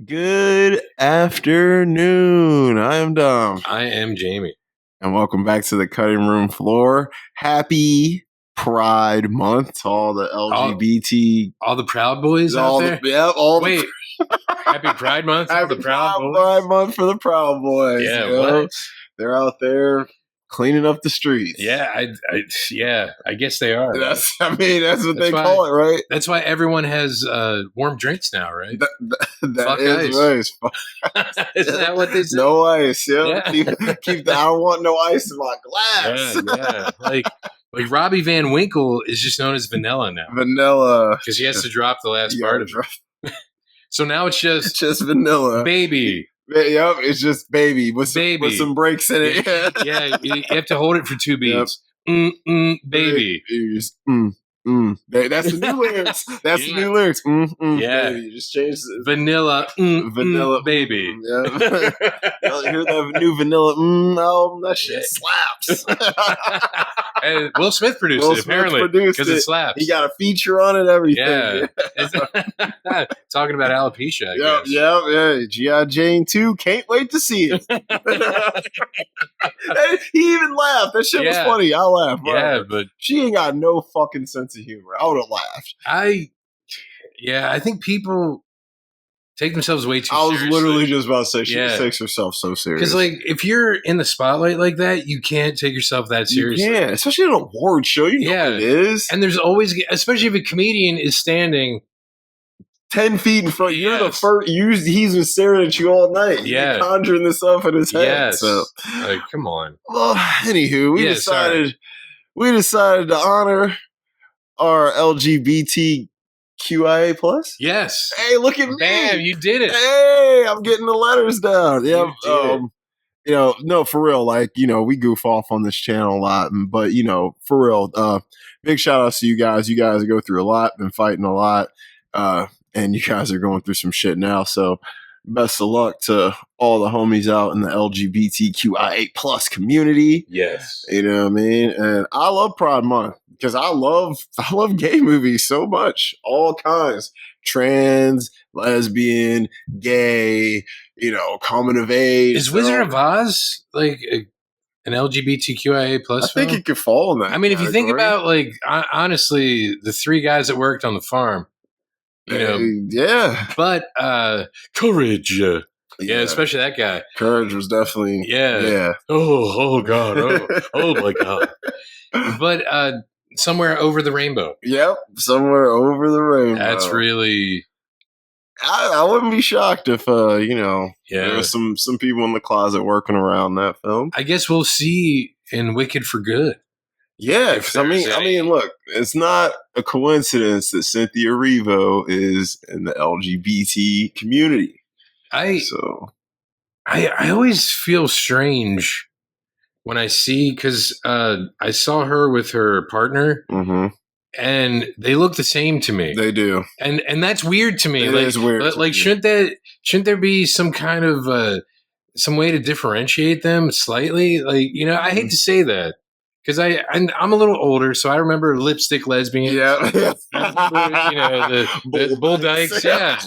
Good afternoon. I am Dom. I am Jamie. And welcome back to the cutting room floor. Happy Pride Month to all the LGBT. All the Proud Boys out there? Wait. Happy Pride Month for the Proud Boys? Pride Month for the Proud Boys. Yeah, you know? They're out there cleaning up the streets. Yeah, I guess they are. That's what they call it, right? That's why everyone has warm drinks now, right? Fuck ice. Isn't that what they say? No ice. Yeah. Keep I don't want no ice in my glass. Yeah. Like Robbie Van Winkle is just known as Vanilla now. Vanilla. Because he has to drop the last part of it. So now it's just vanilla. Baby. Yep, it's just baby with some breaks in it. Yeah, you have to hold it for two beats. Yep. Baby. That's the new lyrics. That's the new lyrics. Yeah, baby. You just change it. Vanilla. Vanilla. Baby. Yeah. Hear that new vanilla? That shit slaps. And Will Smith produced it, apparently, because it slaps. He got a feature on it, everything. Yeah. Talking about alopecia, I guess. Yeah. G.I. Jane 2, can't wait to see it. He even laughed. That shit was funny. I laughed. Yeah, but she ain't got no fucking sense of humor. I would have laughed. I think people take themselves way too seriously. I was literally just about to say she takes herself so serious. Because, if you're in the spotlight like that, you can't take yourself that seriously. Yeah, especially an award show. You know what it is. And there's always, especially if a comedian is standing 10 feet in front. You're the first. He's been staring at you all night. Yeah, conjuring this up in his head. Yes. So, come on. Well, anywho, we decided to honor our LGBTQIA plus. Yes. Hey, look at me! Bam, you did it. Hey, I'm getting the letters down. Yeah. No, for real. We goof off on this channel a lot, but for real, big shout outs to you guys. You guys go through a lot, been fighting a lot, and you guys are going through some shit now. So, best of luck to all the homies out in the LGBTQIA plus community. Yes. You know what I mean? And I love Pride Month because I love gay movies so much. All kinds. Trans, lesbian, gay, coming of age. Is Wizard of Oz an LGBTQIA plus film? I think it could fall in that category. If you think about, honestly, the three guys that worked on the farm, but courage. Yeah, especially that guy. Courage was definitely Oh God. Oh my God. But somewhere over the rainbow. Yep, somewhere over the rainbow. That's really. I wouldn't be shocked if there was some people in the closet working around that film. I guess we'll see in Wicked for Good. Yeah, because I mean, look, it's not a coincidence that Cynthia Erivo is in the LGBT community. I always feel strange when I see, because I saw her with her partner, and they look the same to me. They do, and that's weird to me. It is weird. Shouldn't there be some kind of some way to differentiate them slightly? I hate to say that. Because I'm a little older, so I remember lipstick lesbians. Yeah. The bull dykes. Yeah.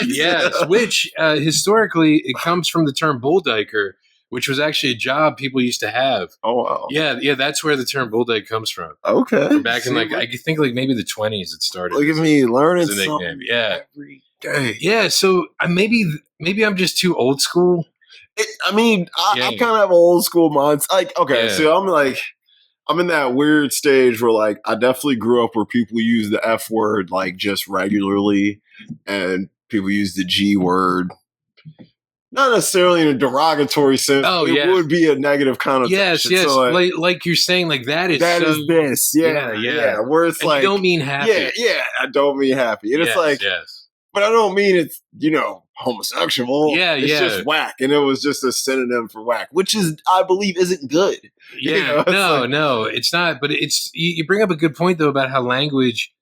Yes. Which historically, it comes from the term bull dyker, which was actually a job people used to have. Oh, wow. Yeah. That's where the term bull dyke comes from. Okay. From back in I think maybe the 20s it started. Look at me learning something every day. Yeah. So maybe I'm just too old school. I kind of have an old school mind. So I'm in that weird stage where I definitely grew up where people use the F word just regularly, and people use the G word, not necessarily in a derogatory sense. Oh, it would be a negative connotation. Yes. So like you're saying, that is this. Yeah. Where it's you don't mean happy. Yeah. I don't mean happy, and it's but I don't mean it's homosexual. It's just whack, and it was just a synonym for whack, which I believe isn't good. Yeah, no, it's not. But it's you bring up a good point though about how language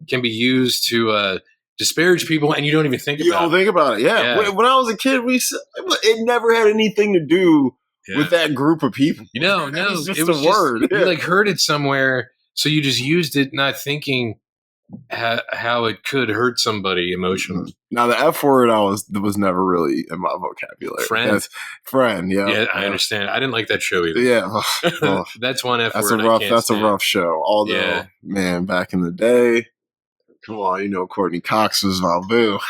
can be used to disparage people, and you don't even think about it. You don't think about it. Yeah. When I was a kid, it never had anything to do with that group of people. No, it was just a word. You heard it somewhere, so you just used it, not thinking how it could hurt somebody emotionally. Now the F word was never really in my vocabulary. Friend. Friend, Yeah, I understand. I didn't like that show either. Yeah. That's one F that's word. That's a rough show. Although, man, back in the day, come on, Courtney Cox was my boo.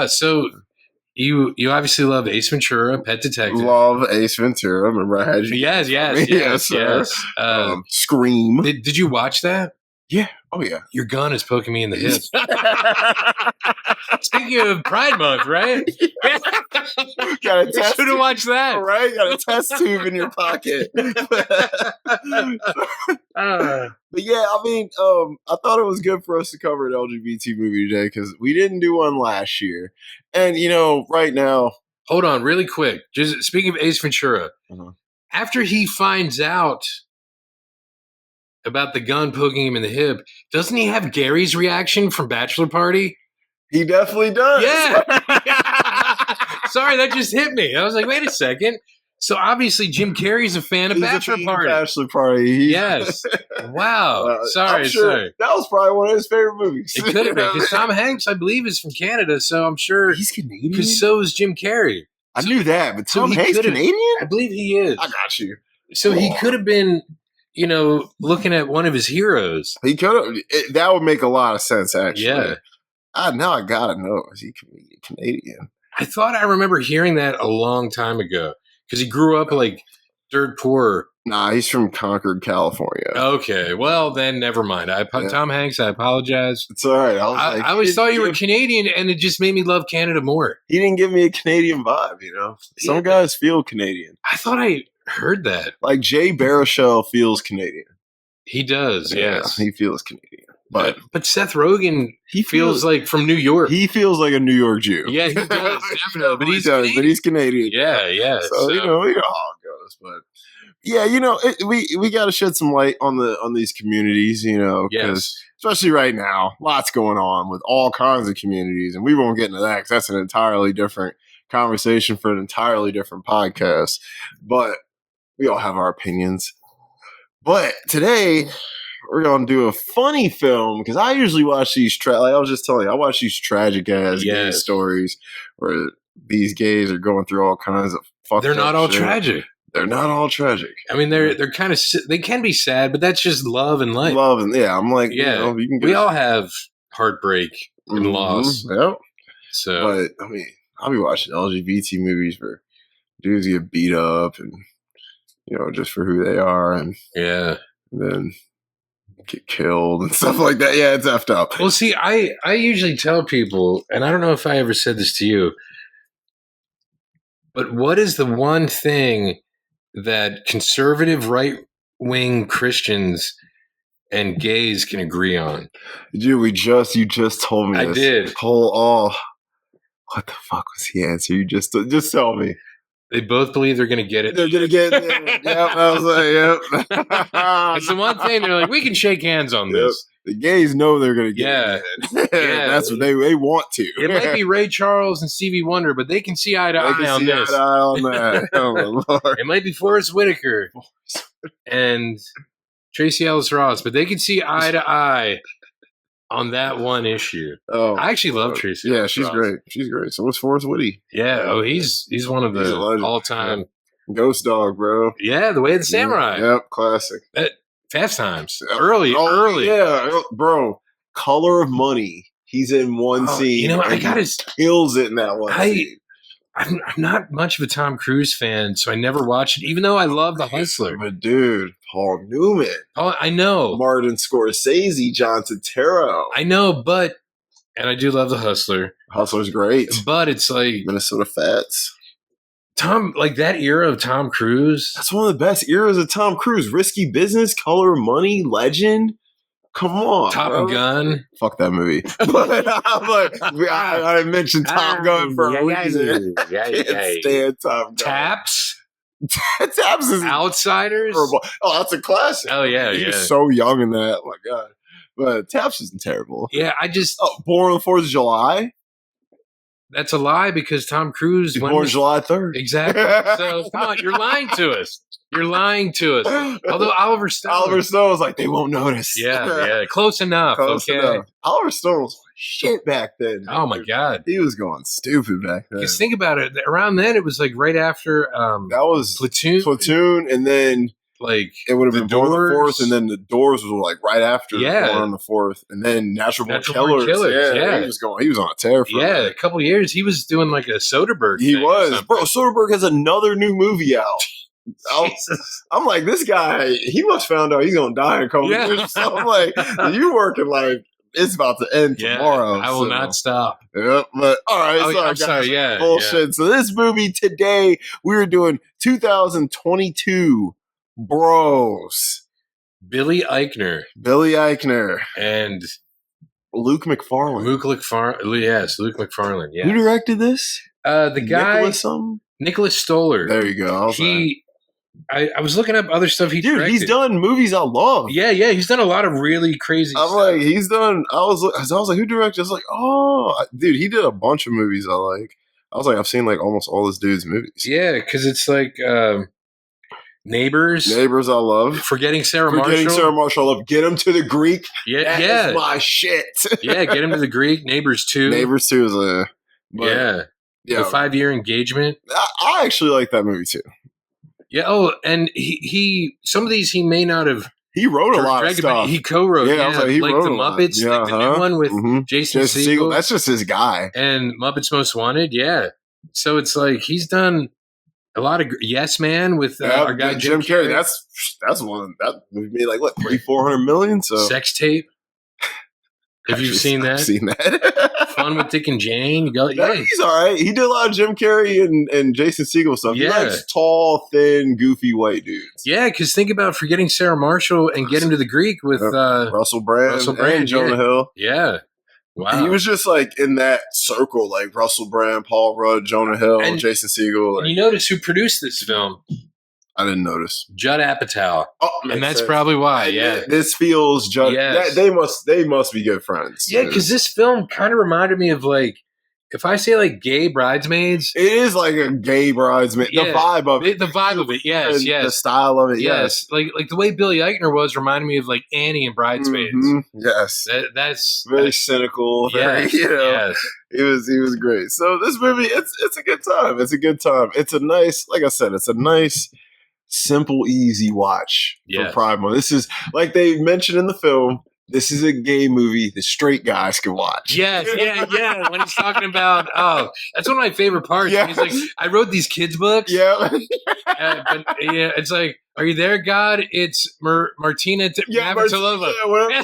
So you obviously love Ace Ventura, Pet Detective. Love Ace Ventura. Remember I had you. Yes. Scream. Did you watch that? Yeah. Oh, yeah. Your gun is poking me in the hip. Speaking of Pride Month, right? Got a test. Should have watched that. Right? Got a test tube in your pocket. But yeah, I mean, I thought it was good for us to cover an LGBT movie today because we didn't do one last year. And, right now. Hold on, really quick. Just speaking of Ace Ventura, after he finds out about the gun poking him in the hip, doesn't he have Gary's reaction from Bachelor Party? He definitely does. Yeah. Sorry, that just hit me. I was like, wait a second. So obviously Jim Carrey's a fan of Bachelor Party. Bachelor Party. Yes. Wow. Sorry. That was probably one of his favorite movies. It could have been because Tom Hanks, I believe, is from Canada, so I'm sure he's Canadian. Because so is Jim Carrey. I knew that, but Tom Hanks Canadian? I believe he is. I got you. So he could have been, looking at one of his heroes. He could have. That would make a lot of sense, actually. Yeah. Now I gotta know. Is he Canadian? I thought I remember hearing that a long time ago because he grew up like dirt poor. Nah, he's from Concord, California. Okay, well then never mind. Tom Hanks, I apologize. It's all right. I always thought you were Canadian, and it just made me love Canada more. He didn't give me a Canadian vibe, Some guys feel Canadian. I thought I heard that. Like Jay Baruchel feels Canadian. He does, yes. He feels Canadian. But Seth Rogen, he feels like from New York. He feels like a New York Jew. Yeah, he does, definitely. But he's Canadian. Yeah. So, you know how it goes. But yeah, we got to shed some light on these communities, because especially right now, lots going on with all kinds of communities, and we won't get into that because that's an entirely different conversation for an entirely different podcast. But we all have our opinions. But today, we're going to do a funny film because I usually watch these, like I was just telling you, I watch these tragic ass gay stories where these gays are going through all kinds of fucked up They're not all shit. tragic. They're not all tragic. I mean, they're kind of, they can be sad, but that's just love and life. Love and, I'm like, we all have heartbreak and loss. Yep. So, but I mean, I'll be watching LGBT movies where dudes get beat up and, just for who they are. And then get killed and stuff like that. Yeah, it's effed up. Well, see, I usually tell people, and I don't know if I ever said this to you, but what is the one thing that conservative right-wing Christians and gays can agree on? Dude, you just told me I this. did. What the fuck was the answer? You just tell me. They both believe they're going to get it. They're going to get it. Yep, I was like, yep. It's the one thing they're like, we can shake hands on this. The gays know they're going to get it. That's what they want to. It might be Ray Charles and Stevie Wonder, but they can see eye to eye on this. Oh, my Lord. It might be Forrest Whitaker and Tracy Ellis Ross, but they can see eye to eye on that one issue. Oh, I actually love Tracy. Yeah, she's great. She's great. So what's Forrest Whitaker? Yeah. Oh, he's one of the all-time Ghost Dog, bro. Yeah, The Way of the Samurai. Yep, classic. Fast Times. Early. Yeah, bro. Color of Money. He's in one scene. I got his kills it in that one scene. I'm not much of a Tom Cruise fan, so I never watched it, even though I love The Hustler. But dude, Paul Newman. Oh, I know. Martin Scorsese, John Turturro. I know, and I do love The Hustler. Hustler's great. But it's like Minnesota Fats. That era of Tom Cruise. That's one of the best eras of Tom Cruise. Risky Business, Color of Money, Legend. Come on, Top Gun. Fuck that movie. I mentioned Top Gun for a reason. I can't stand Top Gun. Taps. Taps is Outsiders. Horrible. Oh, that's a classic. Oh yeah, he was so young in that. Oh my god. But Taps isn't terrible. Yeah, Born on the 4th of July. that's a lie because Tom Cruise He's born July 3rd. Exactly. So come on, you're lying to us. You're lying to us. Although Oliver Stone was like, they won't notice. Yeah, close enough. Close okay. enough. Oliver Stone was shit back then. Oh my god, he was going stupid back then. Because think about it. Around then, it was like right after that was Platoon, and then like it would have been Born on the Fourth, and then the Doors was like right after Born on the Fourth, and then Natural Born Killers. Yeah, he was on a tear for a couple of years. He was doing like a Soderbergh. He was, bro. Soderbergh has another new movie out. I'm like, this guy, he must found out he's gonna die in a couple years. So I'm like, you working like it's about to end tomorrow. I will not stop. Yep, but all right, I'm sorry, bullshit. Yeah. So this movie today, we were doing 2022 Bros. Billy Eichner, and Luke McFarlane. Yes, Luke McFarlane. Yeah. Who directed this? The guy Nicholas Stoller. There you go. I was looking up other stuff he directed. He's done movies I love. Yeah, he's done a lot of really crazy stuff. Like, he's done. I was like, who directed? I was like, oh, dude, he did a bunch of movies I like. I was like, I've seen like almost all this dude's movies. Yeah, because it's like Neighbors. I love. Forgetting Sarah Marshall. I love. Get him to the Greek. Yeah, that is my shit. Yeah, Get him to the Greek. Neighbors 2. Neighbors 2 is a. Yeah. The 5-year engagement. I actually like that movie too. Yeah. Oh, and he some of these he may not have. He wrote a lot of stuff. He co-wrote. Yeah, I was like, he wrote the Muppets, like the new one with Jason Segel. That's just his guy. And Muppets Most Wanted. Yeah. So it's like he's done a lot of Yes Man with our guy Jim Carrey. That's one that made like what 300-400 million. So Sex Tape. Have you seen that? I've seen that. Fun with Dick and Jane. He's all right. He did a lot of Jim Carrey and Jason Segel stuff. Yeah. He likes tall, thin, goofy white dudes. Yeah, because think about Forgetting Sarah Marshall and Get Him to the Greek with Russell Brand and Jonah Hill. Yeah. Wow. He was just like in that circle, like Russell Brand, Paul Rudd, Jonah Hill, and Jason Segel. And you notice who produced this film? I didn't notice. Judd Apatow. Oh, and that's probably why. Yeah, this feels Judd. Yes. They must be good friends. Yeah, because this film kind of reminded me of like, if I say like Gay Bridesmaids, it is like a Gay Bridesmaid. Yeah, the vibe of it. The vibe of it. Yes, yes. The style of it. Yes. Like the way Billy Eichner was reminded me of like Annie and Bridesmaids. Mm-hmm. Yes. That's very cynical. Yeah. Yes. He was great. So this movie, it's a good time. It's a good time. It's a nice, like I said, it's a nice, simple, easy watch for Pride Month. This is like they mentioned in the film. This is a gay movie that straight guys can watch. Yes, yeah. When he's talking about, that's one of my favorite parts. Yeah. He's like, I wrote these kids' books. Yeah. But it's like, are you there, God? It's Martina Navratilova.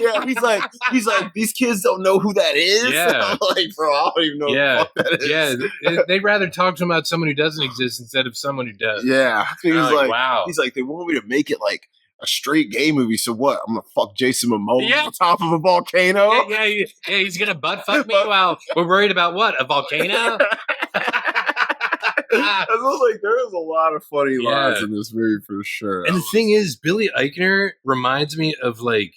Yeah, he's like, these kids don't know who that is. Yeah. I'm like, bro, I don't even know who the fuck that is. Yeah, they'd rather talk to him about someone who doesn't exist instead of someone who does. Yeah. He's like, wow. He's like, they want me to make it like a straight gay movie, so what? I'm gonna fuck Jason Momoa on top of a volcano? Yeah, he's gonna butt fuck me while we're worried about what? A volcano? I was like, there is a lot of funny lines in this movie for sure. And the thing is, Billy Eichner reminds me of like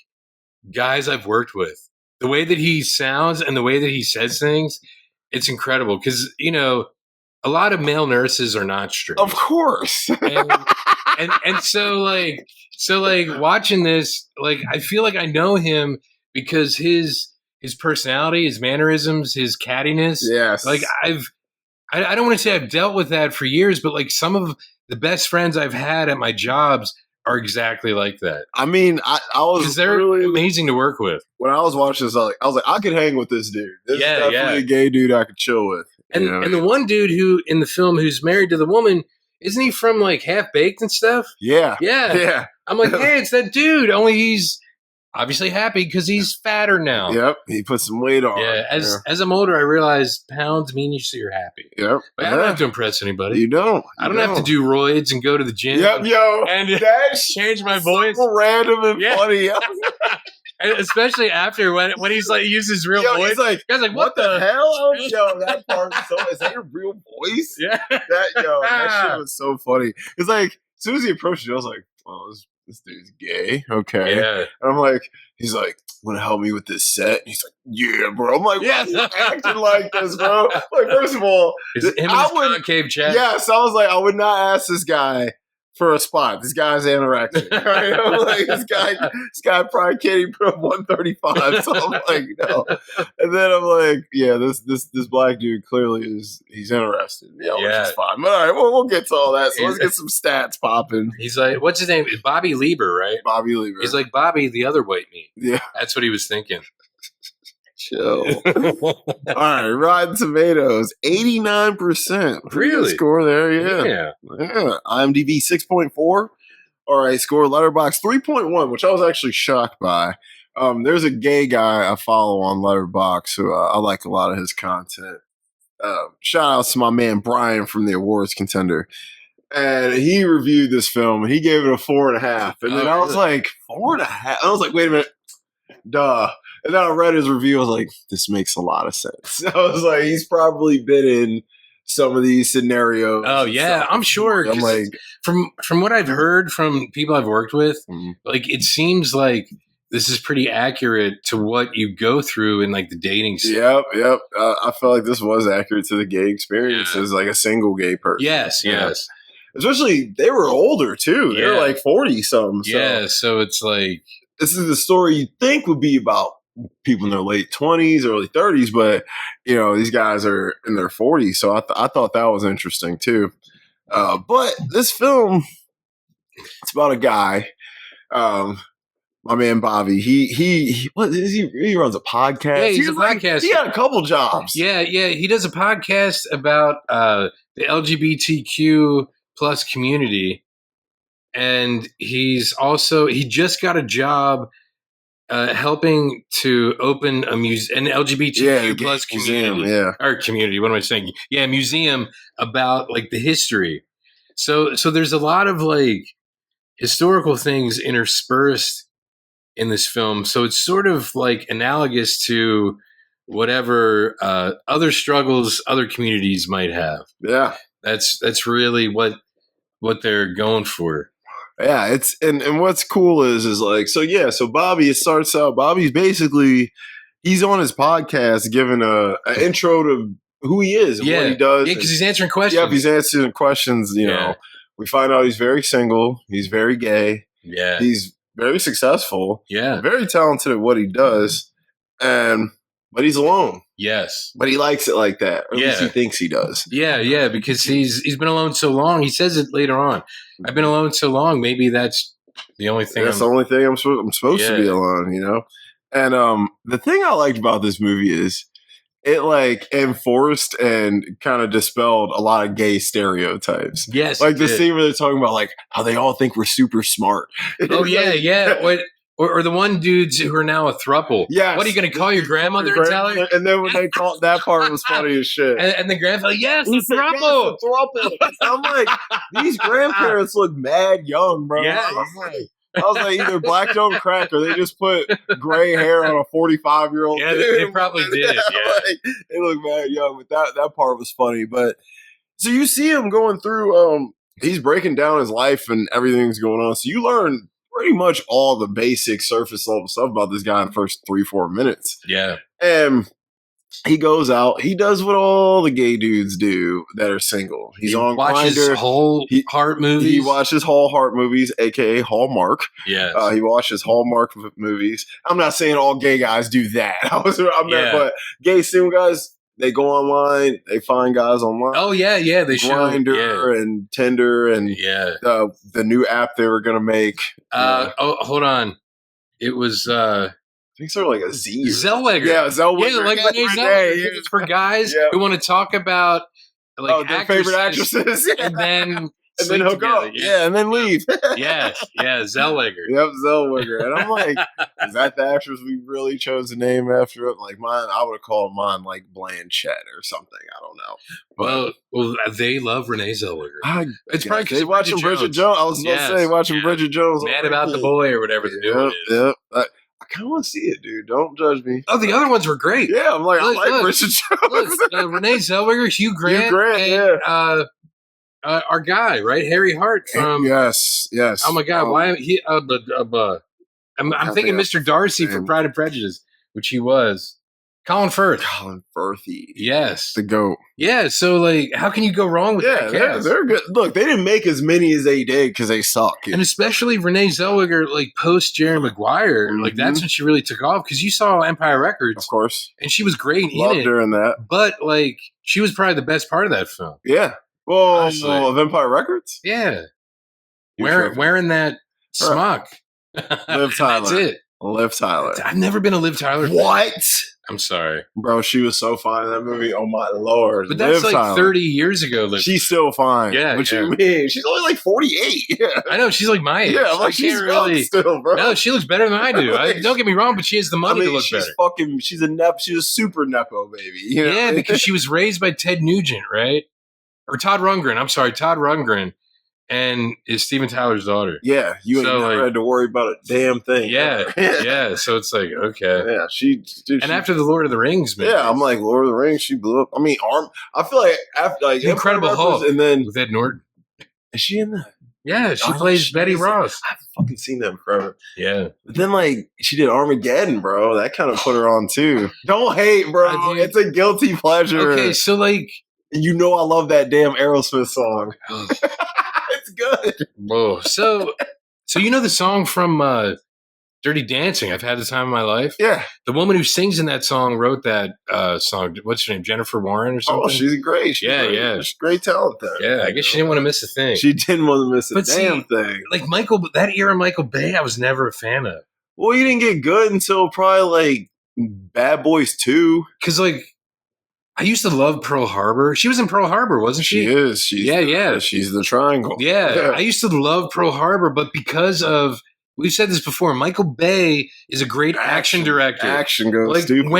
guys I've worked with. The way that he sounds and the way that he says things, it's incredible. Because, you know, a lot of male nurses are not straight. Of course. And so watching this, like I feel like I know him because his personality, his mannerisms, his cattiness. Yes. Like I don't want to say I've dealt with that for years, but like some of the best friends I've had at my jobs are exactly like that. I mean, I was because they're really amazing to work with. When I was watching this, I was like, I could hang with this dude. This is definitely a gay dude I could chill with. And the one dude who in the film who's married to the woman, isn't he from like Half Baked and stuff? Yeah. I'm like, hey, it's that dude. Only he's obviously happy because he's fatter now. Yep, he put some weight on. Yeah, as I'm older, I realize pounds mean you're happy. Yep, but I don't have to impress anybody. You don't. I don't have to do roids and go to the gym. Yep, and change my voice. So random and funny. And especially after when he's like uses real voice. He's like, guys, like what the hell? Yo, that part. Is that your real voice? Yeah. That shit was so funny. It's like as soon as he approached you, I was like, oh, this this dude's gay. Okay. Yeah. And I'm like, he's like, want to help me with this set? And he's like, yeah, bro. I'm like, why are you acting like this, bro? Like, first of all, Him and his concave chest. Yes, I was like, I would not ask this guy for a spot. This guy's anorexic. Right? I'm like, this guy probably can't even put up 135. So I'm like, no. And then I'm like, yeah, this black dude clearly he's interested. Yeah, which is fine. But all right, we'll get to all that. So let's get some stats popping. He's like, what's his name? Bobby Lieber, right? Bobby Lieber. He's like Bobby, the other white meat. Yeah. That's what he was thinking. Chill. All right, Rotten Tomatoes, 89%. Pretty good score there, yeah. IMDb 6.4. All right, score Letterboxd 3.1, which I was actually shocked by. There's a gay guy I follow on Letterboxd who I like a lot of his content. Shout out to my man Brian from the Awards Contender. And he reviewed this film and he gave it a 4.5. And then I was like, 4.5? I was like, wait a minute. Duh. And then I read his review. I was like, this makes a lot of sense. I was like, he's probably been in some of these scenarios. Oh, yeah. I'm sure. I'm like, from what I've heard from people I've worked with, like, it seems like this is pretty accurate to what you go through in, like, the dating scene. Yep. I felt like this was accurate to the gay experience as, like, a single gay person. Yes. Especially, they were older, too. They were, like, 40-something. So. Yeah, so it's like... This is the story you'd think would be about people in their late 20s, early 30s, but, you know, these guys are in their 40s, so I thought that was interesting, too. But this film, it's about a guy, my man Bobby. He runs a podcast. Yeah, he's a podcast. He had a couple jobs. Yeah. He does a podcast about the LGBTQ plus community. And he just got a job helping to open an LGBTQ plus community. Or community, what am I saying? Yeah, museum about like the history. So there's a lot of like historical things interspersed in this film. So it's sort of like analogous to whatever other struggles other communities might have. Yeah. That's really what they're going for. Yeah, it's and what's cool is like so Bobby, it starts out Bobby's basically he's on his podcast giving an intro to who he is and what he does. Yeah, because he's answering questions. Yeah, he's answering questions, you know. We find out he's very single, he's very gay. Yeah. He's very successful. Yeah. Very talented at what he does. But he's alone. Yes. But he likes it like that. Or at least he thinks he does. Yeah, because he's been alone so long. He says it later on. I've been alone so long. Maybe that's the only thing. That's the only thing I'm supposed to be alone, you know? And the thing I liked about this movie is it like enforced and kind of dispelled a lot of gay stereotypes. Yes. Like the scene where they're talking about like how they all think we're super smart. Oh, yeah. Or the one dudes who are now a throuple. Yes. What are you going to call your grandmother and tell her? And then when they called that part was funny as shit. And the grandfather, yes, the throuple. I'm like, these grandparents look mad young, bro. Yeah. I was like, either black don't crack or they just put gray hair on a 45-year-old. Yeah, they probably did. Yeah. Like, they look mad young, but that part was funny. But so you see him going through, he's breaking down his life and everything's going on. So you learn pretty much all the basic surface level stuff about this guy in the first 3-4 minutes. Yeah. And he goes out, he does what all the gay dudes do that are single. He watches Grindr. Hallmark movies. He watches Hallmark movies, aka Hallmark. Yeah. He watches Hallmark movies. I'm not saying all gay guys do that. But gay single guys, they go online, they find guys online. Oh yeah, they Grindr and Tinder and the new app they were gonna make. Oh, hold on. It was I think sort of like a Z. Zellweger. Yeah, Zellweger. Yeah, like Renee Zellweger. It's for guys who want to talk about like their favorite actresses. And then hook up. Yeah, and then leave. Yes, Zellweger. Yep, Zellweger. And I'm like, is that the actress we really chose to name after it? Like mine, I would have called mine like Blanchett or something. I don't know. But, well, they love Renee Zellweger. It's probably because watching Bridget Jones. I was going to say watching Bridget Jones. Mad About the Boy or whatever the new one is. Yep. I kind of want to see it, dude. Don't judge me. Oh, the other ones were great. Yeah, I'm like, I like Bridget Jones. Renee Zellweger, Hugh Grant, our guy, right? Harry Hart from. Yes. Oh my God! Why he? I'm thinking Mr. Darcy for Pride and Prejudice, which he was. Colin Firth. Colin Firthy. Yes. The GOAT. Yeah. So like, how can you go wrong with that cast? They're good. Look, they didn't make as many as they did because they suck. And especially Renee Zellweger, like post Jerry Maguire, like that's when she really took off because you saw Empire Records, of course, and she was great Loved in it. her in that, but like she was probably the best part of that film. Yeah. Well, of Empire Records. Yeah. Wearing that smock. Liv Tyler. That's it. Liv Tyler. I've never been a Liv Tyler fan. What? I'm sorry. Bro, she was so fine in that movie. Oh my Lord. But that's Liv like Tyler. 30 years ago. She's still fine. Yeah. What you mean? She's only like 48. Yeah. I know. She's like my age. Yeah, I'm like, she's really still, bro. No, she looks better than I do. Don't get me wrong, but she has the money to look better. She's a super Nepo baby. You know? Yeah, because she was raised by Ted Nugent, right? Or Todd Rundgren. I'm sorry, Todd Rundgren. And is Steven Tyler's daughter. Yeah, you ain't never had to worry about a damn thing. Yeah, yeah. So it's like, okay. Yeah, and after the Lord of the Rings, man. Yeah, I'm like, Lord of the Rings, she blew up. I mean, I feel like after like Incredible Hulk, and then with Ed Norton. Is she in that? Yeah, she plays Betty Ross. I've fucking seen that forever. Yeah. But then like she did Armageddon, bro. That kind of put her on too. Don't hate, bro. It's a guilty pleasure. Okay, so like you know I love that damn Aerosmith song. It's good. Whoa. So you know the song from Dirty Dancing, I've Had the Time of My Life? Yeah. The woman who sings in that song wrote that song. What's her name? Jennifer Warren or something? Oh, she's great. She's great talent there. Yeah, I guess she didn't want to miss a thing. She didn't want to miss a damn thing. Like that era Michael Bay, I was never a fan of. Well, you didn't get good until probably like Bad Boys 2. Because like, I used to love Pearl Harbor. She was in Pearl Harbor, wasn't she? She is. Yeah. She's the triangle. Yeah. I used to love Pearl Harbor, but because of, we've said this before, Michael Bay is a great action director. Action goes like stupid.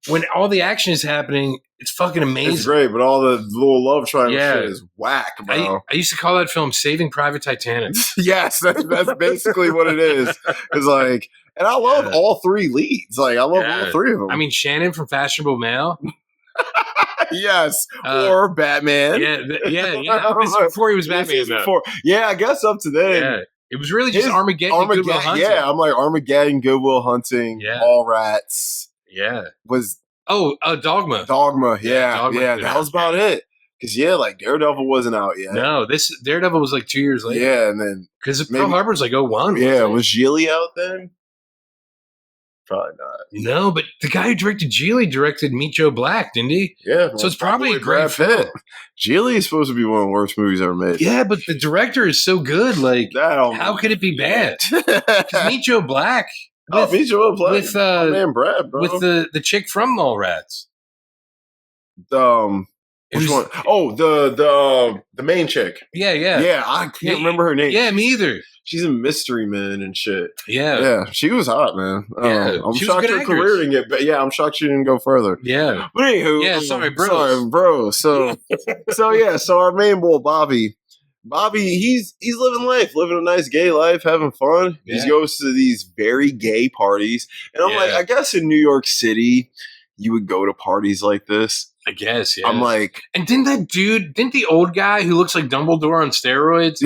When all the action is happening, it's fucking amazing. It's great, but all the little love triangle shit is whack, bro. I used to call that film Saving Private Titanic. Yes, that's basically what it is. It's like, and I love all three leads. Like, I love all three of them. I mean, Shannon from Fashionable Male. Yes, or Batman. Yeah. This is before he was Batman. Yeah, I guess up to then. Yeah. It was really just Armageddon, Good Will Hunting. Yeah, I'm like Armageddon, Good Will Hunting, Mallrats. Yeah. Dogma. Dogma. Yeah. That was about it. Because, like, Daredevil wasn't out yet. No, this Daredevil was like 2 years later. Yeah, and then... Because Pearl Harbor's like 01. Yeah, was Geely out then? Probably not. No, but the guy who directed Geely directed Meet Joe Black, didn't he? Yeah. So it's probably a great film. Geely is supposed to be one of the worst movies ever made. Yeah, but the director is so good. Like, how could it be bad? Meet Joe Black... Meet Joe Black. With man, Brad, bro. With the chick from Mallrats. Which one? Oh, the main chick. Yeah. Yeah, I can't remember her name. Yeah, me either. She's a Mystery Man and shit. Yeah. She was hot, man. I'm shocked her career didn't get. But I'm shocked she didn't go further. Yeah. But anywho, sorry, bro. So our main boy Bobby, he's living life, living a nice gay life, having fun. Yeah. He goes to these very gay parties, and I'm like, I guess in New York City, you would go to parties like this. I guess, yeah. I'm like, and didn't the old guy who looks like Dumbledore on steroids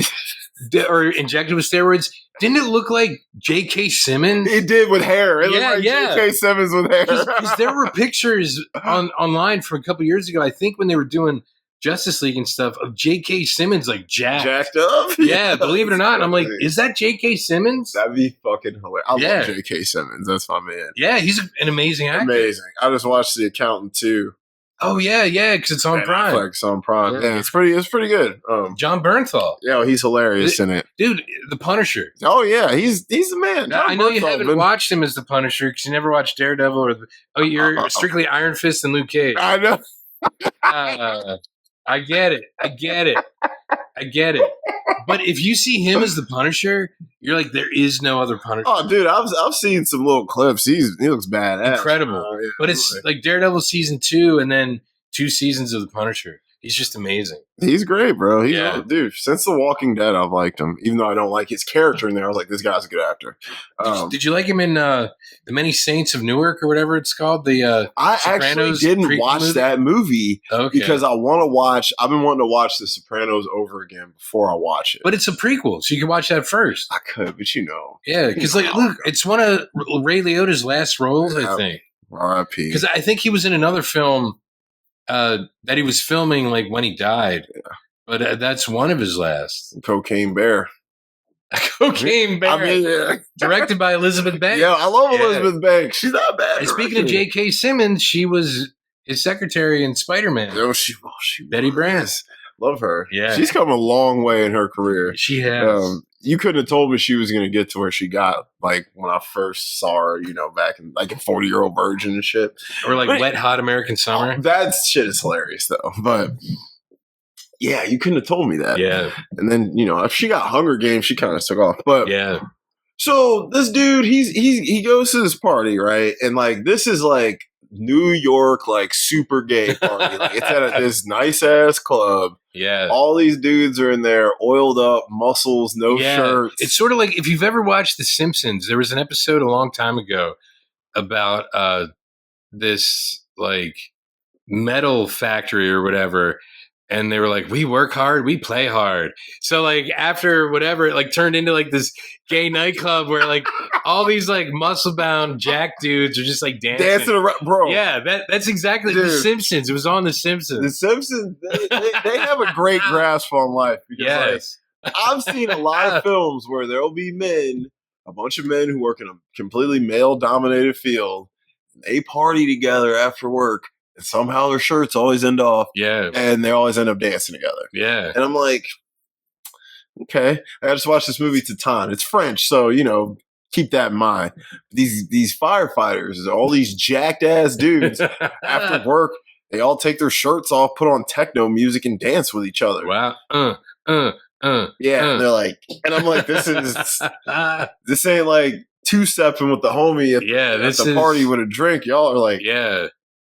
or injected with steroids, didn't it look like J.K. Simmons? It did with hair. It looked like J.K. Simmons with hair. Because there were pictures online from a couple years ago, I think when they were doing Justice League and stuff, of J.K. Simmons like jacked up. Yeah, believe it or not. And I'm like, is that J.K. Simmons? That'd be fucking hilarious. I love J.K. Simmons. That's my man. Yeah, he's an amazing actor. Amazing. I just watched The Accountant too. Oh yeah, because it's on Prime. Netflix on Prime. Yeah, it's pretty good. John Bernthal. Yeah, he's hilarious in it. Dude, The Punisher. Oh yeah, he's the man. I know you haven't watched him as The Punisher because you never watched Daredevil you're strictly Iron Fist and Luke Cage. I know. I get it. But if you see him as the Punisher, you're like, there is no other Punisher. Oh, dude, I've seen some little clips. He looks badass. Incredible. But it's like Daredevil season 2 and then 2 seasons of the Punisher. He's just amazing. He's great, bro. Dude, since The Walking Dead, I've liked him. Even though I don't like his character in there, I was like, this guy's a good actor. Did you like him in The Many Saints of Newark or whatever it's called? I actually didn't watch that movie because I've been wanting to watch The Sopranos over again before I watch it. But it's a prequel, so you can watch that first. I could, but Yeah, because look, it's one of Ray Liotta's last roles, I think. R.I.P. Because I think he was in another film that he was filming like when he died. Yeah. But that's one of his last. Cocaine Bear. Cocaine Bear. I mean, directed by Elizabeth Banks. Yeah, I love Elizabeth Banks. She's not bad. And speaking of J.K. Simmons, she was his secretary in Spider-Man. Oh, she Betty Brant. Love her. Yeah. She's come a long way in her career. She has. You couldn't have told me she was going to get to where she got, like, when I first saw her, back in, like, a 40-Year-Old Virgin and shit. Or, like, Wet Hot American Summer. That shit is hilarious, though. But, yeah, you couldn't have told me that. Yeah. And then, if she got Hunger Games, she kind of took off. But, yeah. So, this dude, he goes to this party, right? And, like, this is, like, New York, like, super gay party. Like, it's at this nice-ass club. Yeah. All these dudes are in there, oiled up, muscles, no shirts. It's sort of like if you've ever watched The Simpsons, there was an episode a long time ago about this like metal factory or whatever. And they were like, we work hard, we play hard. So like after whatever, it like turned into like this gay nightclub where like all these like muscle bound jack dudes are just like dancing around, bro. Yeah, that's exactly The Simpsons. It was on The Simpsons. The Simpsons, they have a great grasp on life. Because, like, I've seen a lot of films where there'll be a bunch of men who work in a completely male dominated field. And they party together after work. And somehow their shirts always end off. Yeah. And they always end up dancing together. Yeah. And I'm like, okay. I just watched this movie Titan. It's French, so, keep that in mind. These firefighters, all these jacked ass dudes, after work, they all take their shirts off, put on techno music, and dance with each other. Wow. And they're like, and I'm like, this ain't like two-stepping with the homie at the party with a drink. Y'all are like,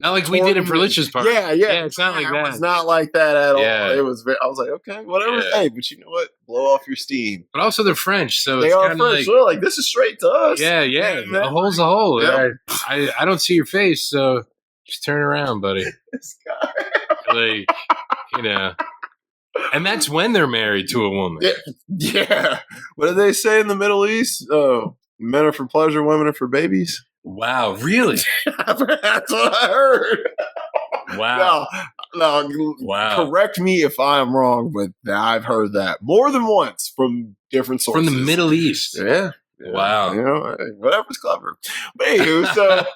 not like we did in Perlich's party. Yeah. It's not like that. It's not like that at all. It was. I was like, okay, whatever. Yeah. Hey, but you know what? Blow off your steam. But also, they're French, so they it's are French. Like, so like, this is straight to us. Yeah. A hole's a hole. Yeah. I don't see your face, so just turn around, buddy. This guy. And that's when they're married to a woman. Yeah. What do they say in the Middle East? Men are for pleasure, women are for babies. Wow, really? That's what I heard. Wow. No, wow. Correct me if I'm wrong, but I've heard that more than once from different sources. From the Middle East. Yeah. Wow. Whatever's clever. But anywho, so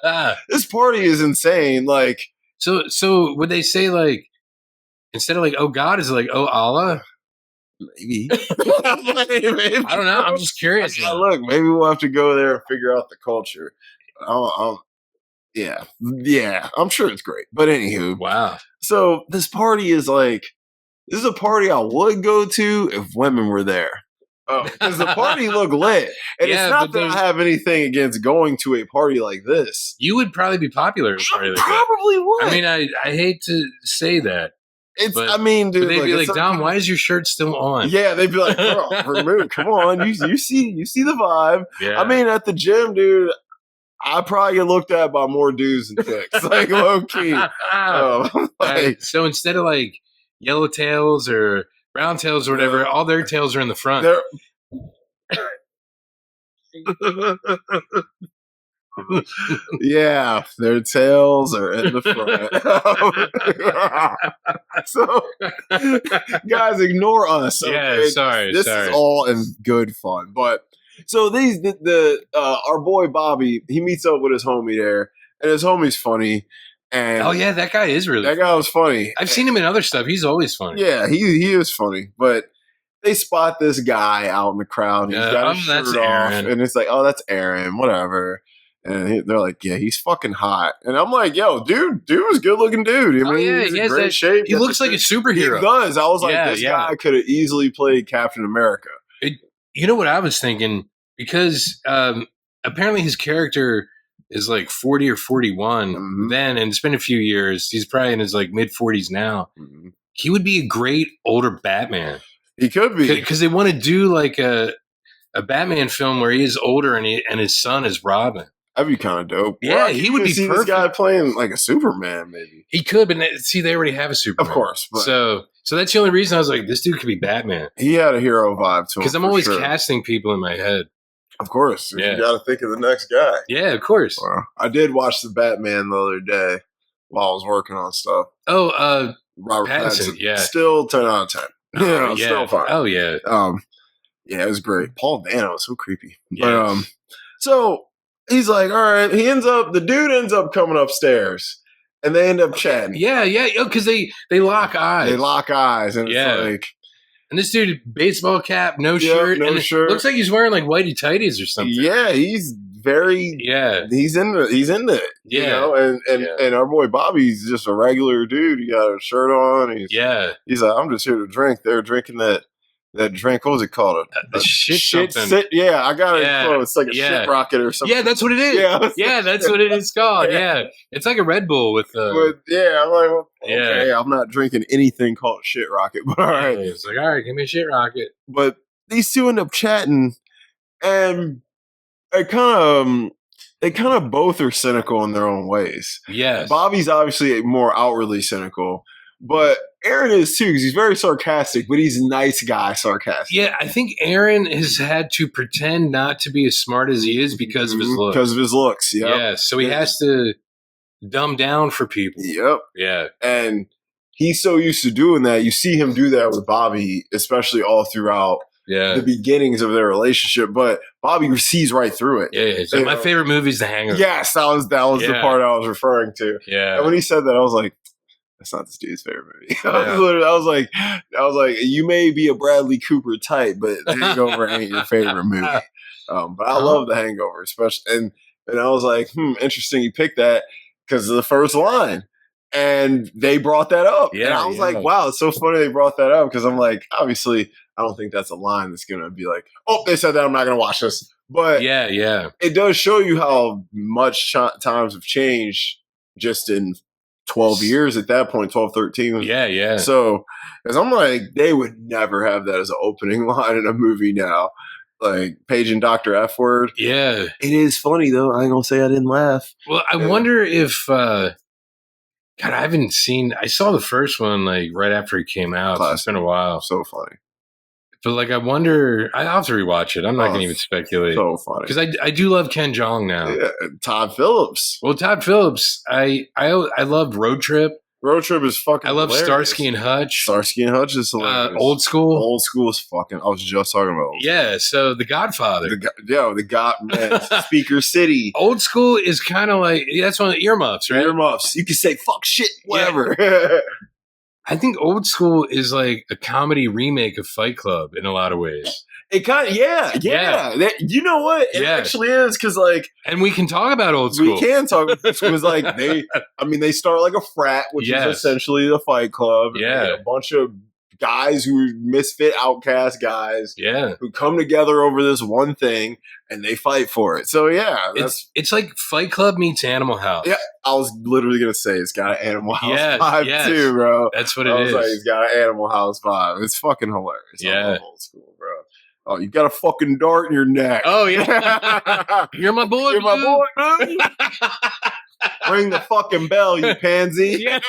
this party is insane. Like, so would they say like, instead of like, oh God, is it like, oh Allah? Maybe. I don't know. I'm just curious. Look, maybe we'll have to go there and figure out the culture. Yeah, I'm sure it's great. But anywho, wow. So this party is like, this is a party I would go to if women were there. Because the party looked lit. And it's not that I have anything against going to a party like this. You would probably be popular at a party like that. Probably would. I mean, I hate to say that. Dude, they'd be like, Dom, why is your shirt still on? Yeah, they'd be like, bro, remove, come on, you see the vibe. Yeah. I mean, at the gym, dude, I probably get looked at by more dudes than chicks, like low key. So instead of like yellow tails or brown tails or whatever, all their tails are in the front. Yeah, their tails are in the front. So, guys, ignore us. Okay? Yeah, sorry. This is all in good fun. But so our boy Bobby, he meets up with his homie there, and his homie's funny. And that guy is really. That guy was funny. I've seen him in other stuff. He's always funny. Yeah, he is funny, but. They spot this guy out in the crowd. And he's got his shirt off, and it's like, oh, that's Aaron, whatever. And they're like, yeah, he's fucking hot. And I'm like, yo, dude was a good looking dude. I mean, he's in great shape. He looks like a superhero. He does. I was like, this guy could have easily played Captain America. You know what I was thinking? Because apparently his character is like 40 or 41 then, and it's been a few years. He's probably in his like mid 40s now. he would be a great older Batman. He could be, because they want to do like a Batman film where he is older and his son is Robin. That'd be kind of dope. Yeah, he would be see perfect. This guy playing like a Superman, maybe. He could, but see, they already have a Superman, of course. But so that's the only reason I was like, this dude could be Batman. He had a hero vibe to him. Because I'm always casting people in my head. Of course, yeah. You got to think of the next guy. Yeah, of course. Well, I did watch the Batman the other day while I was working on stuff. Oh, Robert Pattinson. Yeah, still 10 out of 10. Yeah, still fine. Oh yeah. Yeah, it was great. Paul Dano was so creepy. Yeah. But so he's like, all right. The dude ends up coming upstairs, and they end up chatting. Yeah. Because they lock eyes. They lock eyes, and it's like. And this dude, baseball cap, no shirt. No shirt. Looks like he's wearing like whitey tighties or something. Yeah, he's very. Yeah, he's into it. Yeah, you know? And our boy Bobby's just a regular dude. He got a shirt on. He's like, I'm just here to drink. They're drinking that drink. What was it called? A shit something. Yeah, I got it close. It's like a shit rocket or something. Yeah, that's what it is. Yeah, that's what it is called. Yeah. It's like a Red Bull with. I'm like, well, okay, I'm not drinking anything called shit rocket, but all right. It's like, all right, give me a shit rocket. But these two end up chatting, and they kind of both are cynical in their own ways. Yes, Bobby's obviously more outwardly cynical. But Aaron is too, because he's very sarcastic, but he's a nice guy sarcastic. Yeah, I think Aaron has had to pretend not to be as smart as he is because of his looks. Because of his looks, yeah. So he has to dumb down for people. Yep. Yeah. And he's so used to doing that. You see him do that with Bobby, especially all throughout the beginnings of their relationship. But Bobby sees right through it. Yeah. So my favorite movie is The Hangover. Yes, that was the part I was referring to. Yeah. And when he said that, I was like, that's not this dude's favorite movie. I was like, you may be a Bradley Cooper type, but Hangover ain't your favorite movie. But I love The Hangover, especially. And I was like, interesting you picked that because of the first line. And they brought that up. Yeah, and I was like, wow, it's so funny they brought that up because I'm like, obviously, I don't think that's a line that's going to be like, oh, they said that, I'm not going to watch this. But it does show you how much times have changed just in 12 years at that point, 12, 13. Yeah. So, because I'm like, they would never have that as an opening line in a movie now. Like, Paige and Dr. F word. Yeah. It is funny, though. I ain't going to say I didn't laugh. Well, I wonder if, God, I saw the first one, like, right after it came out. So it's been a while. So funny. But, like, I wonder, I'll have to rewatch it. I'm not going to even speculate. So funny. Because I do love Ken Jeong now. Yeah, Todd Phillips. Well, Todd Phillips, I loved Road Trip. Road Trip is fucking I love hilarious. Starsky and Hutch. Starsky and Hutch is hilarious. Old School. Old School is fucking, I was just talking about. Yeah, so The Godfather. Man, Speaker City. Old School is kind of like, that's one of the earmuffs, right? Earmuffs. You can say fuck shit, whatever. Yeah. I think Old School is like a comedy remake of Fight Club in a lot of ways. It kind of, you know what? It actually is because, like, and we can talk about Old School. We can talk about Old School because, like, they start like a frat, which is essentially the Fight Club. Yeah, a bunch of guys who are misfit, outcast guys. Yeah, who come together over this one thing and they fight for it. So it's like Fight Club meets Animal House. Yeah, I was literally gonna say it's got an Animal House vibe too, bro. That's what it is. Like, it's got an Animal House vibe. It's fucking hilarious. I love Old School, bro. Oh, you got a fucking dart in your neck. Oh yeah, you're my boy. You're my boy, dude. Ring the fucking bell, you pansy. Yeah.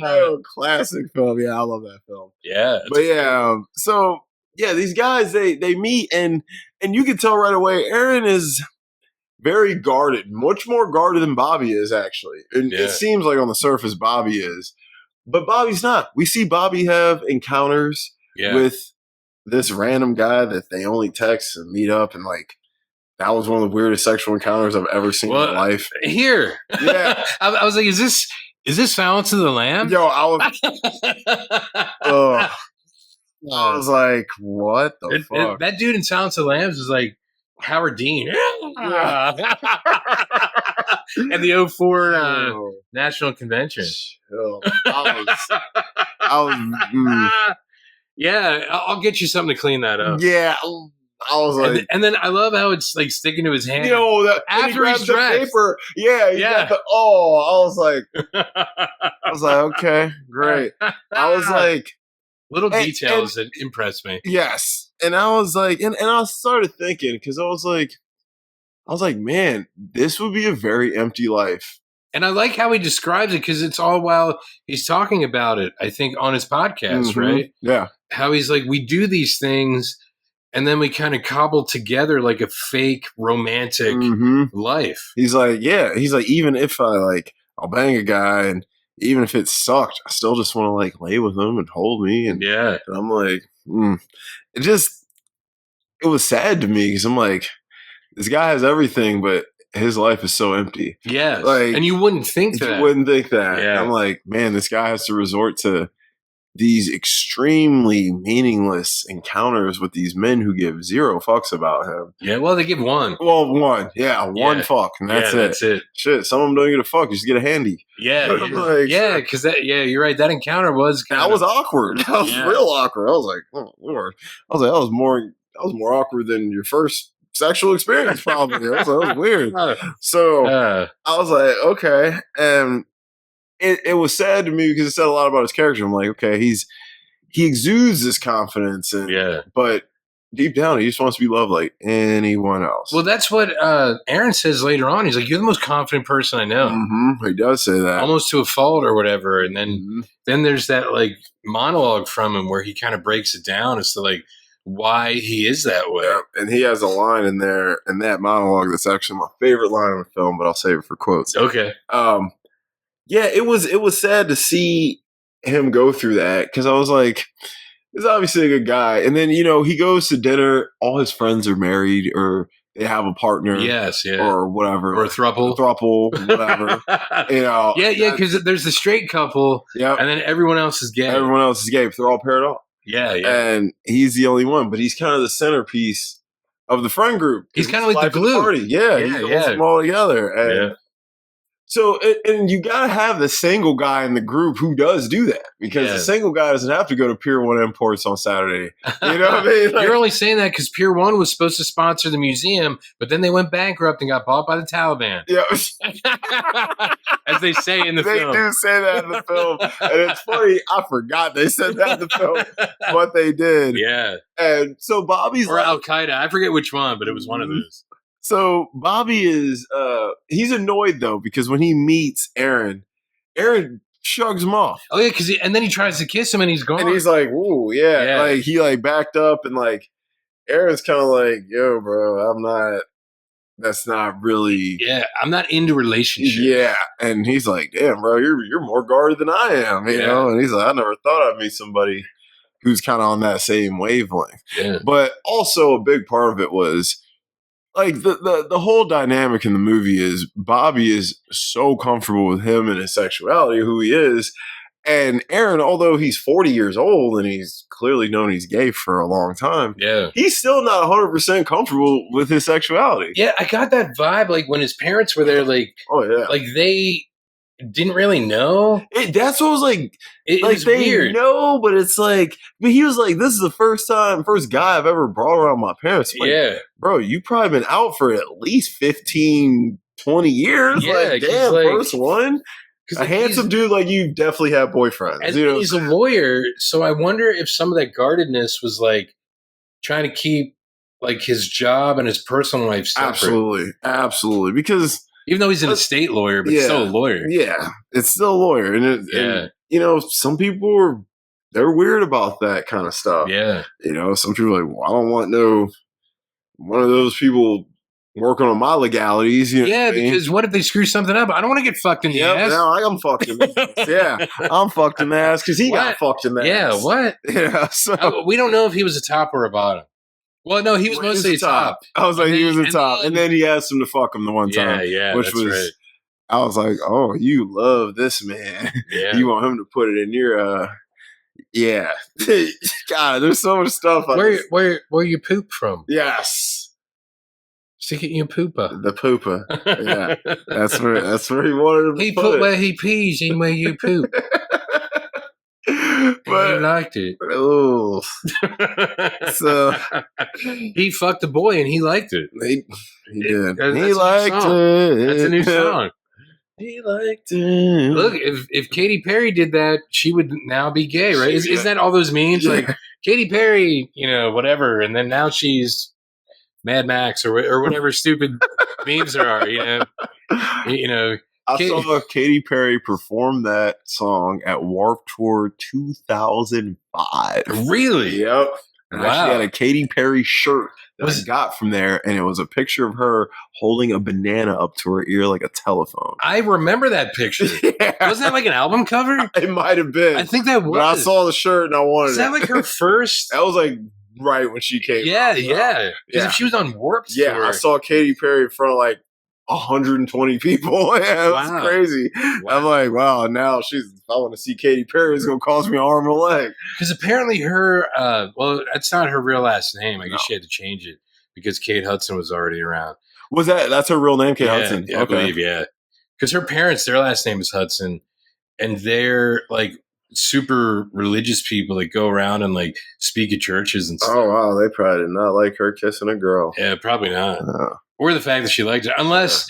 Oh, classic film. Yeah, I love that film. Yeah. But so these guys they meet and you can tell right away Aaron is very guarded, much more guarded than Bobby is actually. And it seems like on the surface Bobby is, but Bobby's not. We see Bobby have encounters with this random guy that they only text and meet up and like. That was one of the weirdest sexual encounters I've ever seen in my life. Here. Yeah. I was like, is this Silence of the Lambs? Yo, I was like, what the fuck? That dude in Silence of the Lambs is like Howard Dean. Yeah. At the 04 National Convention. Yeah, I'll get you something to clean that up. Yeah. I was like, and then I love how it's like sticking to his hand. that after he's the dressed. paper. Yeah, Yeah. I was like, okay, great. I was like, little details that impressed me. Yes. And I was like, and I started thinking, because I was like, man, this would be a very empty life. And I like how he describes it, because it's all while he's talking about it, I think, on his podcast, right? Yeah. How he's like, we do these things and then we kind of cobble together like a fake romantic life. He's like, even if I'll bang a guy, and even if it sucked, I still just want to like lay with him and hold me. And, and I'm like, it was sad to me, because I'm like, this guy has everything, but his life is so empty. Yes. Like, and you wouldn't think that. You wouldn't think that. Yeah. I'm like, man, this guy has to resort to these extremely meaningless encounters with these men who give zero fucks about him. Yeah, well, they give one. Well, one. Yeah, one fuck, and that's it. That's it. Shit, some of them don't get a fuck. You just get a handy. Yeah. Because you're right. That encounter was that was awkward. That was real awkward. I was like, oh, Lord. I was like, that was more awkward than your first sexual experience, probably. That was weird. So I was like, okay. And it was sad to me, because it said a lot about his character. I'm like, okay, he exudes this confidence, but deep down, he just wants to be loved like anyone else. Well, that's what Aaron says later on. He's like, you're the most confident person I know. He does say that. Almost to a fault or whatever. And then there's that like monologue from him where he kind of breaks it down as to like why he is that way. Yeah. And he has a line in there, in that monologue, that's actually my favorite line in the film, but I'll save it for quotes. Okay. Yeah, it was sad to see him go through that, because I was like, he's obviously a good guy. And then, he goes to dinner, all his friends are married, or they have a partner. Yes, or whatever. Or a throuple. Whatever. Yeah, because there's the straight couple, and then everyone else is gay. Everyone else is gay, but they're all paired up. Yeah. And he's the only one, but he's kind of the centerpiece of the friend group. He's kind of like the glue. Party. Yeah, he holds them all together. And so, and you got to have the single guy in the group who does do that, because the single guy doesn't have to go to Pier 1 Imports on Saturday. You know what I mean? Like, you're only saying that because Pier 1 was supposed to sponsor the museum, but then they went bankrupt and got bought by the Taliban. Yeah. As they say in the film. They do say that in the film. And it's funny, I forgot they said that in the film, but they did. Yeah. And so Bobby's or Al-Qaeda. I forget which one, but it was one of those. So Bobby is, he's annoyed though, because when he meets Aaron shrugs him off. Oh yeah, and then he tries to kiss him and he's gone. And he's like, ooh, yeah. Like he like backed up, and like Aaron's kind of like, yo, bro, that's not really. Yeah, I'm not into relationships. Yeah. And he's like, damn, bro, you're more guarded than I am, you know? And he's like, I never thought I'd meet somebody who's kind of on that same wavelength. Yeah. But also a big part of it was, like the whole dynamic in the movie is Bobby is so comfortable with him and his sexuality, who he is. And Aaron, although he's 40 years old and he's clearly known he's gay for a long time, he's still not 100% comfortable with his sexuality. Yeah, I got that vibe, like when his parents were there, like, like they didn't really know. That's what was like. It like was they weird. know, but it's like, but he was like, this is the first guy I've ever brought around my parents. Like, bro, you probably been out for at least 15, 20 years. Yeah, like, damn, first one. A handsome dude like you definitely have boyfriends. And he's a lawyer, so I wonder if some of that guardedness was like trying to keep like his job and his personal life separate. Absolutely. Because even though he's an estate lawyer, but still a lawyer. Yeah, it's still a lawyer. And some people they're weird about that kind of stuff. Yeah. Some people are like, well, I don't want one of those people working on my legalities. Because what if they screw something up? I don't want to get fucked in the ass. No, I'm fucked in the ass. Yeah, I'm fucked in the ass because he got fucked in the ass. Yeah, what? Yeah, so we don't know if he was a top or a bottom. Well, no, he was mostly a top. I was like, he was a top. And then he asked him to fuck him the one time. Yeah, which was, right. I was like, oh, you love this man. Yeah. You want him to put it in your, yeah. God, there's so much stuff. Where you poop from? Yes. Stick it in your pooper. The pooper. Yeah. That's where he wanted him to put it. Where he pees in where you poop. But he liked it. Oh, So he fucked the boy and he liked it. He did. That's He a liked new it. That's a new song. He liked it. Look, if Katy Perry did that, she would now be gay, right? Isn't that all those memes? Yeah. Like Katy Perry, whatever, and then now she's Mad Max or whatever stupid memes there are. I saw Katy Perry perform that song at Warped Tour 2005. Really? Yep. And I actually had a Katy Perry shirt that I got from there, and it was a picture of her holding a banana up to her ear like a telephone. I remember that picture. Yeah. Wasn't that like an album cover? It might have been. I think that was. But I saw the shirt and I wanted it. Is that like her first? That was like right when she came out. Yeah. Because if she was on Warped Tour. Yeah, I saw Katy Perry in front of like 120 people. Yeah, it was crazy. Wow. I'm like, wow, now if I want to see Katy Perry, it's going to cost me an arm and a leg. Because apparently her, that's not her real last name. I guess she had to change it because Kate Hudson was already around. That's her real name, Kate Hudson? Yeah, okay. I believe, yeah. Because her parents, their last name is Hudson, and they're like super religious people that go around and like speak at churches and stuff. Oh, wow. They probably did not like her kissing a girl. Yeah, probably not. Or the fact that she liked it, unless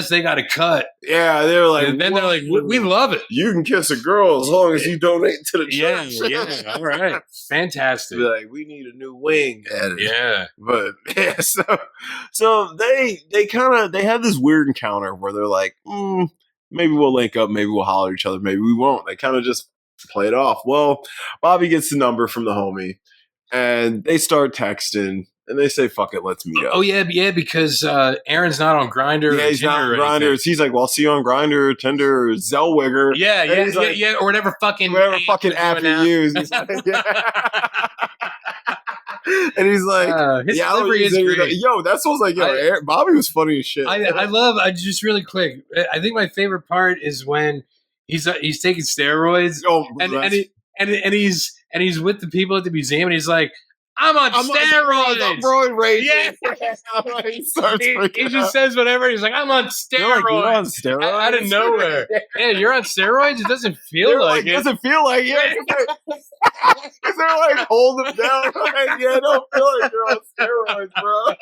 they got a cut. Yeah, they were like, and then they're like, we love it. You can kiss a girl as long as you donate to the church. Yeah, all right, fantastic. Be like, we need a new wing added. Yeah, but yeah, so they have this weird encounter where they're like, maybe we'll link up, maybe we'll holler at each other, maybe we won't. They kind of just play it off. Well, Bobby gets the number from the homie, and they start texting. And they say, "Fuck it, let's meet up." Oh yeah, because Aaron's not on Grindr. Yeah, he's not on Grindr. He's like, "Well, I'll see you on Grindr, Tinder, or Zellweger." Yeah, or whatever fucking app you use. He's like, and he's like, his delivery is great. Yo, that sounds like Bobby was funny as shit. I just really quick. I think my favorite part is when he's taking steroids. And he's with the people at the museum, and he's like, I'm on steroids. I'm roid raging. Yeah. he just says whatever. He's like, I'm on steroids. You're on steroids? Out of nowhere. Yeah, you're on steroids? It doesn't feel like it. It doesn't feel like it. Because they're like, hold him down. Like, yeah, I don't feel like you're on steroids, bro.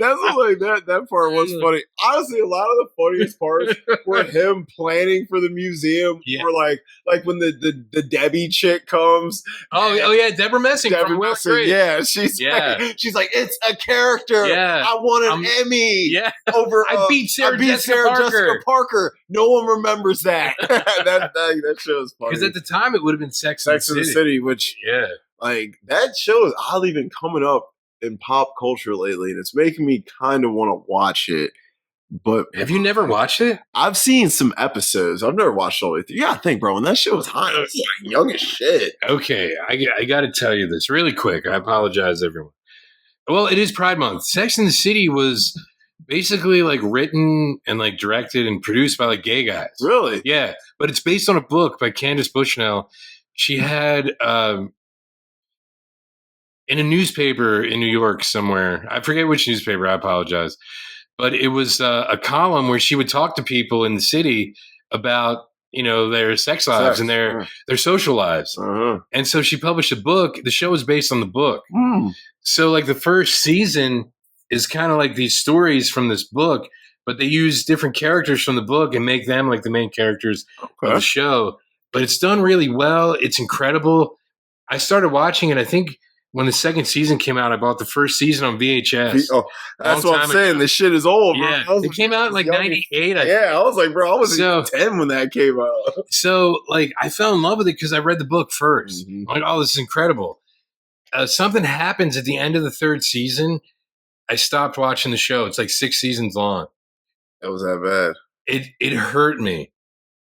That part was funny. Honestly, a lot of the funniest parts were him planning for the museum. Yeah. Or like when the Debbie chick comes. Oh yeah, Deborah Messing. Yeah, she's like, it's a character. Yeah. I won an Emmy. Yeah. Over I beat Sarah Jessica Parker. No one remembers that. that show is funny. Because at the time it would have been Sex and the City, which like that show is oddly been coming up in pop culture lately, and it's making me kind of want to watch it. But have you never watched it? I've seen some episodes. I've never watched all the way through. Yeah, I think, bro, when that show was hot, I was like young as shit. Okay, I got to tell you this really quick. I apologize, everyone. Well, it is Pride Month. Sex and the City was basically like written and like directed and produced by like gay guys. Really? Yeah, but it's based on a book by Candace Bushnell. She had in a newspaper in New York somewhere. I forget which newspaper. I apologize. But it was a column where she would talk to people in the city about, their sex lives and their social lives. Uh-huh. And so she published a book. The show is based on the book. So like the first season is kind of like these stories from this book, but they use different characters from the book and make them like the main characters of the show. But it's done really well. It's incredible. I started watching it, I think, when the second season came out. I bought the first season on VHS. Oh, that's what I'm saying. This shit is old, bro. Yeah, it came out in like 98. I was like, bro, I was 10 when that came out. So, like, I fell in love with it because I read the book first. Mm-hmm. I'm like, oh, this is incredible. Something happens at the end of the third season. I stopped watching the show. It's like 6 seasons long. That was that bad. It hurt me.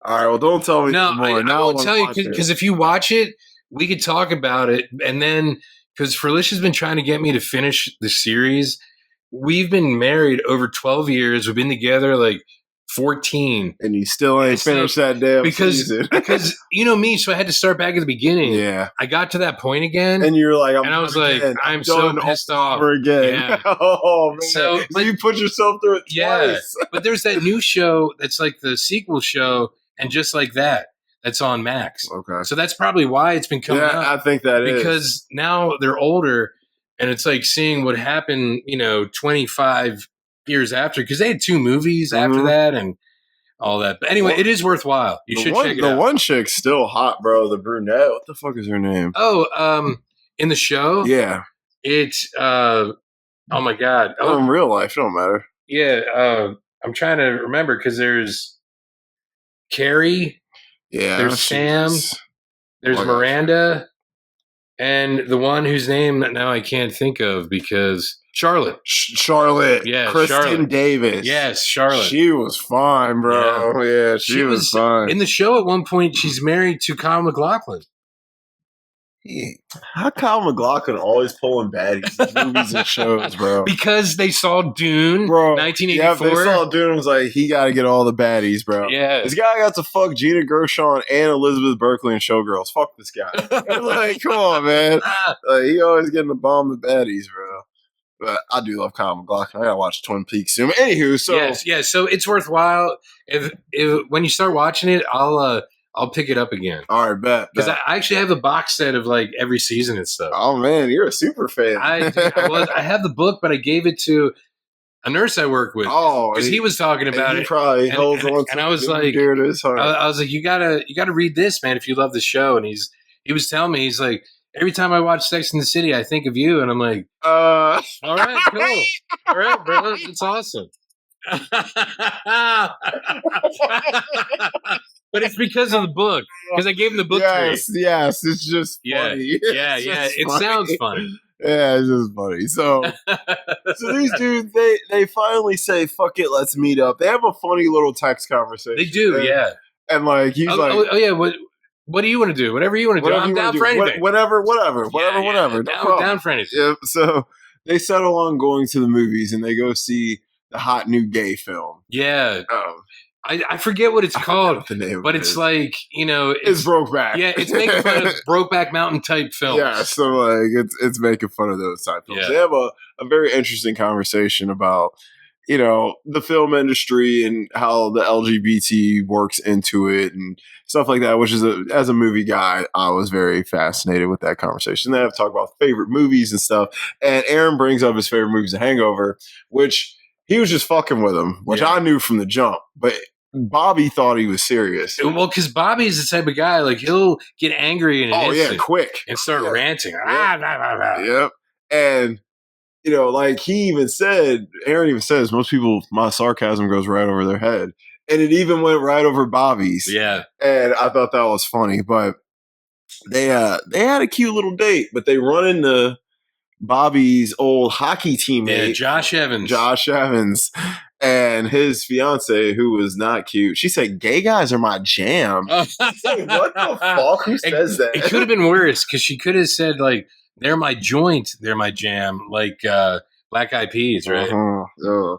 All right, well, don't tell me more. I won't tell you because if you watch it, we could talk about it, and then. Because Felicia's been trying to get me to finish the series. We've been married over 12 years. We've been together like 14. And you still ain't finished that damn season. Because you know me, so I had to start back at the beginning. Yeah. I got to that point again. And you're like, I was like, I'm so pissed off. Again. Yeah. Oh, man. So you put yourself through it twice. But there's that new show that's like the sequel show, and just like that. that's on Max. Okay. So that's probably why it's been coming up. I think that because now they're older, and it's like seeing what happened, 25 years after, because they had 2 movies after that and all that. But anyway, it is worthwhile. You should check it out. The one chick's still hot, bro. The brunette. What the fuck is her name? Oh, in the show? Yeah. It's, oh my God. Oh, in real life, it don't matter. Yeah. I'm trying to remember because there's Carrie. Yeah. There's Sam. There's Miranda. And the one whose name now I can't think of because Charlotte. Charlotte. Yeah, Kristen Charlotte. Davis. Yes, Charlotte. She was fine, bro. Yeah, she was fine. In the show at one point, she's married to Kyle MacLachlan. How Kyle MacLachlan always pulling baddies in movies and shows, bro? Because they saw Dune, bro. 1984. Yeah, they saw Dune. Was like, he got to get all the baddies, bro. Yeah, this guy got to fuck Gina Gershon and Elizabeth Berkley in Showgirls. Fuck this guy. Like, come on, man. Like, he always getting to bomb the baddies, bro. But I do love Kyle MacLachlan. I gotta watch Twin Peaks soon. Anywho, so yes. So it's worthwhile. If when you start watching it, I'll pick it up again. All right, bet. Because I actually have a box set of like every season and stuff. Oh man, you're a super fan. I have the book, but I gave it to a nurse I work with. Oh, because he was talking about it. Probably holds on to and I was like, dear to his heart. I was like, you gotta read this, man, if you love the show. And he was telling me, he's like, every time I watch Sex and the City, I think of you. And I'm like, all right, cool. All right, bro. It's awesome. But it's because of the book. Because I gave him the book Yes, it's just funny. Yeah. It sounds funny. Yeah, it's just funny. So these dudes, they finally say, fuck it, let's meet up. They have a funny little text conversation. They do, yeah. And like, he's what do you want to do? Whatever you want to do. I'm down for anything. Whatever. Down for anything. Yeah, so they settle on going to the movies and they go see the hot new gay film. Yeah. I forget what it's called, but it's like, it's Brokeback. Yeah, it's making fun of Brokeback Mountain type films. Yeah, so like it's making fun of those type films. Yeah. They have a very interesting conversation about, the film industry and how the LGBT works into it and stuff like that, which is as a movie guy, I was very fascinated with that conversation. They have to talk about favorite movies and stuff. And Aaron brings up his favorite movies, The Hangover, which he was just fucking with him, which I knew from the jump. But Bobby thought he was serious. Well, because Bobby's the type of guy, like, he'll get angry in an instant. Quick. And start ranting. Yep. And, like Aaron even says, most people, my sarcasm goes right over their head. And it even went right over Bobby's. Yeah. And I thought that was funny. But they had a cute little date, but they run into Bobby's old hockey teammate. Yeah, Josh Evans. And his fiance, who was not cute. She said, "Gay guys are my jam." Like, what the fuck? Who says that? It could have been worse because she could have said, like, they're my joint, they're my jam, like Black Eyed Peas, right?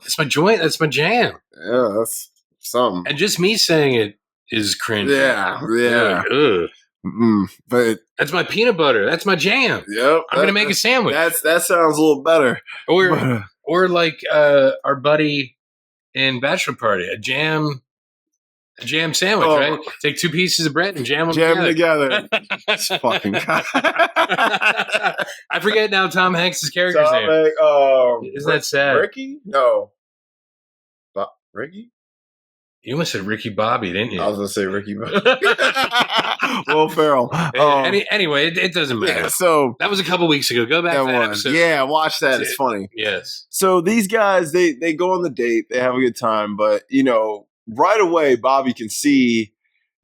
That's my joint, that's my jam. Yeah, that's something. And just me saying it is cringe. Yeah. Like, but that's my peanut butter. That's my jam. Yep. I'm gonna make a sandwich. That sounds a little better. Or like our buddy in Bachelor Party, a jam sandwich, right? Take 2 pieces of bread and jam them together. It's fucking I forget now Tom Hanks' character's name. Isn't that sad? Ricky? No. Ricky? You almost said Ricky Bobby, didn't you? I was going to say Ricky Bobby. Will Ferrell. Anyway, it doesn't matter. Yeah, so that was a couple weeks ago. Go back to that episode. Yeah, watch that. It's funny. Yes. So these guys, they go on the date. They have a good time. But, right away, Bobby can see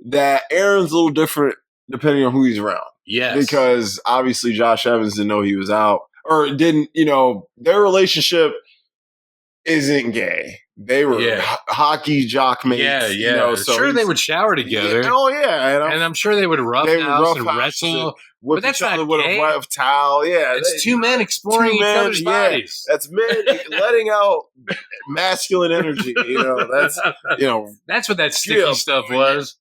that Aaron's a little different depending on who he's around. Yes. Because obviously Josh Evans didn't know he was out. Or didn't, their relationship isn't gay. They were hockey jock mates. Yeah. So sure, they would shower together. And I'm sure they would roughhouse and wrestle. But that's not with gay. a rough towel. Yeah, it's 2 men exploring each other's bodies. That's men letting out masculine energy. That's what that sticky stuff was.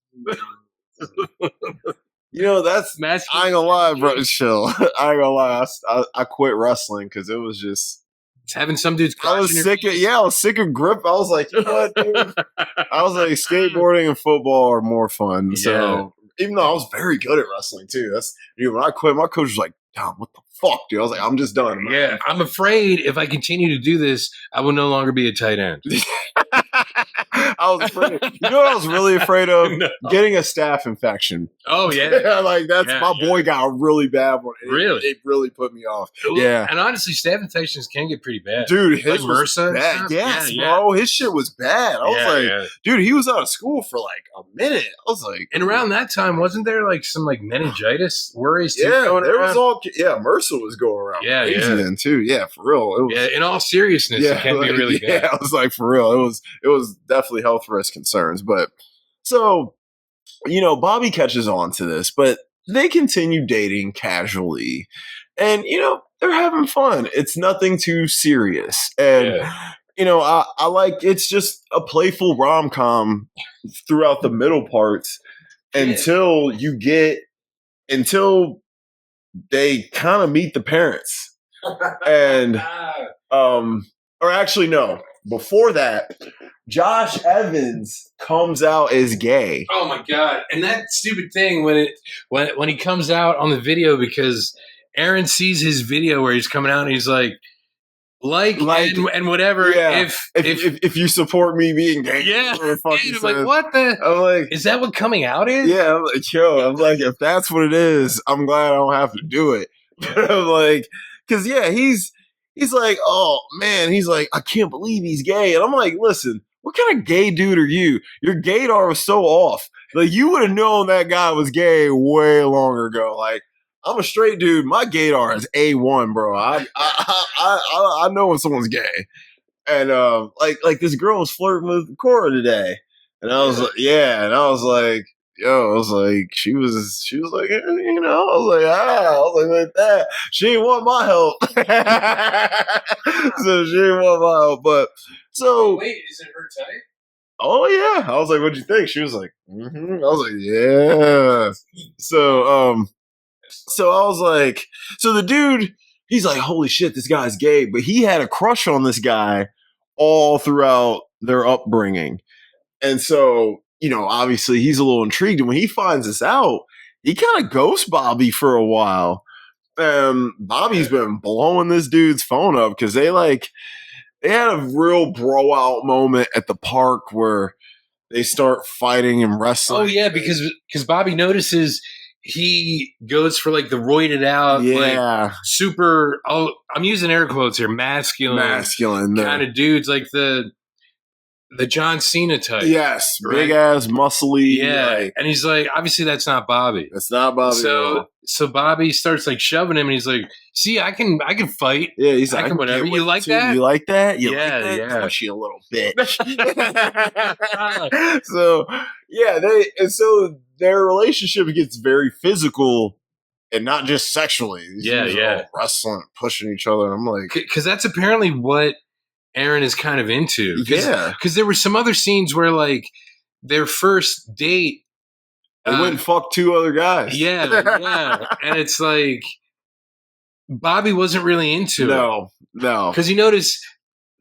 That's masculine. I ain't gonna lie, bro. Chill. I ain't gonna lie. I quit wrestling because it was just. It's having some dudes. I was sick of grip. I was like, you know what, dude? I was like, skateboarding and football are more fun. Yeah. So even though I was very good at wrestling too. When I quit, my coach was like, "Dom, what the fuck, dude?" I was like, "I'm just done." Yeah, I'm afraid if I continue to do this, I will no longer be a tight end. I was afraid. You know what I was really afraid of? No. Getting a staph infection. Oh yeah, like my boy got a really bad one. Really, it really put me off. Yeah, and honestly, staph infections can get pretty bad, dude. His like MRSA. Bad. Yes, bro. His shit was bad. I was like, dude, he was out of school for like a minute. I was like, and around that time, wasn't there like some like meningitis worries? Too there around? Was all. Yeah, MRSA was going around. Yeah, then too. Yeah, for real. It was, in all seriousness, it can be really bad. Yeah, I was like, for real. It was definitely health risk concerns, but so. Bobby catches on to this, but they continue dating casually. And, they're having fun. It's nothing too serious. And, I like it's just a playful rom-com throughout the middle parts until they kind of meet the parents. And, or actually, no, before that, Josh Evans comes out as gay. Oh my god! And that stupid thing when he comes out on the video, because Aaron sees his video where he's coming out and he's like and whatever. Yeah. If you support me being gay, yeah. I'm like, what the? I'm like, is that what coming out is? Yeah. I'm like, I'm like, if that's what it is, I'm glad I don't have to do it. But I'm like, because he's like, oh man, he's like, I can't believe he's gay, and I'm like, listen. What kind of gay dude are you? Your gaydar was so off. Like, you would have known that guy was gay way longer ago. Like, I'm a straight dude. My gaydar is A1, bro. I know when someone's gay. And like this girl was flirting with Cora today. And I was like, yeah. And I was like, she was like, I was like that. She didn't want my help. So she didn't want my help. But so wait, is it her type? Oh yeah. I was like, what'd you think? She was like, mm-hmm. I was like, yeah. So I was like, so the dude, he's like, holy shit, this guy's gay. But he had a crush on this guy all throughout their upbringing. And so, obviously he's a little intrigued. And when he finds this out, he kind of ghosts Bobby for a while. Bobby's been blowing this dude's phone up because they had a real bro out moment at the park where they start fighting and wrestling. Oh yeah, because Bobby notices he goes for like the roided out, like super. Oh, I'm using air quotes here. Masculine kind of dudes, like the John Cena type. Yes, right? Big ass, muscly. Yeah, and he's like, obviously that's not Bobby. That's not Bobby. So Bobby starts like shoving him, and he's like, "See, I can fight." Yeah, he's like, I can whatever. You like that? You like that? Yeah. Push you a little bitch. So so their relationship gets very physical. And not just sexually. Yeah. Wrestling, pushing each other. I'm like, because that's apparently what Aaron is kind of into. Because there were some other scenes where like their first date, they went and fucked two other guys. Yeah. And it's like Bobby wasn't really into it. No. Because you notice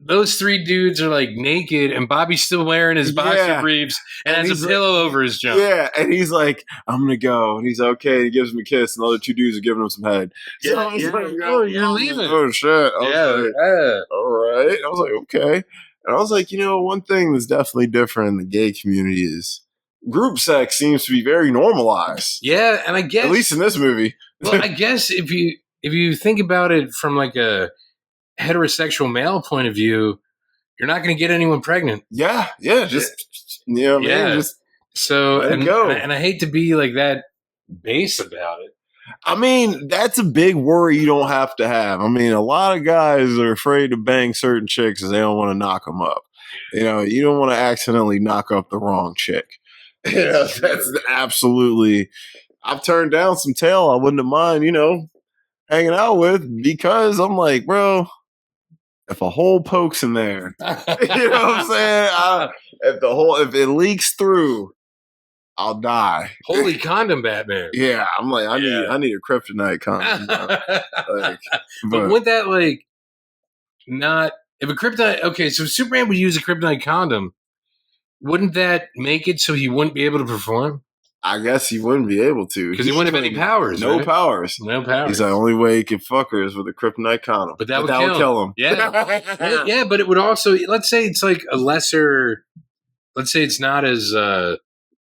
those three dudes are like naked, and Bobby's still wearing his boxer briefs and has a pillow over his junk. Yeah, and he's like, I'm gonna go. And he's okay. He gives him a kiss, and the other two dudes are giving him some head. So I was like, oh, you're leaving. Oh, shit. All right. I was like, okay. And I was like, one thing that's definitely different in the gay community is group sex seems to be very normalized. Yeah, and I guess. At least in this movie. Well, I guess if you think about it from like a heterosexual male point of view, you're not going to get anyone pregnant. Yeah, just man, just so and I hate to be like that base about it. I mean, that's a big worry you don't have to have. I mean, a lot of guys are afraid to bang certain chicks because they don't want to knock them up. You don't want to accidentally knock up the wrong chick. That's absolutely. I've turned down some tail I wouldn't have mind, hanging out with because I'm like, bro. If a hole pokes in there, you know what I'm saying? If it leaks through, I'll die. Holy condom, Batman. Yeah, I'm like, I need a kryptonite condom. But would that not if a kryptonite? Okay, so if Superman would use a kryptonite condom, wouldn't that make it so he wouldn't be able to perform? I guess he wouldn't be able to. Because he wouldn't have any powers. No right? powers. No powers. He's the only way he can fuck her is with a kryptonite condom. But that would kill him. Yeah. Yeah, but it would also, let's say it's like a lesser, let's say it's not as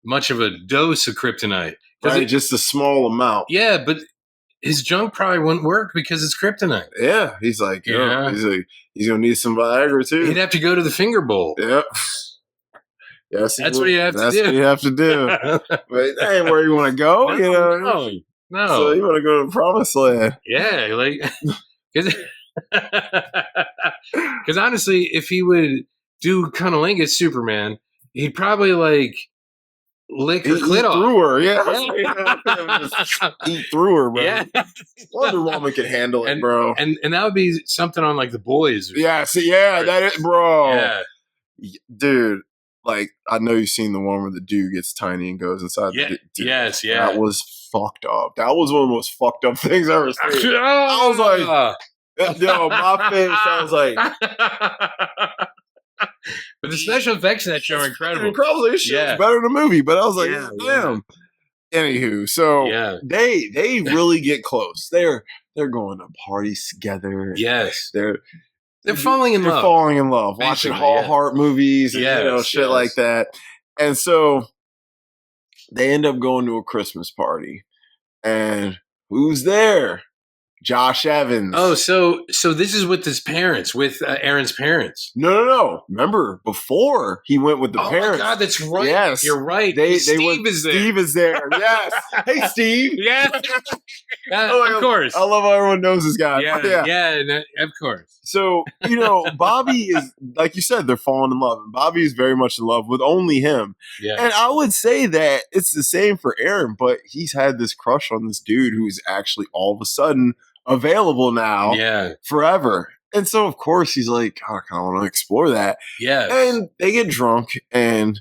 much of a dose of kryptonite. Right, just a small amount. Yeah, but his junk probably wouldn't work because it's kryptonite. Yeah, he's like, he's gonna need some Viagra too. He'd have to go to the finger bowl. Yep. Yes, that's what you have to do. That's what you have to do. But that ain't where you want to go, No. So you want to go to the promised land. Yeah, like, because honestly, if he would do cunnilingus Superman, he'd probably like lick her clit off. Through her, eat through her, bro. Yeah. Wonder Woman can handle it, bro. And that would be something on like The Boys. That is, bro. Yeah. Dude, like, I know you've seen the one where the dude gets tiny and goes inside. Yes. That was fucked up. That was one of the most fucked up things I ever seen. I was like, yo, my face, I was like. But the special effects in that show are incredible. Incredible. This shit was better than the movie, but I was like, damn. Anywho, so they really get close. They're going to parties together. Yes. They're falling in love. They're falling in love. Watching Hallmark movies and shit like that. And so they end up going to a Christmas party. And who's there? Josh Evans. Oh, so this is with his parents, with Aaron's parents. No. Remember, before he went with the parents. Oh, my God, that's right. Yes. You're right. Steve is there. Steve is there. Yes. Hey, Steve. Yeah. Of course. I love how everyone knows this guy. Yeah, of course. So, Bobby is, like you said, they're falling in love. And Bobby is very much in love with only him. Yeah. And I would say that it's the same for Aaron, but he's had this crush on this dude who's actually all of a sudden available now forever. And so, of course, he's like, I kind of want to explore that. Yeah. And they get drunk, and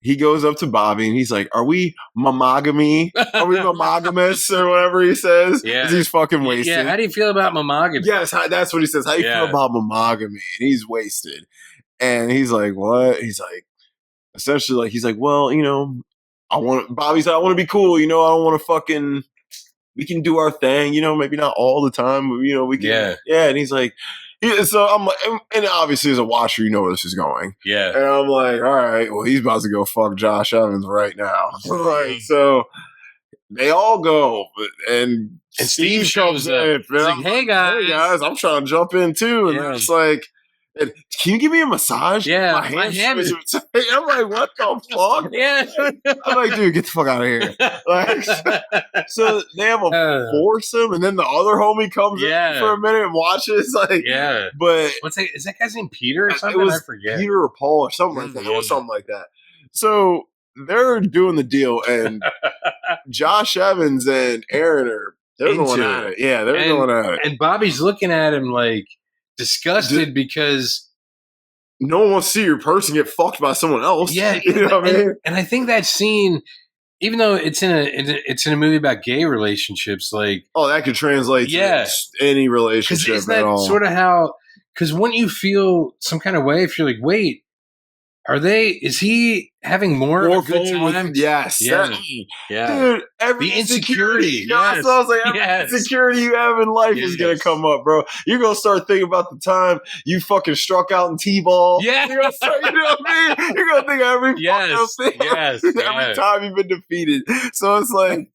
he goes up to Bobby, and he's like, are we monogamy? Are we monogamous? Or whatever he says. Yeah. He's fucking wasted. Yeah, how do you feel about monogamy? Yes, that's what he says. How do you feel about monogamy? And he's wasted. And he's like, what? He's like, essentially, like, he's like, well, Bobby's like, I want to be cool. I don't want to fucking... We can do our thing, maybe not all the time, but, we can. Yeah. And he's like, so I'm like, and obviously as a watcher, you know where this is going. Yeah. And I'm like, all right, well, he's about to go fuck Josh Evans right now. Right. So they all go, and Steve comes in. He's like, hey guys, I'm trying to jump in too. And it's like, can you give me a massage? Yeah, my hands. I'm like, what the fuck? Yeah. I'm like, dude, get the fuck out of here. Like, so they have a foursome, and then the other homie comes in for a minute and watches. Like, but is that guy's name Peter or something? I forget. Peter or Paul or something like that. It was something like that. So they're doing the deal, and Josh Evans and Aaron they're going at it. Yeah, they're going at it. And Bobby's looking at him like disgusted because no one wants to see your person get fucked by someone else. Yeah, you know what I mean? And I think that scene, even though it's in a movie about gay relationships, like that could translate to any relationship isn't that at all. Sort of how, because wouldn't you feel some kind of way if you're like, wait, is he having more of a good time? Yes. Yeah. Dude, the insecurity. Yes. So I was like, every insecurity you have in life is going to come up, bro. You're going to start thinking about the time you fucking struck out in T-ball. Yeah. You're going to start, you know what I mean? You're going to think of every fucking thing. Every time you've been defeated. So it's like,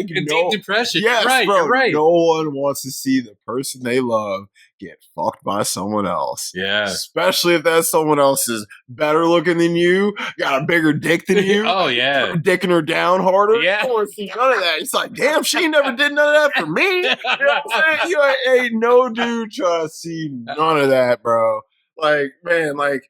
deep depression. Yes, right, bro. You're right. No one wants to see the person they love get fucked by someone else. Yeah. Especially if that someone else is better looking than you, got a bigger dick than you. Oh, yeah. Dicking her down harder. Yeah. I don't want to see none of that. It's like, damn, she never did none of that for me. You know what I'm saying? Ain't no dude trying to see none of that, bro. Like, man, like,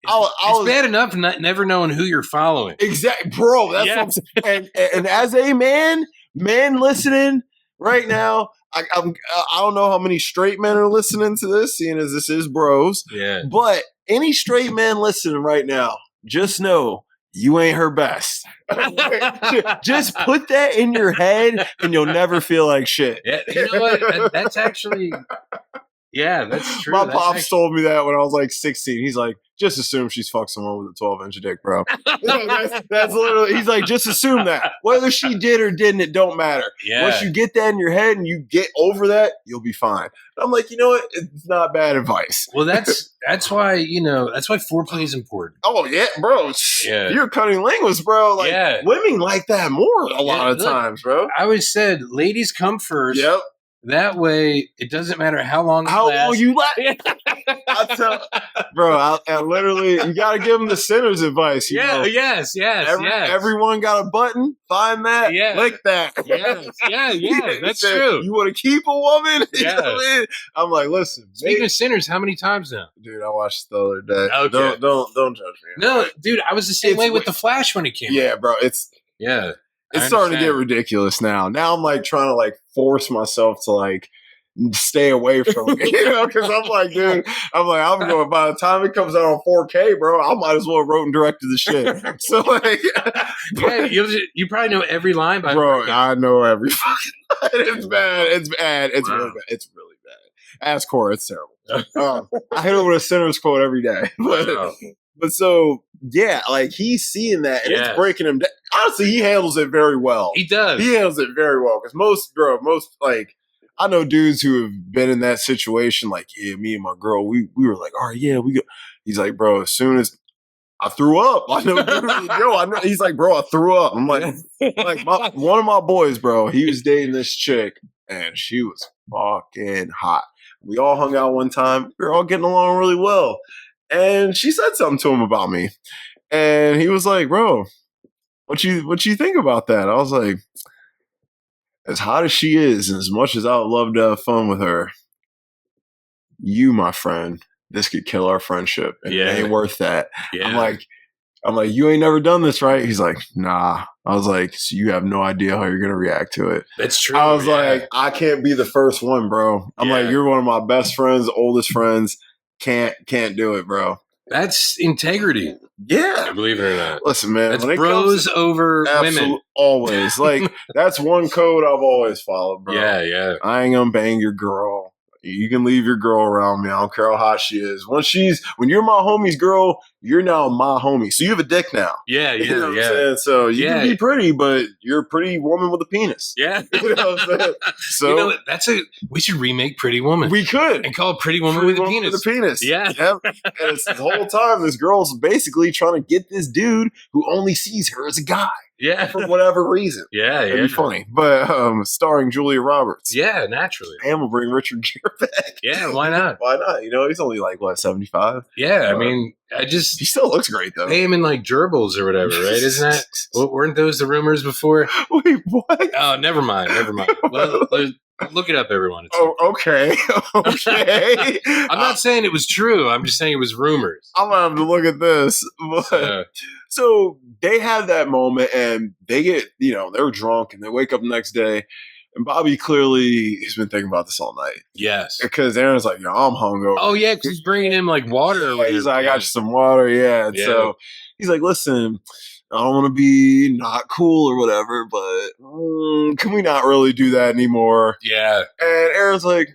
it's bad enough never knowing who you're following. Exactly, bro. That's what I'm saying. And as a man listening right now, I don't know how many straight men are listening to this, seeing as this is bros. Yeah. But any straight man listening right now, just know you ain't her best. Just put that in your head, and you'll never feel like shit. Yeah, you know what? That's actually, that's true. My pops told me that when I was like 16. He's like, just assume she's fucked someone with a 12-inch dick, bro. That's literally, he's like, just assume that. Whether she did or didn't, it don't matter. Yeah. Once you get that in your head and you get over that, you'll be fine. And I'm like, you know what? It's not bad advice. Well, that's why, that's why foreplay is important. Oh, yeah, bro. Yeah. You're cutting linguist, bro. Like, women like that more a lot of times, bro. I always said, ladies come first. Yep. That way, it doesn't matter how long you last. I tell, bro, I literally, you got to give them the sinner's advice. You know? Yes. Everyone got a button. Find that. Lick that. Yeah. That's true. You want to keep a woman? Yeah. You know what I mean? I'm like, listen. Speaking of sinners, how many times now? Dude, I watched it the other day. Okay. Don't judge me. No, dude, I was the same way with The Flash when it came out. Yeah, bro. It's starting to get ridiculous now. Now I'm like trying to like force myself to like stay away from it, because I'm like, dude, I'm going, by the time it comes out on 4K, bro, I might as well have wrote and directed the shit. So like, you probably know every line by bro. I know every fucking line. It's bad. It's bad. It's really bad. It's really bad. Ask Cora, it's terrible. I hit her with a sinner's quote every day. But so, yeah, like he's seeing that and it's breaking him down. Honestly, he handles it very well. He does. He handles it very well because most like, I know dudes who have been in that situation. Like, yeah, me and my girl, we were like, all right, yeah, we go. He's like, bro, as soon as I threw up, I know. He's like, bro, I threw up. I'm like, one of my boys, bro, he was dating this chick and she was fucking hot. We all hung out one time. We were all getting along really well. And she said something to him about me. And he was like, bro, what you think about that? I was like, as hot as she is, and as much as I would love to have fun with her, you, my friend, this could kill our friendship. And it ain't worth that. Yeah. I'm like, you ain't never done this, right? He's like, nah. I was like, so you have no idea how you're going to react to it. That's true. I was like, I can't be the first one, bro. I'm like, you're one of my best friends, oldest friends. Can't do it, bro. That's integrity. Yeah. Believe it or not. Listen, man. That's bros over women. Always. Like, that's one code I've always followed, bro. Yeah. I ain't gonna bang your girl. You can leave your girl around me. I don't care how hot she is. When you're my homie's girl, you're now my homie. So you have a dick now. Yeah. You know what I'm saying? So you can be pretty, but you're a pretty woman with a penis. Yeah. You know what I'm saying? So we should remake Pretty Woman. We could. And call it Pretty Woman with a Penis. With a penis. Yeah. Yep. And it's the whole time this girl's basically trying to get this dude who only sees her as a guy. Yeah. For whatever reason. Yeah. It'd be funny. But starring Julia Roberts. Yeah, naturally. And we'll bring Richard Gere back. Yeah, why not? Why not? He's only like, 75? Yeah, I mean, he still looks great, though. Pay him in like gerbils or whatever, right? Isn't that, weren't those the rumors before? Wait, what? Oh, never mind. Well, look it up, everyone. Okay. I'm not saying it was true. I'm just saying it was rumors. I'm going to have to look at this. So they have that moment and they get, they're drunk and they wake up the next day. And Bobby clearly has been thinking about this all night. Yes. Because Aaron's like, I'm hungover. Oh, yeah, because he's bringing him like water. He's like, I got you some water. Yeah. And so he's like, listen, I don't want to be not cool or whatever, but can we not really do that anymore? Yeah. And Aaron's like,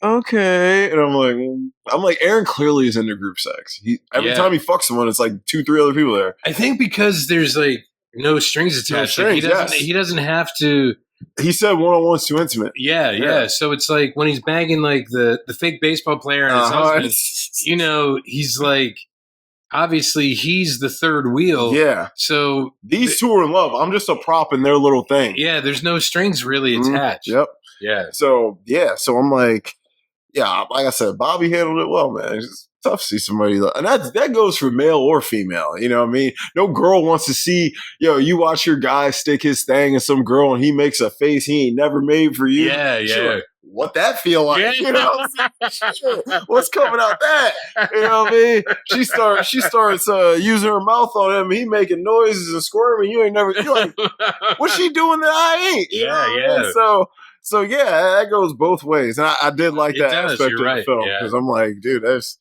okay. And I'm like, Aaron clearly is into group sex. Every time he fucks someone, it's like 2-3 other people there. I think because there's like no strings attached. He doesn't have to. He said one-on-one's too intimate. Yeah. So it's like when he's banging like the fake baseball player and his husband, he's like, obviously he's the third wheel. Yeah. So these two are in love. I'm just a prop in their little thing. Yeah. There's no strings really attached. Yep. Yeah. So I'm like, like I said, Bobby handled it well, man. It's tough to see somebody, and that goes for male or female. You know what I mean? No girl wants to see, you watch your guy stick his thing in some girl and he makes a face he ain't never made for you. Yeah. Sure. What that feel like? What's coming out that? You know what I mean? She starts using her mouth on him. He making noises and squirming. You're like, what's she doing that I ain't? Yeah. So that goes both ways, and I did like that aspect of the film because I'm like, dude, there's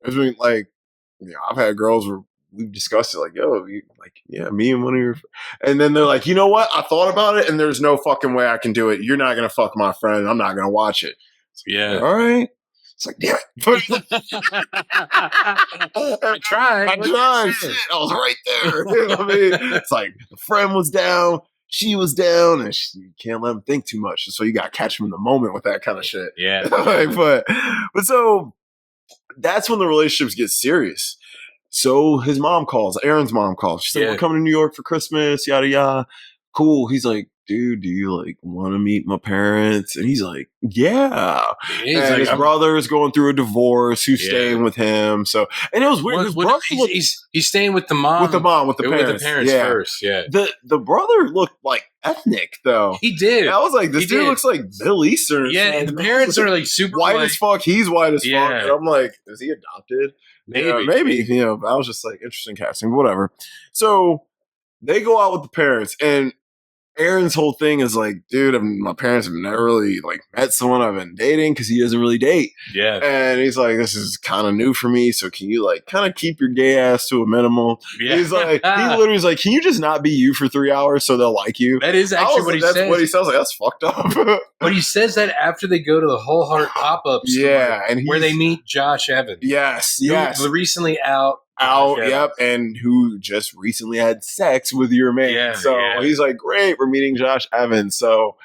been like, I've had girls where we've discussed it, like, me and one of your, and then they're like, you know what? I thought about it, and there's no fucking way I can do it. You're not gonna fuck my friend. I'm not gonna watch it. So, all right. It's like, damn it. I tried. Shit, I was right there. You know what I mean? It's like the friend was down, she was down, and you can't let them think too much. So you got to catch them in the moment with that kind of shit. Yeah. Like, but so that's when the relationships get serious. So his mom calls, Aaron's mom calls. She's like, we're coming to New York for Christmas, yada, yada. Cool. He's like, dude, do you like want to meet my parents? And he's like, yeah. And like, his brother is going through a divorce. Who's staying with him? So, and it was weird. His brother he's staying with the mom. With the parents. First. Yeah. The brother looked like ethnic though. He did. And I was like, this dude looks like Middle Eastern. Yeah. And the parents are like super white as fuck. He's white as fuck. And I'm like, is he adopted? Maybe. You know, I was just like, interesting casting, whatever. So they go out with the parents, and Aaron's whole thing is like, dude, my parents have never really like met someone I've been dating because he doesn't really date. Yeah. And he's like, this is kind of new for me. So can you like kind of keep your gay ass to a minimum? Yeah. He's like, he literally is like, can you just not be you for 3 hours so they'll like you? That is actually what he says. That's what he sounds like. That's fucked up. But he says that after they go to the Whole Heart pop-up store, and where they meet Josh Evans. Yes. Who's recently out. And who just recently had sex with your man. He's like, great, we're meeting Josh Evans. So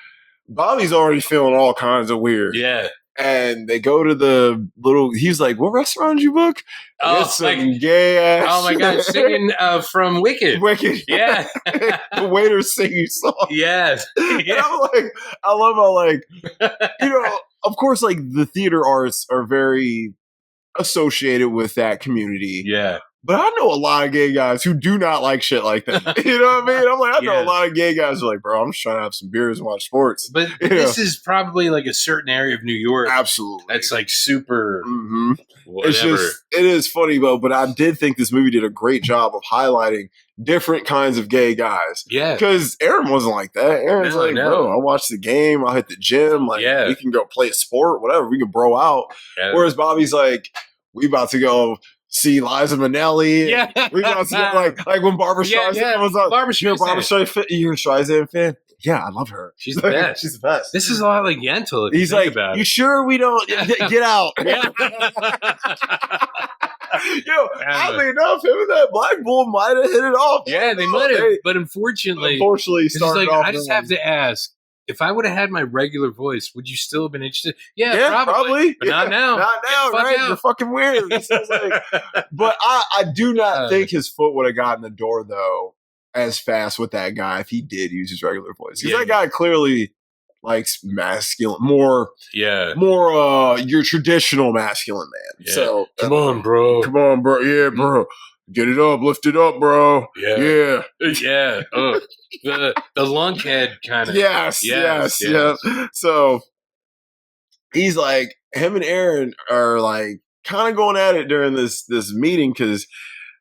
Bobby's already feeling all kinds of weird. Yeah. And they go to the little, he's like, what restaurant did you book? Some gay ass. Oh my God, singing from Wicked. Yeah. The waiter's singing song. Yes. And I'm like, I love how like, you know, of course, like the theater arts are very associated with that community. Yeah. But I know a lot of gay guys who do not like shit like that. You know what I mean? I'm like, I know a lot of gay guys who are like, bro, I'm just trying to have some beers and watch sports. But this is probably like a certain area of New York. Absolutely. That's like super whatever. It's just, it is funny though, but I did think this movie did a great job of highlighting different kinds of gay guys. Yeah. Because Aaron wasn't like that. Aaron's bro, I watch the game, I'll hit the gym, like we can go play a sport, whatever, we can bro out. Yeah. Whereas Bobby's like, we about to go see Liza Minnelli. Yeah. We about to like when Barbara Streisand was on. Barbara Streisand. You're a Streisand fan? Yeah, I love her. She's the best. She's the best. This is a lot like Yentl. He's like, you sure we don't get out? Yo, oddly enough, him and that black bull might have hit it off. Yeah, they might have. But unfortunately, started off. I just have to ask. If I would have had my regular voice, would you still have been interested? Yeah, probably. But not now. Not now, right? You're fucking weird. But I do not think his foot would have gotten the door, though, as fast with that guy if he did use his regular voice. Because that guy clearly likes masculine, more your traditional masculine man. Yeah. So come on, bro. Yeah, bro. Get it up, lift it up, bro. Yeah. Oh, the lunkhead kind of. Yes. So he's like, him and Aaron are like kind of going at it during this meeting because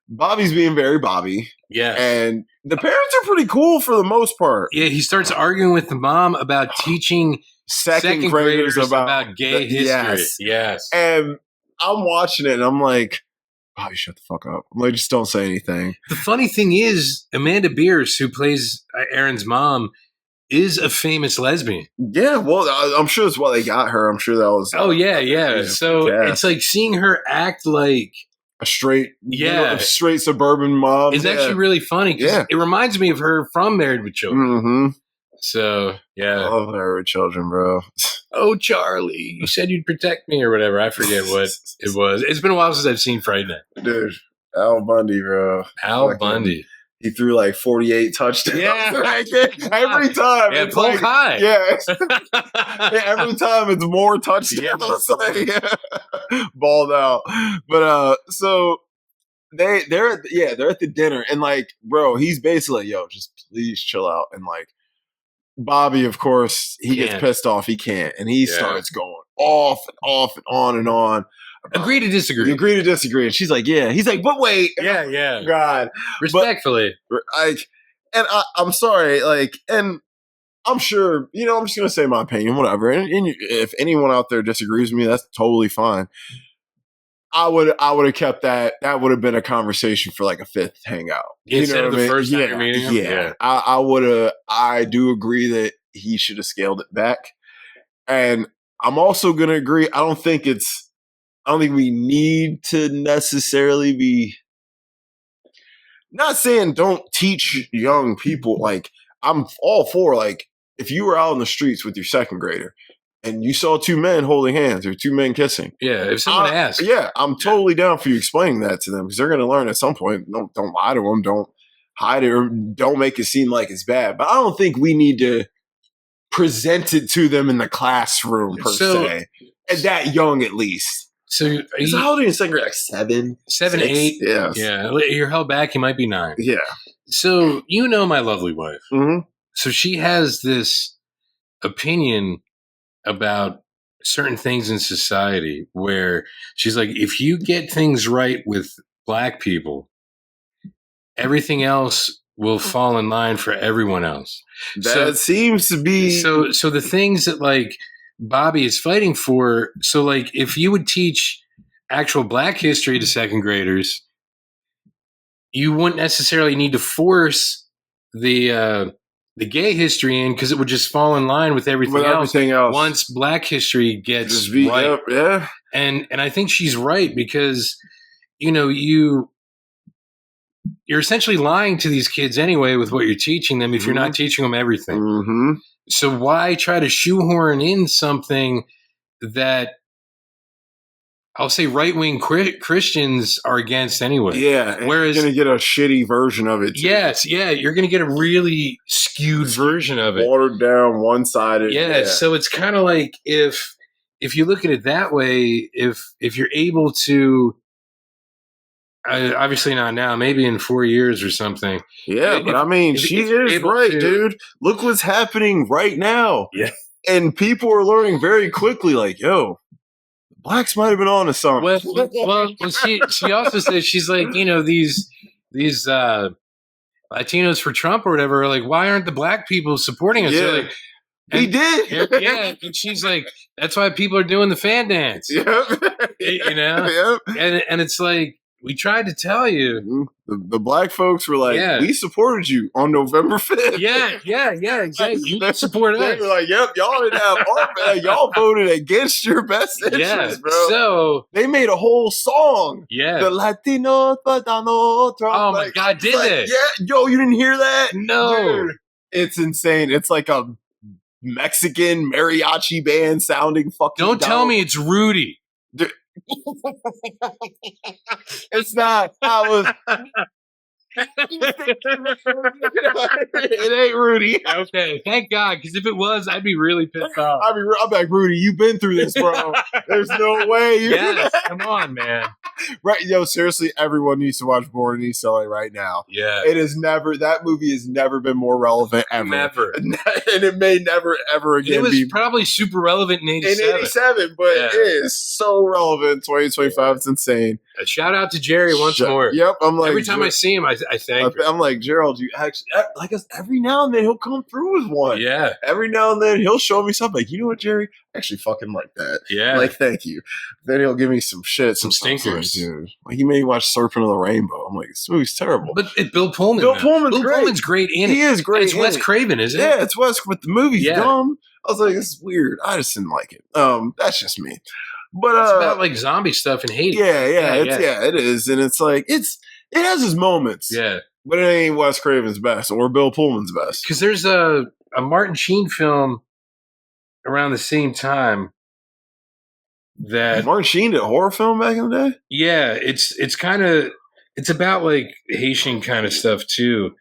Bobby's being very Bobby. Yeah. And the parents are pretty cool for the most part. Yeah, he starts arguing with the mom about teaching second graders about gay history. Yes. And I'm watching it and I'm like, Bobby, shut the fuck up. I'm like, just don't say anything. The funny thing is, Amanda Bierce, who plays Aaron's mom, is a famous lesbian. Yeah, well, I'm sure that's why they got her. I'm sure that was. Oh, yeah. So it's like seeing her act like a straight suburban mom. It's actually really funny because it reminds me of her from Married with Children. Mm-hmm. So, yeah. I love Married with Children, bro. Oh, Charlie, you said you'd protect me or whatever. I forget what it was. It's been a while since I've seen Friday Night. Dude, Al Bundy, bro. Bundy. He threw like 48 touchdowns. Yeah. Every time. Yeah, pull like, high. Yeah. Every time it's more touchdowns. Balled out. But so they're at the dinner and like, bro, he's basically like, yo, just please chill out. And like Bobby, of course, he gets pissed off. He can't. And he starts going off and off and on and on. Agree to disagree. Agree to disagree. And she's like, yeah. He's like, but wait. Yeah. God. Respectfully. But, I'm sorry. Like, and I'm sure, I'm just going to say my opinion, whatever. And if anyone out there disagrees with me, that's totally fine. I would have kept that. That would have been a conversation for like a fifth hangout. Instead of the first time you're meeting him? Yeah. I would have. I do agree that he should have scaled it back. And I'm also going to agree. I don't think it's I don't think we need to necessarily be. Not saying don't teach young people. Like, I'm all for, like, if you were out in the streets with your second grader and you saw two men holding hands or two men kissing. Yeah, if someone asks. Yeah, I'm totally down for you explaining that to them because they're going to learn at some point. Don't lie to them. Don't hide it or don't make it seem like it's bad. But I don't think we need to present it to them in the classroom per se. At that young, at least. So how old are you in second grade? Like 7? 7, 8? Yes. Yeah. You're held back, you might be 9. Yeah. So you know my lovely wife. Mm-hmm. So she has this opinion about certain things in society where she's like, if you get things right with black people, everything else will fall in line for everyone else. That seems to be so the things that like Bobby is fighting for. So like if you would teach actual black history to second graders, you wouldn't necessarily need to force the gay history in because it would just fall in line with everything else once black history gets right. Yeah. And I think she's right because, you know, you're essentially lying to these kids anyway with what you're teaching them if you're not teaching them everything. Mm-hmm. So why try to shoehorn in something that I'll say right-wing Christians are against anyway? Yeah, whereas you're going to get a shitty version of it too. Yes, yeah, you're going to get a really skewed version of it. Watered down, one-sided. Yeah, so it's kind of like if you look at it that way, if you're able to, obviously not now, maybe in 4 years or something. Yeah, but I mean, she is right, dude. Look what's happening right now. Yeah. And people are learning very quickly, like, yo, blacks might have been on to something. Well, she also says, she's like, you know, these Latinos for Trump or whatever are like, why aren't the black people supporting us? Yeah. Like, he did. Yeah. And she's like, that's why people are doing the fan dance. Yep. You know? Yep. And it's like, we tried to tell you. The black folks were like, we supported you on November 5th. Yeah, exactly. You support us. They were like, yep, y'all didn't have our back. Y'all voted against your best interest, bro. So they made a whole song. Yeah. The Latinos, oh my God, did they? Yeah, yo, you didn't hear that? No. Dude, it's insane. It's like a Mexican mariachi band sounding fucking Don't tell me it's Rudy. Dude. It's not. It ain't Rudy. Okay, thank God, because if it was, I'd be really pissed off. I'm like, Rudy, you've been through this, bro. There's no way. Yes, come on, man. Right, yo, seriously, everyone needs to watch Born in East LA right now. Yeah. That movie has never been more relevant ever. Never. And it may never, ever again be. It was probably super relevant in 87. In 87, but it is so relevant in 2025. It's insane. A shout out to Jerry once more. Yep, I'm like, every time I see him, I thank him. I'm like, Gerald, you actually, like, every now and then he'll come through with one. Yeah. Every now and then he'll show me something like, you know what, Jerry? I actually fucking like that. Yeah. Like, thank you. Then he'll give me some shit. Some stinkers. Dude. Like, he made me watch Serpent of the Rainbow. I'm like, this movie's terrible. But Bill Pullman. Bill Pullman's great in it. He is great. It's Wes Craven, isn't it? Yeah, it's Wes, but the movie's dumb. I was like, this is weird. I just didn't like it. That's just me. But it's about like zombie stuff in Haiti. Yeah, it is. And it's like, it has its moments. Yeah. But it ain't Wes Craven's best or Bill Pullman's best. Because there's a Martin Sheen film around the same time that Martin Sheen did a horror film back in the day? Yeah, it's kind of, it's about like Haitian kind of stuff too.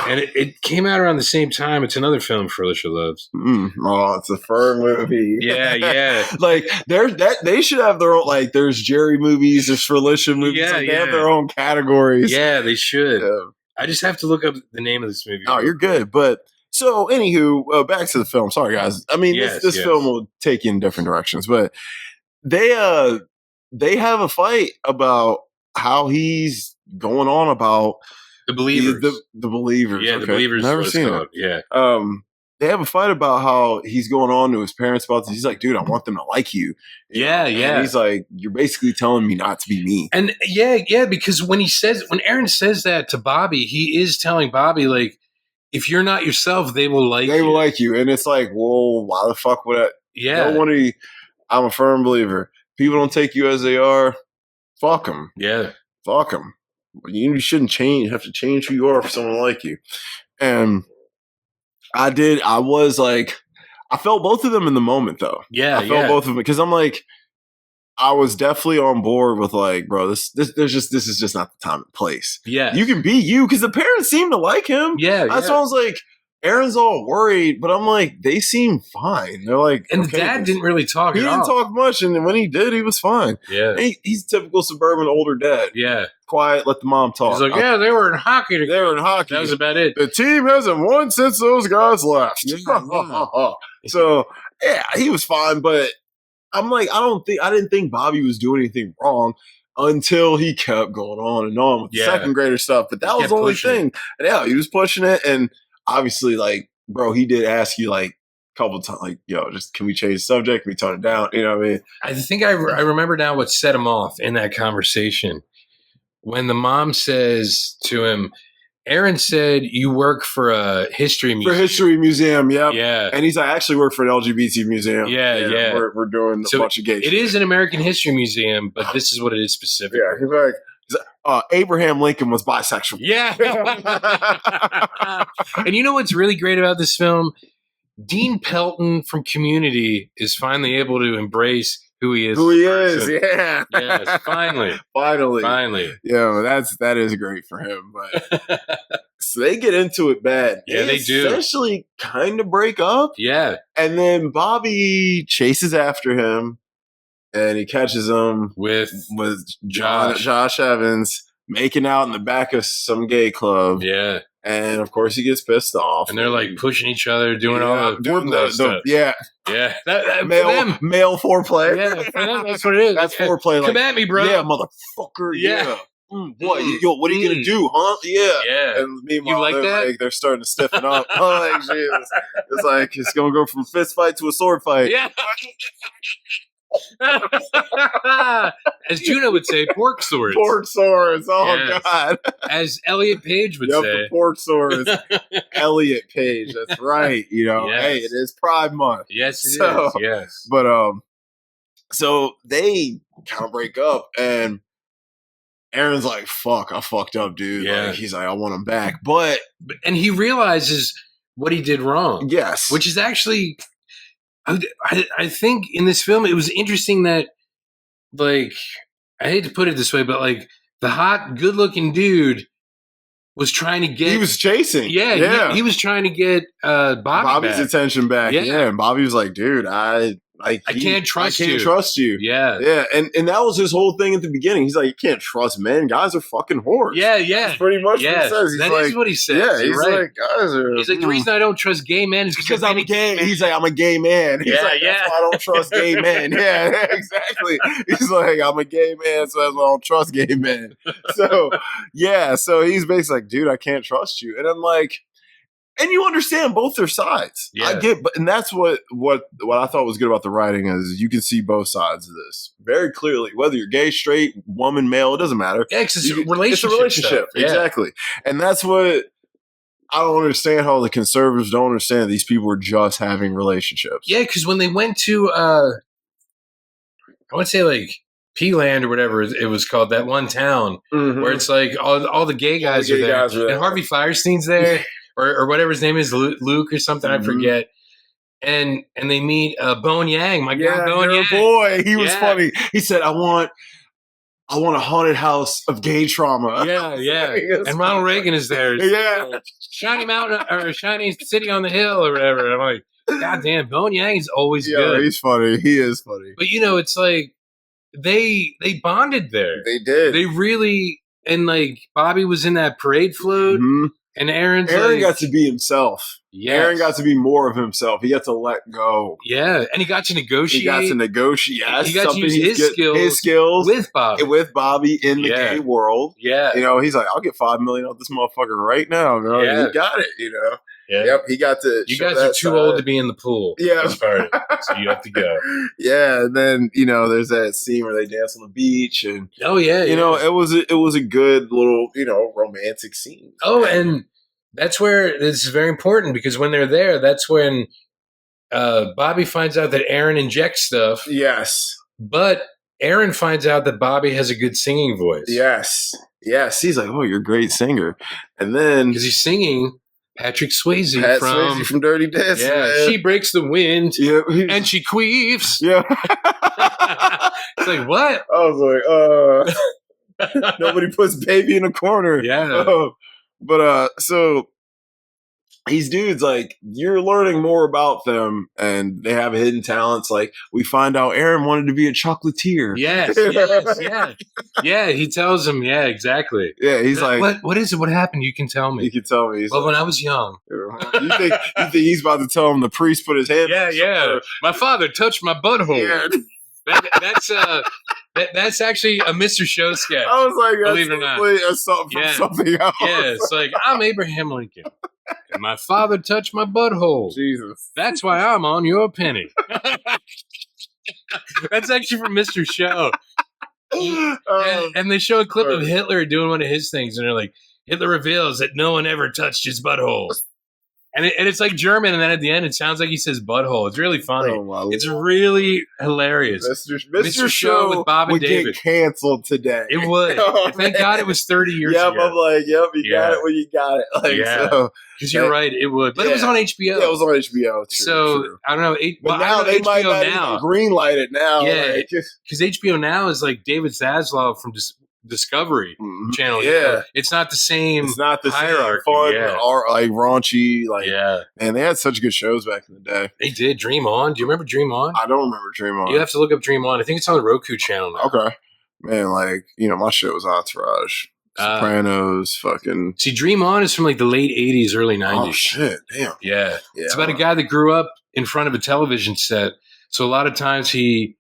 And it came out around the same time. It's another film Felicia loves. Oh, it's a fur movie. Yeah. Like they should have their own. Like there's Jerry movies, there's Felicia movies. Yeah, they have their own categories. Yeah, they should. Yeah. I just have to look up the name of this movie. Oh, you're good. But so, anywho, back to the film. Sorry, guys. I mean, this film will take you in different directions, but they have a fight about how he's going on about. The Believers. The Believers. Yeah, okay. The Believers. Never seen it. Yeah. They have a fight about how he's going on to his parents about this. He's like, dude, I want them to like you. Yeah. And he's like, you're basically telling me not to be me. And because when Aaron says that to Bobby, he is telling Bobby, like, if you're not yourself, they will like you. They will like you. And it's like, whoa, why the fuck would I? Yeah. I'm a firm believer. people don't take you as they are, fuck them. Yeah. Fuck them. You shouldn't have to change who you are for someone like you. And I felt both of them in the moment though. Yeah. I felt both of them because I'm like, I was definitely on board with like, bro, this is just not the time and place. Yeah. You can be you because the parents seem to like him. Yeah. That's why I was like, Aaron's all worried, but I'm like, they seem fine. They're like, and the dad didn't really talk He didn't talk much, and when he did, he was fine. Yeah. He's a typical suburban older dad. Yeah. Quiet, let the mom talk. He's like, yeah, they were in hockey together. They were in hockey. That was about it. The team hasn't won since those guys left. Yeah. So, yeah, he was fine, but I'm like, I didn't think Bobby was doing anything wrong until he kept going on and on with the second grader stuff. But that was the only thing. And yeah, he was pushing it. And obviously, like, bro, he did ask you like a couple times, like, yo, just can we change the subject? Can we tone it down? You know what I mean? I think I remember now what set him off in that conversation. When the mom says to him, Aaron said you work for a history museum. For a history museum, yep. Yeah. And he's like, I actually work for an LGBT museum. Yeah. We're doing a bunch of gay shit. It is an American history museum, but this is what it is specifically. Yeah, he's like, Abraham Lincoln was bisexual. Yeah. And you know what's really great about this film? Dean Pelton from Community is finally able to embrace who he is. Yeah. Yes, finally. Yeah, that is great for him. But so they get into it bad. Yeah, they do. Essentially kind of break up. Yeah. And then Bobby chases after him and he catches him with Josh Evans making out in the back of some gay club. Yeah. And of course he gets pissed off. And they're like pushing each other, doing all the stuff. Yeah. Yeah. Male foreplay. Yeah, for them, that's what it is. That's foreplay. Come at me, bro. Yeah, motherfucker. Yeah. What? What are you going to do, huh? Yeah. Yeah. And meanwhile, you like that? They're starting to stiffen up. Oh, like, Jesus. It's like it's going to go from fist fight to a sword fight. Yeah. As Juno would say, pork swords. Pork swords. Oh, yes. God. As Elliot Page would say. The pork swords. Elliot Page. That's right. You know, yes. Hey, it is Pride Month. Yes, it is. Yes. But, so they kind of break up and Aaron's like, fuck, I fucked up, dude. Yeah. Like, he's like, I want him back. And he realizes what he did wrong. Yes. Which is actually... I think in this film it was interesting that, like, I hate to put it this way, but like the hot, good-looking dude was trying to get. He was chasing. Yeah. He was trying to get Bobby's attention back. Yeah, and Bobby was like, "Dude, I can't trust you. Yeah. And that was his whole thing at the beginning. He's like, you can't trust men. Guys are fucking whores. Yeah. That's pretty much what he says. That is what he says. Yeah, he's right. like, guys are. He's like, the reason I don't trust gay men is because I'm gay. He's like, I'm a gay man. He's like, that's why I don't trust gay men. Yeah, exactly. He's like, I'm a gay man, so that's why I don't trust gay men. So he's basically like, dude, I can't trust you. And I'm like, and you understand both their sides. Yeah. I get, and that's what I thought was good about the writing is you can see both sides of this very clearly. Whether you're gay, straight, woman, male, it doesn't matter. Yeah, it's a relationship. Exactly. And that's what I don't understand how the conservatives don't understand that these people are just having relationships. Yeah, because when they went to, I would say like P-Land or whatever it was called, that one town where it's like all the gay guys are there. And Harvey Firestein's there. Or whatever his name is, Luke or something, I forget. And they meet Bone Yang, my guy Bone Yang. Boy, he was funny. He said, I want a haunted house of gay trauma. Yeah. And Ronald Reagan is there. Yeah. Shiny Mountain or Shiny City on the Hill or whatever. And I'm like, God damn, Bone Yang is always good. He's funny. He is funny. But it's like they bonded there. They did. They really, and like Bobby was in that parade float. And Aaron got to be himself. Yes. Aaron got to be more of himself. He got to let go. Yeah, and he got to negotiate. He got to use his skills with Bobby in the gay world. Yeah, he's like, I'll get $5 million off this motherfucker right now. Bro. Yeah, he got it. Yeah. Yep, he got to. You guys are too old to be in the pool. Yeah, so you have to go. Yeah, and then there's that scene where they dance on the beach, and it was a good little romantic scene. Oh, and that's where this is very important because when they're there, that's when Bobby finds out that Aaron injects stuff. Yes, but Aaron finds out that Bobby has a good singing voice. Yes. He's like, oh, you're a great singer. And then because he's singing Patrick Swayze from Dirty Dancing. Yeah, man. She breaks the wind and she queefs. Yeah. It's like, what? I was like, nobody puts baby in a corner. Yeah. But so these dudes, like, you're learning more about them, and they have hidden talents. Like, we find out Aaron wanted to be a chocolatier. Yes, yeah. He tells him, yeah, exactly. Yeah, he's like, what is it? What happened? You can tell me. You can tell me. Well, when I was young. You think he's about to tell him the priest put his hand? Yeah. My father touched my butthole. Yeah. That's actually a Mr. Show sketch. I was like, believe it or not, something else. Yeah, it's like, I'm Abraham Lincoln, and my father touched my butthole. Jesus, that's why I'm on your penny. That's actually from Mr. Show. And they show a clip of Hitler doing one of his things, and they're like, Hitler reveals that no one ever touched his butthole. And it's like German, and then at the end, it sounds like he says butthole. It's really funny. It's really hilarious. Mr. Show with Bob and would David. Get canceled today. It would. Thank God it was 30 years ago. I'm like, you got it when you got it. Like, because you're right, it would. But it was on HBO. Yeah, it was on HBO. True. I don't know. But now they might not even greenlight it now. Yeah, because HBO Now is like David Zaslav from Discovery Channel. Yeah, it's not the same. It's not the hierarchy. Same fun or like raunchy. Like, yeah, and they had such good shows back in the day. They did. Dream On. Do you remember Dream On? I don't remember Dream On. You have to look up Dream On. I think it's on the Roku channel now. Okay, man. Like, my show was Entourage, Sopranos, fucking. See, Dream On is from like the late '80s, early '90s. Oh shit! Damn. Yeah. It's about a guy that grew up in front of a television set. So a lot of times he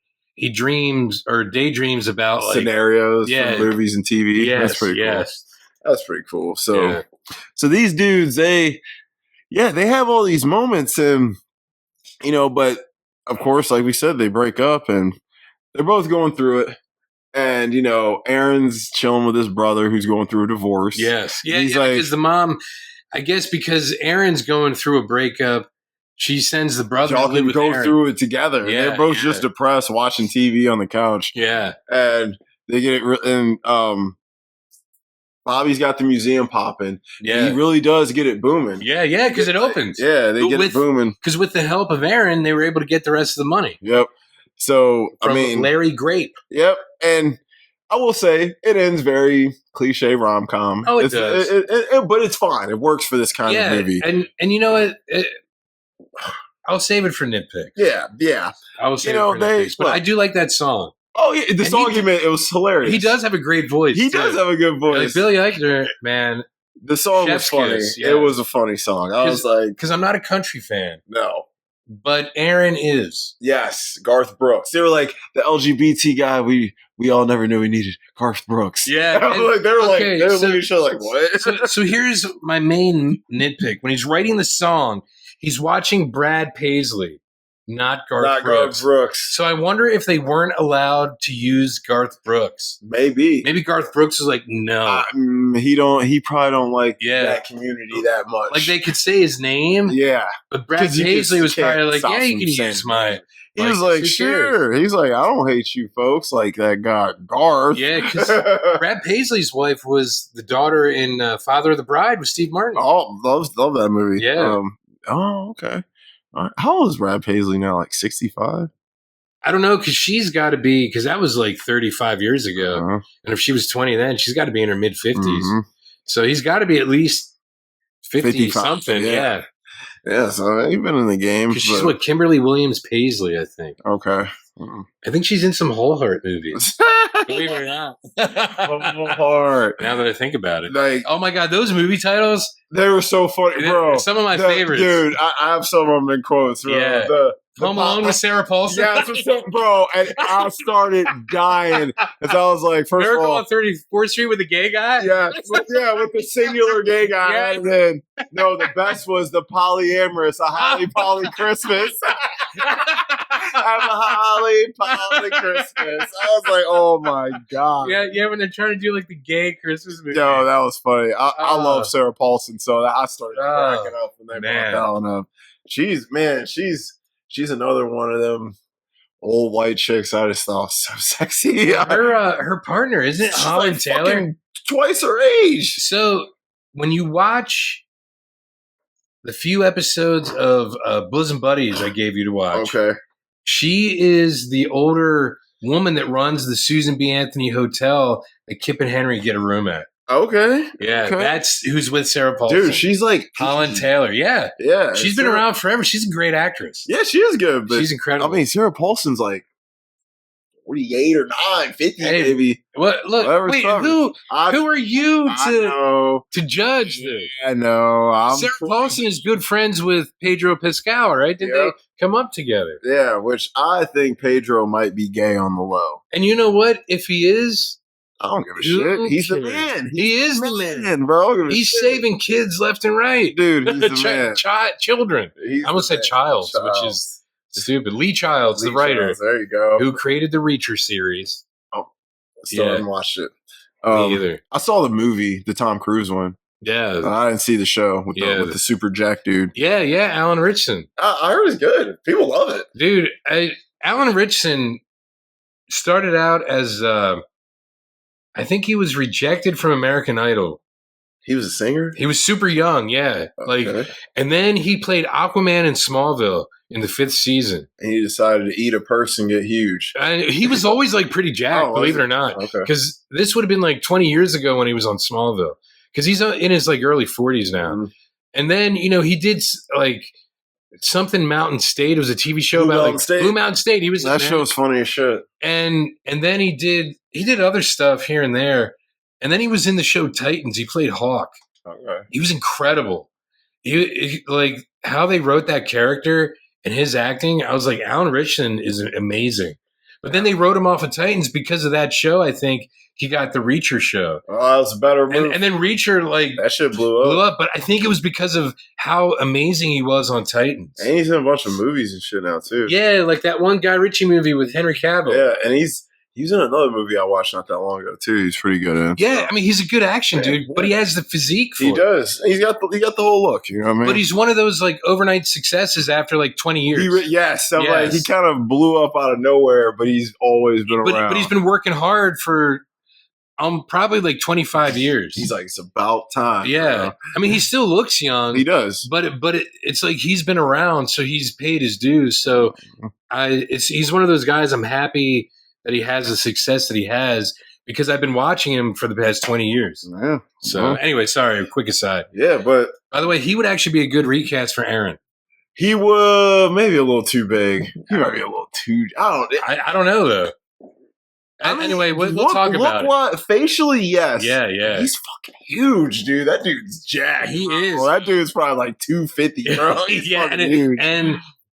dreams or daydreams about like scenarios from movies and TV. Yes, that's pretty cool. That's pretty cool. So these dudes, they have all these moments, and but of course, like we said, they break up, and they're both going through it. And Aaron's chilling with his brother who's going through a divorce. Yes, he's like, because the mom, I guess, because Aaron's going through a breakup. She sends the brother to live with go Aaron. through it together. Yeah, they're both just depressed watching TV on the couch. Yeah. And they get it. And Bobby's got the museum popping. Yeah. He really does get it booming. Yeah, because it opens. Yeah, they get it booming. Because with the help of Aaron, they were able to get the rest of the money. Yep. So, From Larry Grape. Yep. And I will say it ends very cliche rom-com. Oh, it does. But it's fine. It works for this kind of movie. And you know what? I'll save it for nitpicks. Yeah. I will save it for nitpicks. But I do like that song. Oh, yeah. The song you made, it was hilarious. He does have a great voice. He does have a good voice. Like Billy Eichner, man. The song was funny. It was a funny song. I was like... Because I'm not a country fan. No. But Aaron is. Yes. Garth Brooks. They were like, the LGBT guy we all never knew we needed. Garth Brooks. Yeah. They were looking at each other like, what? So here's my main nitpick. When he's writing the song, he's watching Brad Paisley, not Garth Brooks. So I wonder if they weren't allowed to use Garth Brooks. Maybe Garth Brooks was like, no. He probably don't like that community that much. Like they could say his name. Yeah. But Brad Paisley was probably like, yeah, you can use my... He was like, sure. He's like, I don't hate you folks like that guy Garth. Yeah, because Brad Paisley's wife was the daughter in Father of the Bride with Steve Martin. Oh, love that movie. Yeah. Okay. All right. How old is Brad Paisley now? Like 65? I don't know, because she's got to be, because that was like 35 years ago. Uh-huh. And if she was 20 then, she's got to be in her mid-50s. Mm-hmm. So he's got to be at least 50-something. Yeah. Yeah, so he's been in the game. Because she's Kimberly Williams Paisley, I think. Okay. I think she's in some Whole Heart movies. Believe it or not. Whole Heart. Now that I think about it. Like, oh my God, those movie titles. They were so funny, bro. Some of my favorites. Dude, I have some of them in quotes, bro. Yeah. Home Alone with Sarah Paulson. Yeah, bro. And I started dying as I was like, first Miracle of all, on 34th Street with the gay guy. Yeah, with the singular gay guy. Yeah. And then the best was the polyamorous, a Holly Polly Christmas. Have a Holly Polly Christmas. I was like, oh my God. Yeah. When they're trying to do like the gay Christmas movie. No, that was funny. I love Sarah Paulson, so I started cracking up when they brought that one up. She's another one of them old white chicks. I just thought so sexy. Her partner, isn't it She's Holland like Taylor? fucking twice her age. So when you watch the few episodes of Bosom Buddies I gave you to watch, Okay. she is the older woman that runs the Susan B. Anthony Hotel that Kip and Henry get a room at. Okay. Yeah, okay. That's who's with Sarah Paulson. Dude, she's like Holland Taylor. Yeah. Yeah. She's been around forever. She's a great actress. Yeah, she is good. But she's incredible. I mean, Sarah Paulson's like 48 or 9, 50 maybe. What? Look, wait, who are you to judge this? I know. Sarah Paulson is good friends with Pedro Pascal, right? Did they come up together? Yeah, which I think Pedro might be gay on the low. And you know what? If he is, I don't give a shit. He's the man. He is the man, bro. He's saving kids left and right. Dude, he's the man. Children. I almost said Childs, which is stupid. Lee Childs, the writer. There you go. Who created the Reacher series. Oh, still haven't watched it. Me either. I saw the movie, the Tom Cruise one. Yeah. I didn't see the show with the Super Jack dude. Yeah, Alan Ritchson. I heard it's good. People love it. Dude, Alan Ritchson started out as, I think he was rejected from American Idol. He was a singer? He was super young, yeah. Okay. And then he played Aquaman in Smallville in the 5th season. And he decided to eat a purse and get huge. And he was always like pretty jacked, believe it or not. Because this would have been like 20 years ago when he was on Smallville. Because he's in his like early 40s now. Mm-hmm. And then, he did like something Mountain State. It was a TV show about like Blue Mountain State. He was that show's funny as shit. And then he did other stuff here and there. And then he was in the show Titans. He played Hawk. Okay. He was incredible. He like how they wrote that character and his acting. I was like, Alan Ritchson is amazing. But then they wrote him off of Titans because of that show. I think he got the Reacher show. Oh, that was a better move. And then Reacher, like that shit blew up. But I think it was because of how amazing he was on Titans. And he's in a bunch of movies and shit now too. Yeah, like that one Guy Ritchie movie with Henry Cavill. Yeah, and he's in another movie I watched not that long ago too. He's pretty good in it. Yeah, I mean he's a good action dude, but he has the physique for it. He does. He got the whole look. You know what I mean? But he's one of those like overnight successes after like 20 years. Yes. Like he kind of blew up out of nowhere, but he's always been around. But he's been working hard for probably like 25 years. He's like, it's about time. Yeah. Bro. I mean, he still looks young. He does. But it's like he's been around, so he's paid his dues. So he's one of those guys I'm happy that he has the success that he has because I've been watching him for the past 20 years. Yeah. So anyway, sorry, quick aside. Yeah, but by the way, he would actually be a good recast for Aaron. He would maybe a little too big. He might be a little too. I don't know though. Anyway, we'll talk about it. Facially, yes. Yeah. He's fucking huge, dude. That dude's jacked. He is. Well, that dude's probably like 250, bro. He's fucking huge.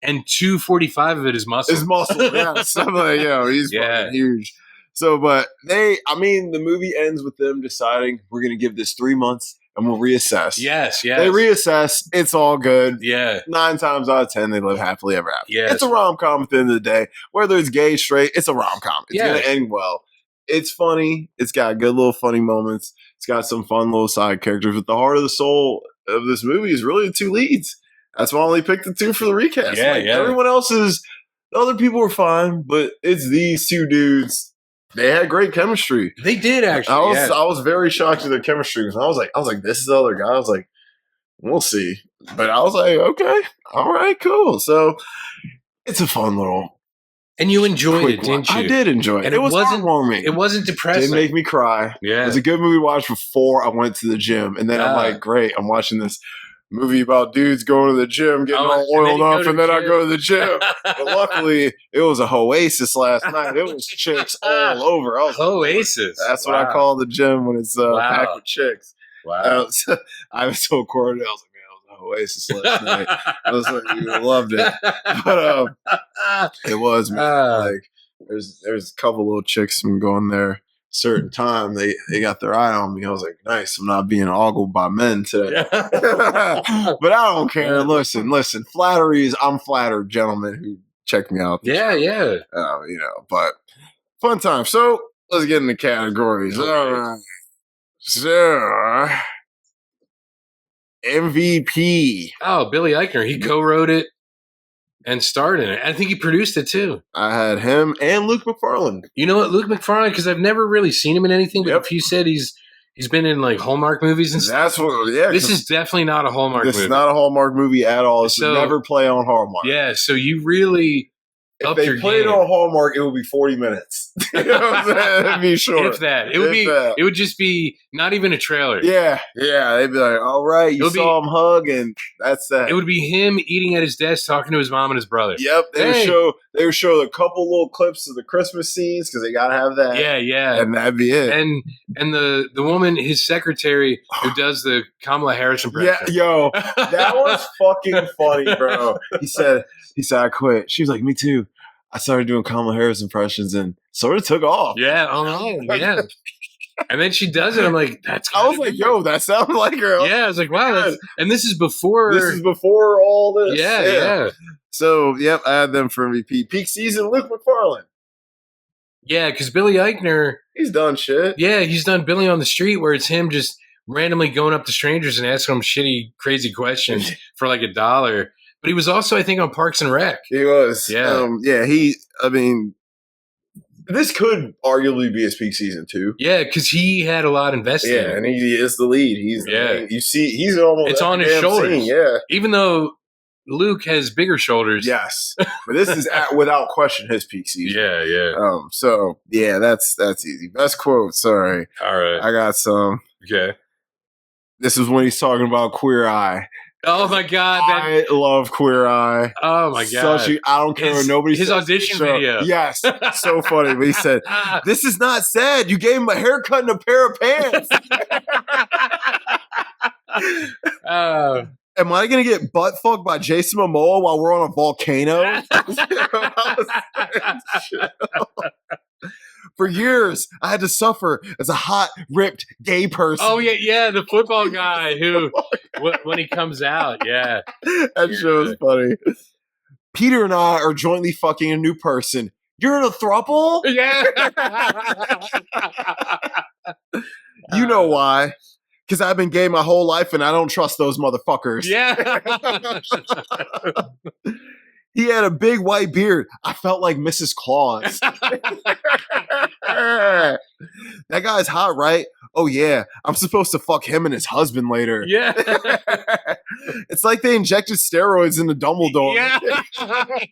And 245 of it is muscle. It's muscle, yeah. Something like, he's fucking huge. So, but the movie ends with them deciding we're going to give this 3 months and we'll reassess. Yes. They reassess. It's all good. Yeah. 9 times out of 10, they live happily ever after. Yes. It's a rom-com at the end of the day. Whether it's gay, straight, it's a rom-com. It's going to end well. It's funny. It's got good little funny moments. It's got some fun little side characters. But the heart of the soul of this movie is really the 2 leads. That's why I only picked the 2 for the recast. Everyone else the other people were fine, but it's these 2 dudes. They had great chemistry. They did actually. I was very shocked at their chemistry. I was like, this is the other guy. I was like, we'll see. But I was like, okay, all right, cool. So it's a fun little. And you enjoyed it, didn't you? I did enjoy it. And it wasn't heartwarming. It wasn't depressing. It didn't make me cry. Yeah. It was a good movie to watch before I went to the gym. And then I'm like, great, I'm watching this movie about dudes going to the gym, getting all oiled up, and then I go to the gym. But luckily, it was a Oasis last night. It was chicks all over. Oasis. That's what I call the gym when it's packed with chicks. Wow. I was so Corey. I was like, man, I was at Oasis last night. I was like, you loved it. But it was, man. Like, there's a couple little chicks from going there. Certain time they got their eye on me. I was like, nice, I'm not being ogled by men today. But I don't care. Listen, flatteries, I'm flattered, gentlemen who check me out. Yeah. But fun time. So let's get into categories. All right. So MVP. Oh, Billy Eichner, he co-wrote it. and starred in it. I think he produced it too. I had him and Luke McFarlane. You know what, Luke McFarlane? Because I've never really seen him in anything. But if you said he's been in like Hallmark movies and stuff, that's what. Yeah, this is definitely not a Hallmark movie. This is not a Hallmark movie at all. This would never play on Hallmark. Yeah, so you really. If they played on Hallmark, it would be 40 minutes. You know what I'm saying? It'd be short. If that. It would just be not even a trailer. Yeah. They'd be like, all right, you saw him hug, and that's that. It would be him eating at his desk talking to his mom and his brother. Yep. They would show a couple little clips of the Christmas scenes because they got to have that. Yeah. And that'd be it. And the woman, his secretary, who does the Kamala Harris impression. Yeah, yo, that was fucking funny, bro. He said, I quit. She was like, me too. I started doing Kamala Harris impressions and sort of took off. Yeah, yeah. And then she does it. I'm like, I was like, yo, that sounds like her. Yeah, I was like, wow. And this is before. This is before all this. Yeah. So, yep, I had them for MVP. Peak season, Luke McFarlane. Yeah, because Billy Eichner. He's done shit. Yeah, he's done Billy on the Street, where it's him just randomly going up to strangers and asking them shitty, crazy questions for like $1. But he was also, I think, on Parks and Rec. He was. Yeah. This could arguably be his peak season too. Yeah, because he had a lot invested in it. And he is the lead. He's you see, he's almost. It's on his shoulders. Scene, yeah. Even though Luke has bigger shoulders. Yes. But this is without question his peak season. Yeah. So yeah, that's easy. Best quote. Sorry. All right. I got some. Okay. This is when he's talking about Queer Eye. Oh my God! I love Queer Eye. Oh my God! I don't care what nobody says. His audition video. Yes, so funny. But he said, "This is not sad. You gave him a haircut and a pair of pants." Am I going to get butt fucked by Jason Momoa while we're on a volcano? For years, I had to suffer as a hot, ripped, gay person. Oh, yeah, the football guy who, when he comes out, yeah. That show is funny. Peter and I are jointly fucking a new person. You're in a throuple? Yeah. You know why. Because I've been gay my whole life and I don't trust those motherfuckers. Yeah. He had a big white beard. I felt like Mrs. Claus. That guy's hot, right? Oh, yeah. I'm supposed to fuck him and his husband later. Yeah. It's like they injected steroids into Dumbledore. Yeah. I'm like,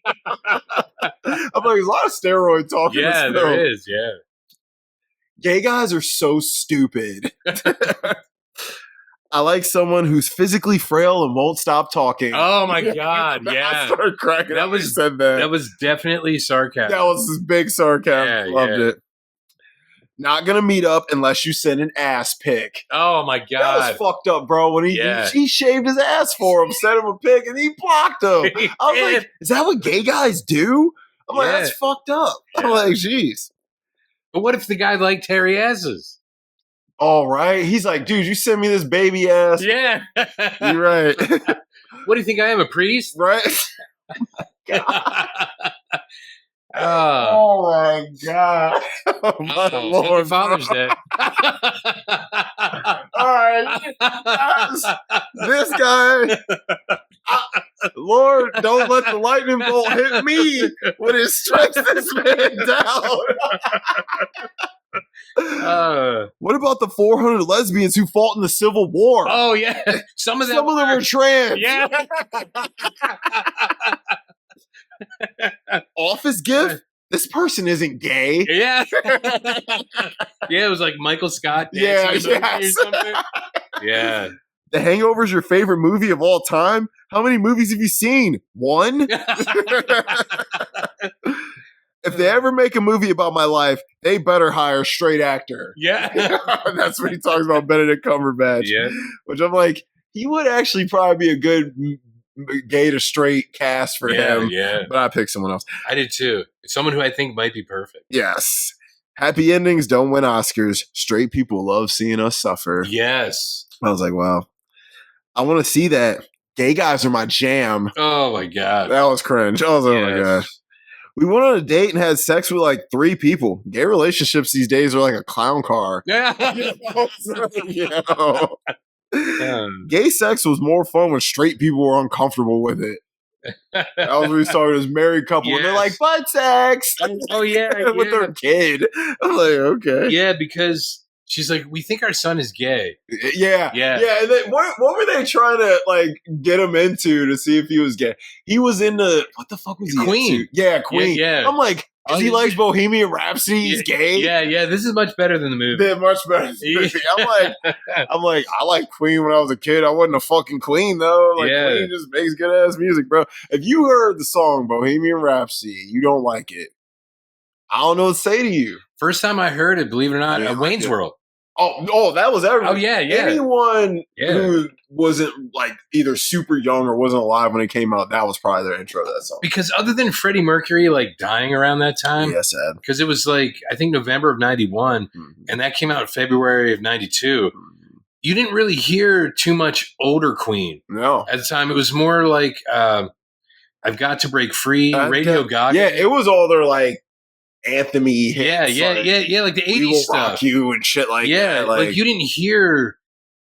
there's a lot of steroid talk in this film. There is, yeah. Gay guys are so stupid. I like someone who's physically frail and won't stop talking. Oh my God! Yeah, I started cracking up when you said that. That was definitely sarcasm. That was this big sarcasm. Yeah, Loved it. Not gonna meet up unless you send an ass pic. Oh my God, that was fucked up, bro. When he shaved his ass for him, sent him a pic, and he blocked him. I was like, is that what gay guys do? I'm like, that's fucked up. I'm like, jeez. But what if the guy liked hairy asses? All right. He's like, dude, you sent me this baby ass. Yeah. You're right. What do you think I am, a priest? Right? Oh my God. Oh my Lord. Father's Day. All right. This guy. Lord, don't let the lightning bolt hit me when it strikes this man down. What about the 400 lesbians who fought in the Civil War? Oh yeah, some of them were trans. Yeah. Office gift. This person isn't gay. Yeah. Yeah, it was like Michael Scott. Yeah. Or something. Yeah. The Hangover's your favorite movie of all time? How many movies have you seen? One? If they ever make a movie about my life, they better hire a straight actor. Yeah. That's what he talks about, Benedict Cumberbatch. Yeah. Which I'm like, he would actually probably be a good gay to straight cast for him. Yeah. But I picked someone else. I did too. Someone who I think might be perfect. Yes. Happy endings don't win Oscars. Straight people love seeing us suffer. Yes. I was like, wow. I want to see that. Gay guys are my jam. Oh my God. That was cringe. I was like, oh my God. We went on a date and had sex with like 3 people. Gay relationships these days are like a clown car. Yeah. Gay sex was more fun when straight people were uncomfortable with it. That was when we started as married couple. Yes. And they're like, butt sex. Oh yeah, with their kid. I'm like, okay. Yeah, because she's like, we think our son is gay. Yeah. And then, what were they trying to like get him into to see if he was gay? He was into what the fuck was he Queen. into? Yeah, Queen. Yeah. I'm like, because he likes Bohemian Rhapsody, he's gay. Yeah. This is much better than the movie. They're much better than the movie. I'm like, I like Queen when I was a kid. I wasn't a fucking Queen though. Like Queen just makes good ass music, bro. If you heard the song Bohemian Rhapsody, you don't like it. I don't know what to say to you. First time I heard it, believe it or not, Wayne's World. Oh, that was everyone. Oh yeah. Anyone who wasn't like either super young or wasn't alive when it came out, that was probably their intro to that song. Because other than Freddie Mercury like dying around that time, sad. Because it was like I think November of '91, and that came out in February of '92. You didn't really hear too much older Queen. No, at the time it was more like I've Got to Break Free, Radio Gaga. Yeah, it was all their like anthem-y hits. Yeah, like the 80s stuff. Rock You and shit like that. Like you didn't hear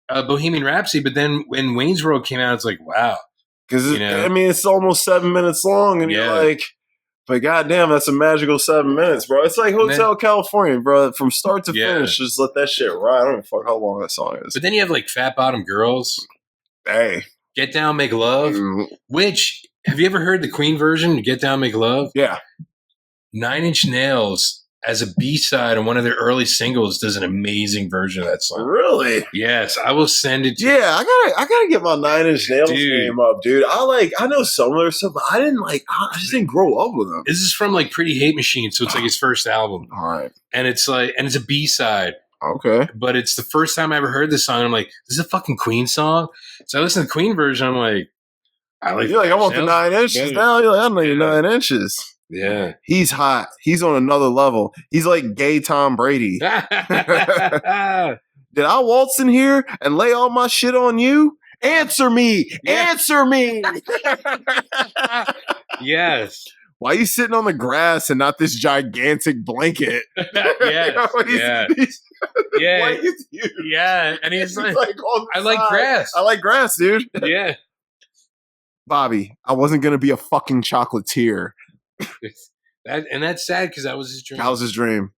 Bohemian Rhapsody, but then when Wayne's World came out, it's like, wow. Because, I mean, it's almost 7 minutes long, and you're like, but goddamn, that's a magical 7 minutes, bro. It's like Hotel California, bro. From start to finish, just let that shit ride. I don't give a fuck how long that song is. But then you have like Fat Bottom Girls. Hey. Get Down, Make Love. Which, have you ever heard the Queen version, Get Down, Make Love? Yeah. 9 Inch Nails, as a B-side on one of their early singles, does an amazing version of that song. Really? Yes, I will send it to you. Yeah, I gotta get my 9 Inch Nails game up, dude. I know some of their stuff, but I just didn't grow up with them. This is from like Pretty Hate Machine, so it's like his first album. All right. And it's a B-side. Okay. But it's the first time I ever heard this song. I'm like, this is a fucking Queen song? So I listen to the Queen version, I'm like, I want the 9 inches now. You're like, I don't need 9 inches. Yeah. He's hot. He's on another level. He's like gay Tom Brady. Did I waltz in here and lay all my shit on you? Answer me. Yeah. Answer me. Yes. Why are you sitting on the grass and not this gigantic blanket? Yes. Yeah. And he's like I like grass. I like grass, dude. Yeah. Bobby, I wasn't going to be a fucking chocolatier. And that's sad because that was his dream. That was his dream.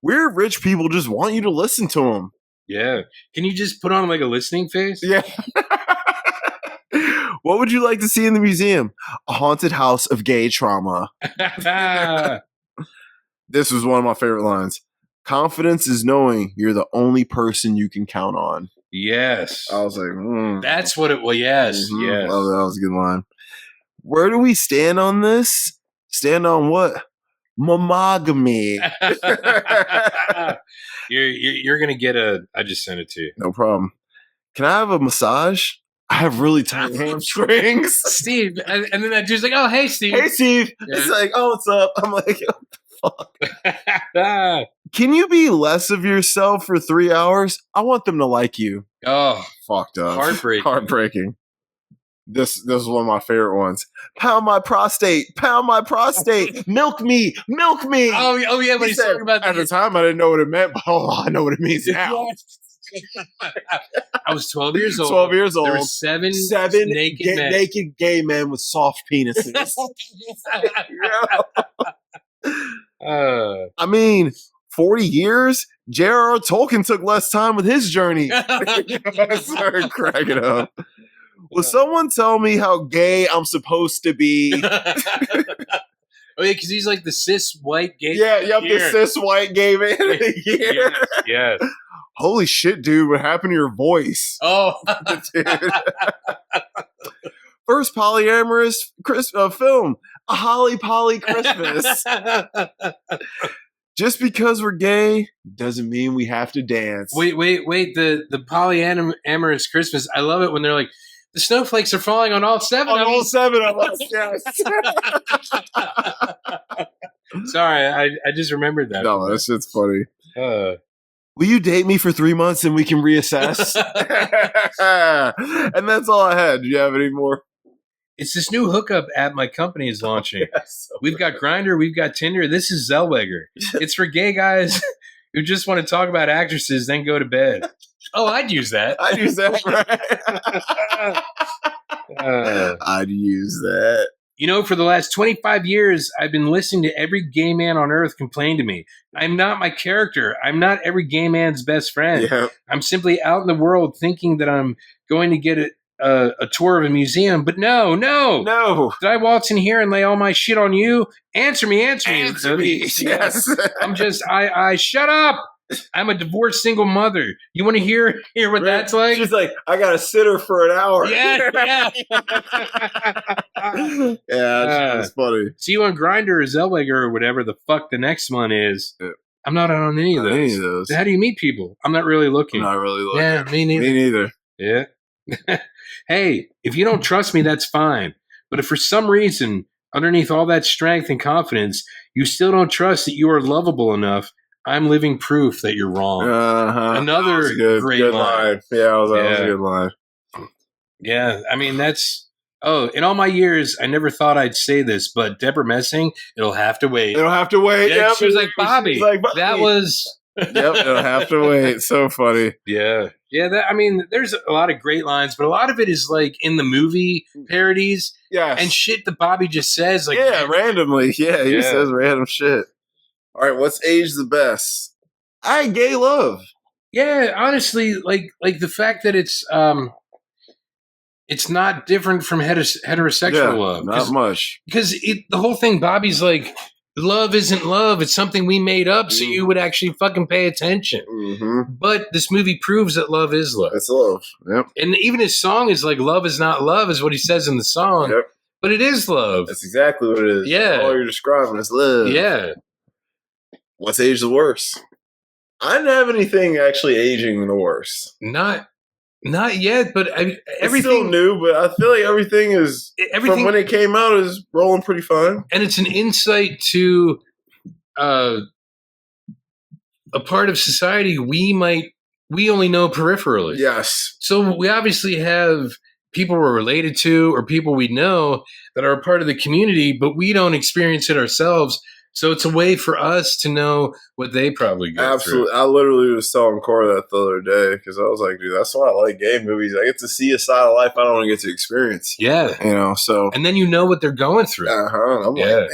Weird rich people just want you to listen to him. Yeah. Can you just put on like a listening face? Yeah. What would you like to see in the museum? A haunted house of gay trauma. This was one of my favorite lines. Confidence is knowing you're the only person you can count on. Yes. I was like, That's what it was. Yes. Mm-hmm. Yes. Oh, that was a good line. Where do we stand on this? Stand on what? Monogamy. You're gonna get I just sent it to you. No problem. Can I have a massage? I have really tight hamstrings. Steve. And then that dude's like, oh, hey, Steve. Hey, Steve. Yeah. It's like, oh, what's up? I'm like, what the fuck? Can you be less of yourself for 3 hours? I want them to like you. Oh. Fucked up. Heartbreaking. This is one of my favorite ones. Pound my prostate. Milk me. Oh yeah, but he's talking about at the time I didn't know what it meant, but I know what it means now. I was 12 years old. 12 years old. There were seven naked gay men with soft penises. I mean, 40 years? J.R.R. Tolkien took less time with his journey. I started cracking up. Will someone tell me how gay I'm supposed to be? Oh, yeah, because he's like the cis white gay. Yeah, the cis white gay man of the year. Yes. Holy shit, dude! What happened to your voice? Oh, dude. First polyamorous film, a Holly Polly Christmas. Just because we're gay doesn't mean we have to dance. Wait! The polyamorous Christmas. I love it when they're like, the snowflakes are falling on all seven of us. All 7 of us, yes. Sorry, I just remembered that. No, that shit's funny. Will you date me for 3 months and we can reassess? And that's all I had. Do you have any more? It's this new hookup app my company is launching. Yes, so we've got Grindr, we've got Tinder. This is Zellweger. It's for gay guys who just want to talk about actresses, then go to bed. Oh, I'd use that. Right? I'd use that. You know, for the last 25 years, I've been listening to every gay man on earth complain to me. I'm not my character. I'm not every gay man's best friend. Yeah. I'm simply out in the world thinking that I'm going to get a tour of a museum. But no. Did I waltz in here and lay all my shit on you? Answer me. Answer me. Yes. I shut up. I'm a divorced single mother. You want to hear what that's like? She's like, I got to sit her for an hour. Yeah. Yeah, it's funny. See you on Grindr or Zellweger or whatever the fuck the next one is. Yeah. I'm not on any of those. How do you meet people? I'm not really looking. Yeah, me neither. Yeah. Hey, if you don't trust me, that's fine. But if for some reason, underneath all that strength and confidence, you still don't trust that you are lovable enough, I'm living proof that you're wrong. Another great line. Yeah, that was a good line. Yeah, I mean, that's... Oh, in all my years, I never thought I'd say this, but Deborah Messing, it'll have to wait. It'll have to wait. Yeah, she was like, Bobby. That was... Yep, it'll have to wait. So funny. Yeah. Yeah, I mean, there's a lot of great lines, but a lot of it is like in the movie parodies. Yes. And shit that Bobby just says. Like, randomly. Yeah, he says random shit. All right, what's aged the best? Gay love. Yeah, honestly, like the fact that it's not different from heterosexual love. Not much. Because the whole thing, Bobby's like, love isn't love. It's something we made up so you would actually fucking pay attention. Mm-hmm. But this movie proves that love is love. It's love. Yep. And even his song is like, love is not love, is what he says in the song. Yep. But it is love. That's exactly what it is. Yeah. All you're describing is love. Yeah. What's aged the worst? I didn't have anything actually aging the worst. Not yet, but everything it's still new. But I feel like everything from when it came out is rolling pretty fun, and it's an insight to a part of society we only know peripherally. Yes. So we obviously have people we're related to or people we know that are a part of the community, but we don't experience it ourselves. So it's a way for us to know what they probably go through. I literally was telling Cora that the other day because I was like, dude, that's why I like gay movies. I get to see a side of life I don't get to experience. Yeah. You know, so. And then you know what they're going through. I'm like, man,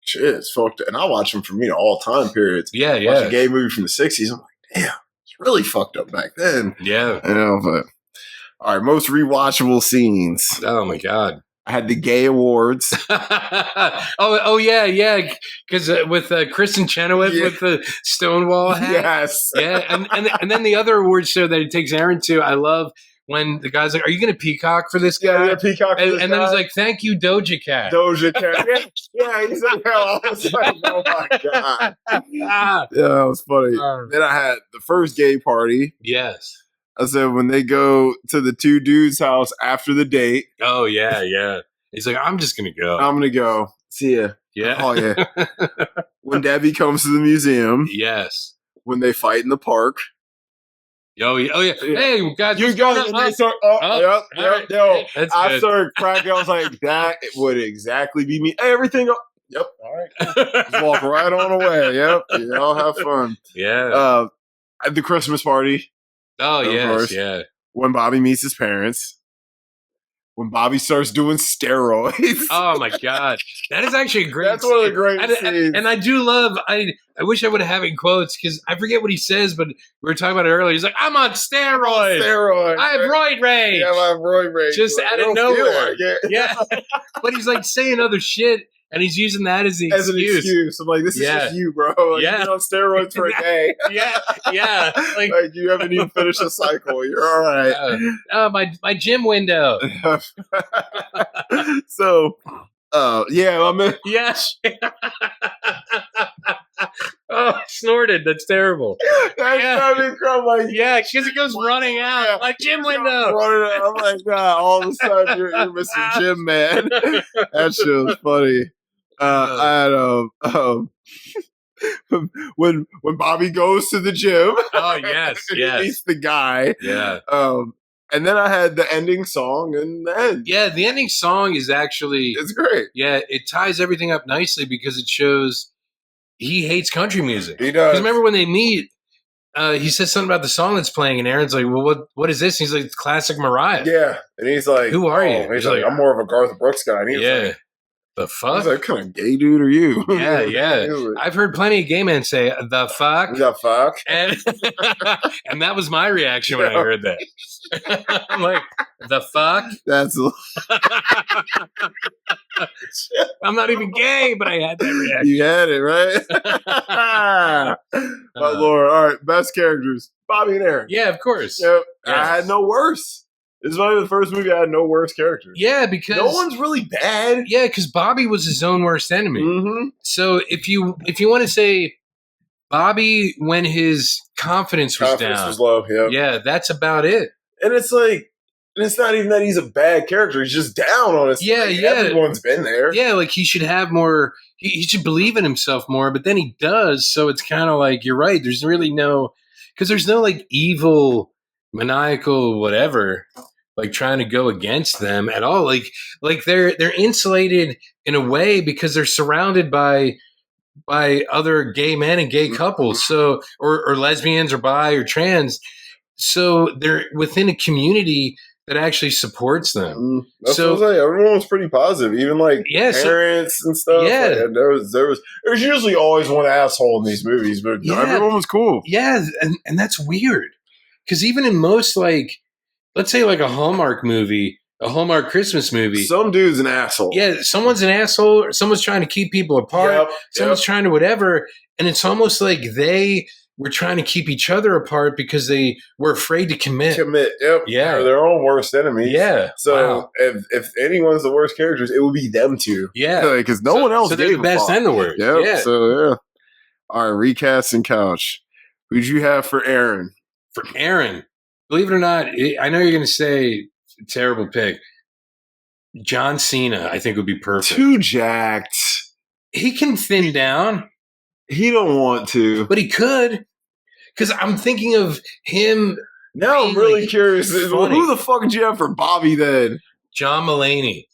shit, it's fucked up. And I watch them from, all time periods. Yeah. Watch a gay movie from the 60s. I'm like, damn, it's really fucked up back then. Yeah. But. All right, most rewatchable scenes. Oh, my God. I had the gay awards. yeah, because with Kristen Chenoweth with the Stonewall hat. Yes. Yeah, and then the other award show that he takes Aaron to, I love when the guy's like, "Are you going to peacock for this guy?" Yeah, peacock for this guy. And then he's like, "Thank you, Doja Cat." Doja Cat. Yeah, he's like, I was like, oh my God. Yeah, that was funny. Then I had the first gay party. Yes. I said when they go to the two dudes' house after the date. Oh, yeah. He's like, I'm just going to go. I'm going to go. See ya. Yeah. Oh, yeah. When Debbie comes to the museum. Yes. When they fight in the park. Oh, yeah. Hey, guys. You go. Yep. Yo, I started cracking. I was like, that would exactly be me. Hey, everything. Yep. All right. Just walk right on away. Yep. Y'all have fun. Yeah. At the Christmas party. Oh, yes, yeah. When Bobby meets his parents. When Bobby starts doing steroids. Oh, my God. That is actually a great That's one of the great scenes. And I do love, I wish I would have it in quotes because I forget what he says, but we were talking about it earlier. He's like, I'm on steroids. I have roid rage. Yeah, I have roid rage. Just out of nowhere. Yeah. But he's like saying other shit. And he's using that as the excuse. As an excuse. I'm like, this is just you, bro. Like, you've been on steroids for a day. Yeah. Like you haven't even finished a cycle. You're all right. My gym window. So, I mean. Yes. Oh, snorted. That's terrible. That's like, because it goes running out. Yeah. My gym window. Running out. I'm like, God, all of a sudden you're Mr. Gym Man. That shit was funny. I had when Bobby goes to the gym. Oh yes, he meets the guy. Yeah. And then I had the ending song and the end. Yeah, the ending song is actually it's great. Yeah, it ties everything up nicely because it shows he hates country music. He does. Because remember when they meet, he says something about the song that's playing, and Aaron's like, "Well, what is this?" And he's like, "It's classic Mariah." Yeah, and he's like, "Who are you?" He's like, "I'm more of a Garth Brooks guy." And yeah. The fuck? He's like, "What kind of gay dude are you?" Yeah, yeah. Like, I've heard plenty of gay men say the fuck. The fuck? And, and that was my reaction when I heard that. I'm like, the fuck? That's I'm not even gay, but I had that reaction. You had it, right? My Lord. All right, best characters. Bobby and Aaron. Yeah, of course. Yep. Yes. I had no worse. This is probably the first movie I had no worse characters. Yeah, because no one's really bad. Yeah, because Bobby was his own worst enemy. Mm-hmm. So if you want to say Bobby when his confidence was down, was low. Yep. Yeah, that's about it. And it's like, it's not even that he's a bad character. He's just down on his. Yeah, like, yeah. Everyone's been there. Yeah, like he should have more. He should believe in himself more, but then he does. So it's kind of like you're right. There's really no, because there's no like evil, maniacal, whatever, like trying to go against them at all. Like they're insulated in a way because they're surrounded by other gay men and gay couples. So or lesbians or bi or trans. So they're within a community that actually supports them. That's so what I was like. Everyone was pretty positive, even like parents and stuff. Yeah, like, there's usually always one asshole in these movies, but everyone was cool. Yeah, and that's weird because even in most like, let's say like a Hallmark movie, a Hallmark Christmas movie, some dude's an asshole. Yeah, someone's an asshole. Or someone's trying to keep people apart. Someone's trying to whatever, and it's almost like they were trying to keep each other apart because they were afraid to commit. Yep. Yeah. They're their own worst enemies. Yeah. So if anyone's the worst characters, it would be them two. Yeah. Because no one else they're the best and the worst. Yep. Yeah. So, yeah. All right, recast and couch. Who'd you have for Aaron? For Aaron, believe it or not, I know you're going to say terrible pick. John Cena, I think, would be perfect. Too jacked. He can thin down. He don't want to. But he could. Because I'm thinking of him. Now I'm really curious. Funny. Who the fuck did you have for Bobby then? John Mulaney.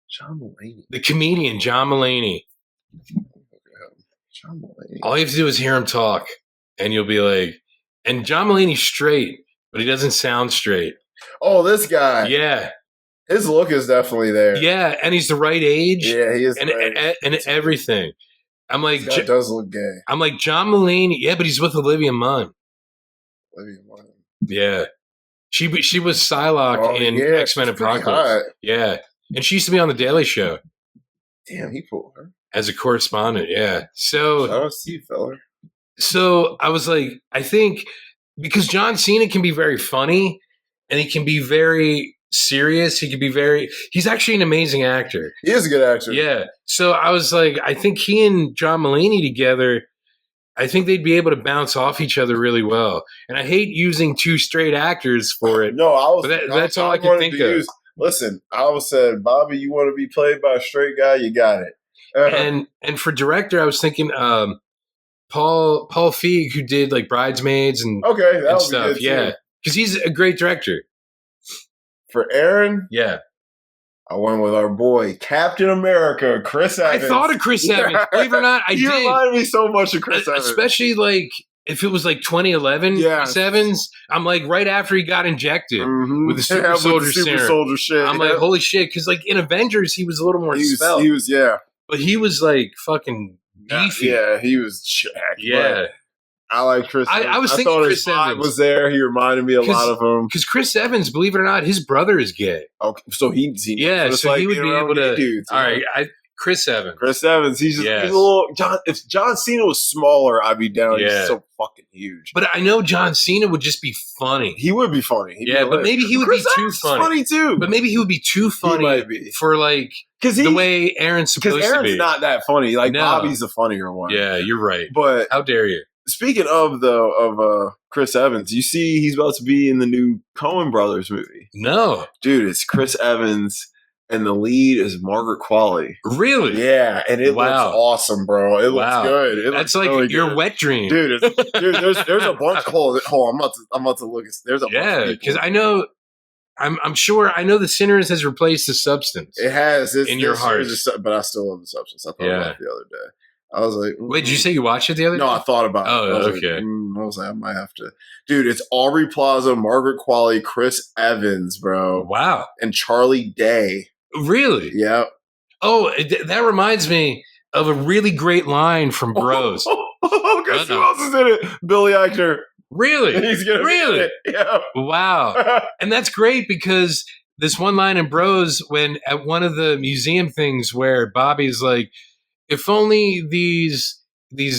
John Mulaney. The comedian, John Mulaney. John Mulaney. All you have to do is hear him talk. And you'll be like, and John Mulaney's straight, but he doesn't sound straight. Oh, this guy. Yeah. His look is definitely there. Yeah, and he's the right age. Yeah, he is. And everything. I'm like, that does look gay. I'm like, John Mulaney. Yeah, but he's with Olivia Munn. Yeah, she was Psylocke in X-Men Apocalypse. Yeah, and she used to be on the Daily Show. Damn, he pulled her as a correspondent. Yeah, so I don't see fella. So I was like, I think because John Cena can be very funny and he can be very serious. He can be he's actually an amazing actor. He is a good actor. Yeah. So I was like, I think he and John Mulaney together, I think they'd be able to bounce off each other really well. And I hate using two straight actors for it. No, that's all I can think of. Listen, I always said, Bobby, you want to be played by a straight guy? You got it. And for director, I was thinking Paul Feig, who did like Bridesmaids and stuff. Yeah, because he's a great director. For Aaron, yeah, I went with our boy Captain America, Chris Evans. I thought of Chris Evans. Believe it or not, I did. You reminded me so much of Chris Evans, especially like if it was like 2011. Chris Evans. I'm like right after he got injected with the super soldier serum. Shit. I'm like, holy shit, because like in Avengers he was a little more svelte. He was but he was like fucking beefy. Yeah, he was jacked. Yeah. I like Chris Evans. I was thinking Chris Evans was there. He reminded me a lot of him. Because Chris Evans, believe it or not, his brother is gay. Okay, so he he would be able to. Dudes, all right, Chris Evans. Chris Evans. He's just he's a little. If John Cena was smaller, I'd be down. Yeah. He's so fucking huge. But I know John Cena would just be funny. He would be funny. But maybe he would be too funny too. But maybe he would be too funny he might be. For like the way Aaron's supposed to be. Because Aaron's not that funny. Like Bobby's the funnier one. Yeah, you're right. But how dare you? Speaking of Chris Evans, you see he's about to be in the new Coen Brothers movie. No. Dude, it's Chris Evans and the lead is Margaret Qualley. Really? Yeah, and it looks awesome, bro. It looks good. That's like really your wet dream. Dude, there's a bunch hold on, I'm about to look at there's a bunch of people. Because I know I'm sure I know the Sinners has replaced the Substance. It has in your heart. But I still love the Substance. I thought about it the other day. I was like, wait, did you say you watched it the other day? No, I thought about it. Oh, okay. I was like, I might have to. Dude, it's Aubrey Plaza, Margaret Qualley, Chris Evans, bro. Wow. And Charlie Day. Really? Yep. Oh, that reminds me of a really great line from Bros. Guess who else is in it? Billy Eichner. Really? He's gonna really? be in it. Yeah. Wow. And that's great because this one line in Bros, when at one of the museum things where Bobby's like, if only these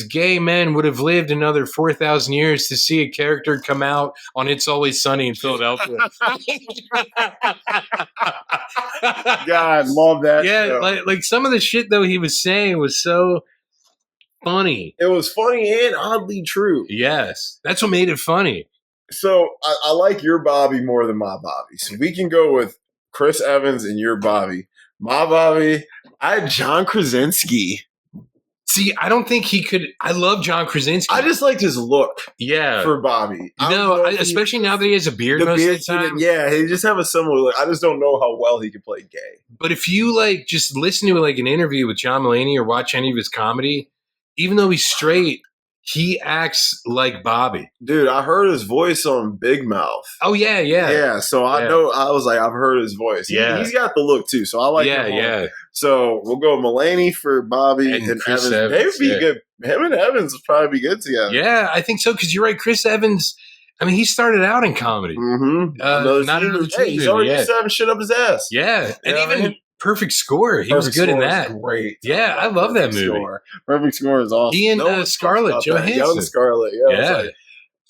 gay men would have lived another 4,000 years to see a character come out on It's Always Sunny in Philadelphia. God, love that. Yeah, show. like some of the shit though he was saying was so funny. It was funny and oddly true. Yes, that's what made it funny. So I like your Bobby more than my Bobby. So we can go with Chris Evans and your Bobby. My Bobby, I had John Krasinski. See, I don't think he could. I love John Krasinski. I just liked his look. Yeah, for Bobby. Especially now that he has a beard most of the time. Yeah, he just have a similar look. I just don't know how well he could play gay. But if you like, just listen to like an interview with John Mulaney or watch any of his comedy, even though he's straight, he acts like Bobby. Dude, I heard his voice on Big Mouth. Oh, yeah. Yeah, so I know, I was like, I've heard his voice. He's got the look, too, so I like him. Yeah. So we'll go Mulaney for Bobby and Evans. They would be good. Him and Evans would probably be good together. Yeah, I think so, because you're right. Chris Evans, I mean, he started out in comedy. Mm-hmm. Not in a he's already used to having shit up his ass. Yeah, and even Perfect Score. He was good in that. Great. Yeah, I love that movie. Perfect Score is awesome. He and Scarlett Johansson. Young Scarlett. Yeah.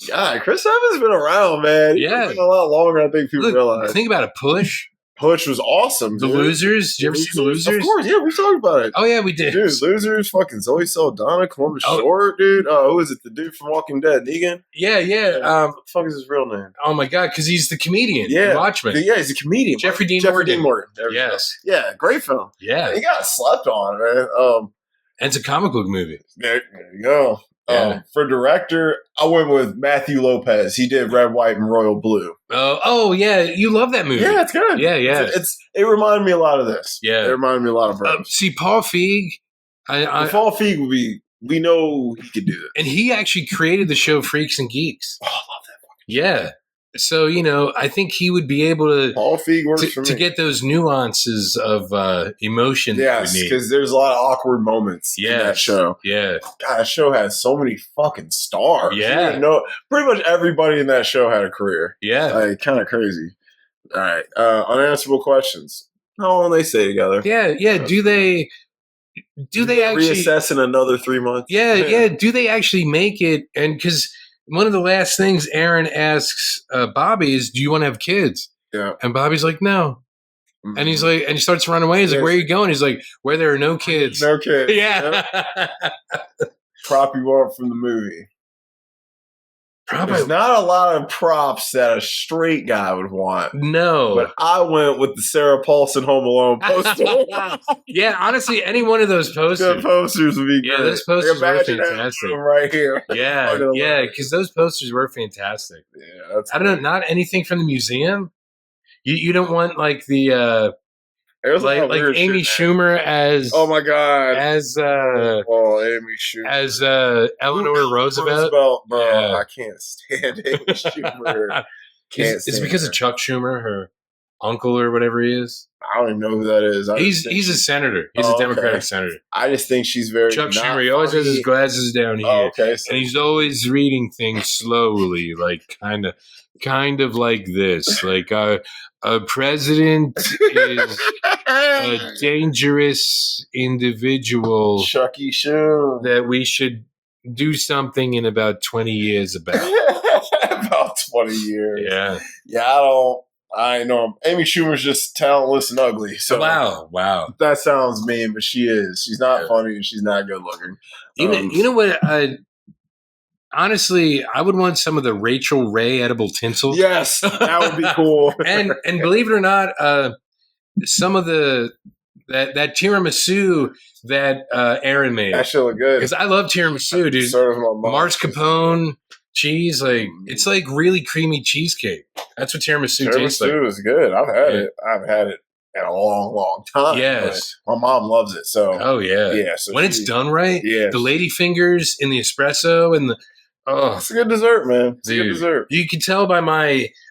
God, Chris Evans been around, man. He's been a lot longer than I think people realize. Think about it. Push. Push was awesome. The Losers. Did you ever see The Losers? Of course, yeah, we talked about it. Oh yeah, we did. Dude, Losers, fucking Zoe Saldana, Columbus Short, dude. Who is it? The dude from Walking Dead, Negan. Yeah. What the fuck is his real name? Oh my god, because he's the comedian. Yeah, Watchmen. Yeah, he's a comedian. Jeffrey Dean Morgan. Yes. Yeah, great film. Yeah, he got slept on, man. And it's a comic book movie. There you go. Yeah. For director, I went with Matthew Lopez. He did Red, White, and Royal Blue. Oh yeah, you love that movie. Yeah, it's good. Yeah. It reminded me a lot of this. Yeah, it reminded me a lot of Bros. See, Paul Feig. Paul Feig would be. We know he could do this, and he actually created the show Freaks and Geeks. Oh, I love that. Yeah. So, I think he would be able to Paul Feig works for me. To get those nuances of emotion. Yes, because there's a lot of awkward moments in that show. Yeah. God, that show has so many fucking stars. Yeah. Pretty much everybody in that show had a career. Yeah. Like, kind of crazy. All right. Unanswerable questions. How long they stay together? Yeah. Do they actually reassess in another 3 months? Yeah. Do they actually make it? And because one of the last things Aaron asks Bobby is, do you want to have kids? Yeah. And Bobby's like, no. Mm-hmm. And he's like, and he starts to run away. He's like, where are you going? He's like, where there are no kids. No kids. Yeah. Prop you up from the movie. There's not a lot of props that a straight guy would want. No. But I went with the Sarah Paulson Home Alone poster. Yeah, honestly, any one of those posters. The posters would be great. Yeah, those posters were fantastic. Right here. Yeah, because those posters were fantastic. Yeah, I don't know, not anything from the museum? You don't want like the like Amy Schumer as oh my god as Amy Schumer as Eleanor Roosevelt. Bro, yeah. I can't stand Amy Schumer. It's because of Chuck Schumer, her uncle or whatever he is. I don't even know who that is. He's a senator. He's a Democratic senator. I just think she's very Chuck Schumer. He always has his glasses down here, and he's always reading things slowly, like kind of like this, like a president is a dangerous individual. Chucky Shoe. That we should do something in about 20 years about. About 20 years. Yeah. Yeah, I know. Amy Schumer's just talentless and ugly. So wow. That sounds mean, but she is. She's not funny and she's not good looking. You know what? Honestly, I would want some of the Rachel Ray edible tinsel. Yes, that would be cool. and believe it or not, some of that tiramisu that Aaron made. That should look good. Because I love tiramisu, dude. Sort of my mascarpone cheese, it's like really creamy cheesecake. That's what tiramisu tastes like. Tiramisu is good. I've had it. in a long, long time. Yes. But my mom loves it. So Oh yeah. yeah. So when it's done right, the lady fingers in the espresso and the it's a good dessert, man. It's a good dessert. You can tell by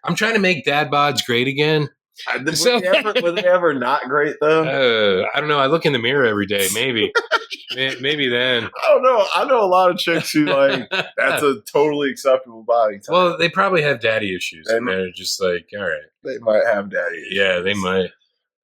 I'm trying to make dad bods great again. Were they ever not great though? I don't know. I look in the mirror every day. Maybe, maybe then. I don't know. I know a lot of chicks who like that's a totally acceptable body type. Well, they probably have daddy issues, and they're just like, all right. They might have daddy issues. Yeah, they might.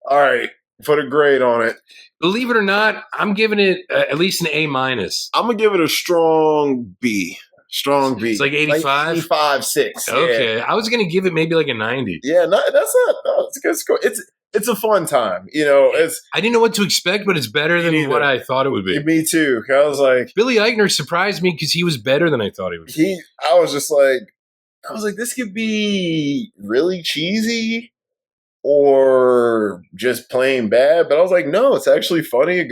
All right, put a grade on it. Believe it or not, I'm giving it at least an A-. I'm gonna give it a strong B. Strong B. It's like 85? Like 85, 6. Okay. Yeah. I was going to give it maybe like a 90. Yeah, no, that's not. No, it's a good score. It's a fun time. You know, I didn't know what to expect, but it's better than what I thought it would be. Me too. I was like, Billy Eichner surprised me because he was better than I thought he would be. I was like, this could be really cheesy or just plain bad. But I was like, no, it's actually funny.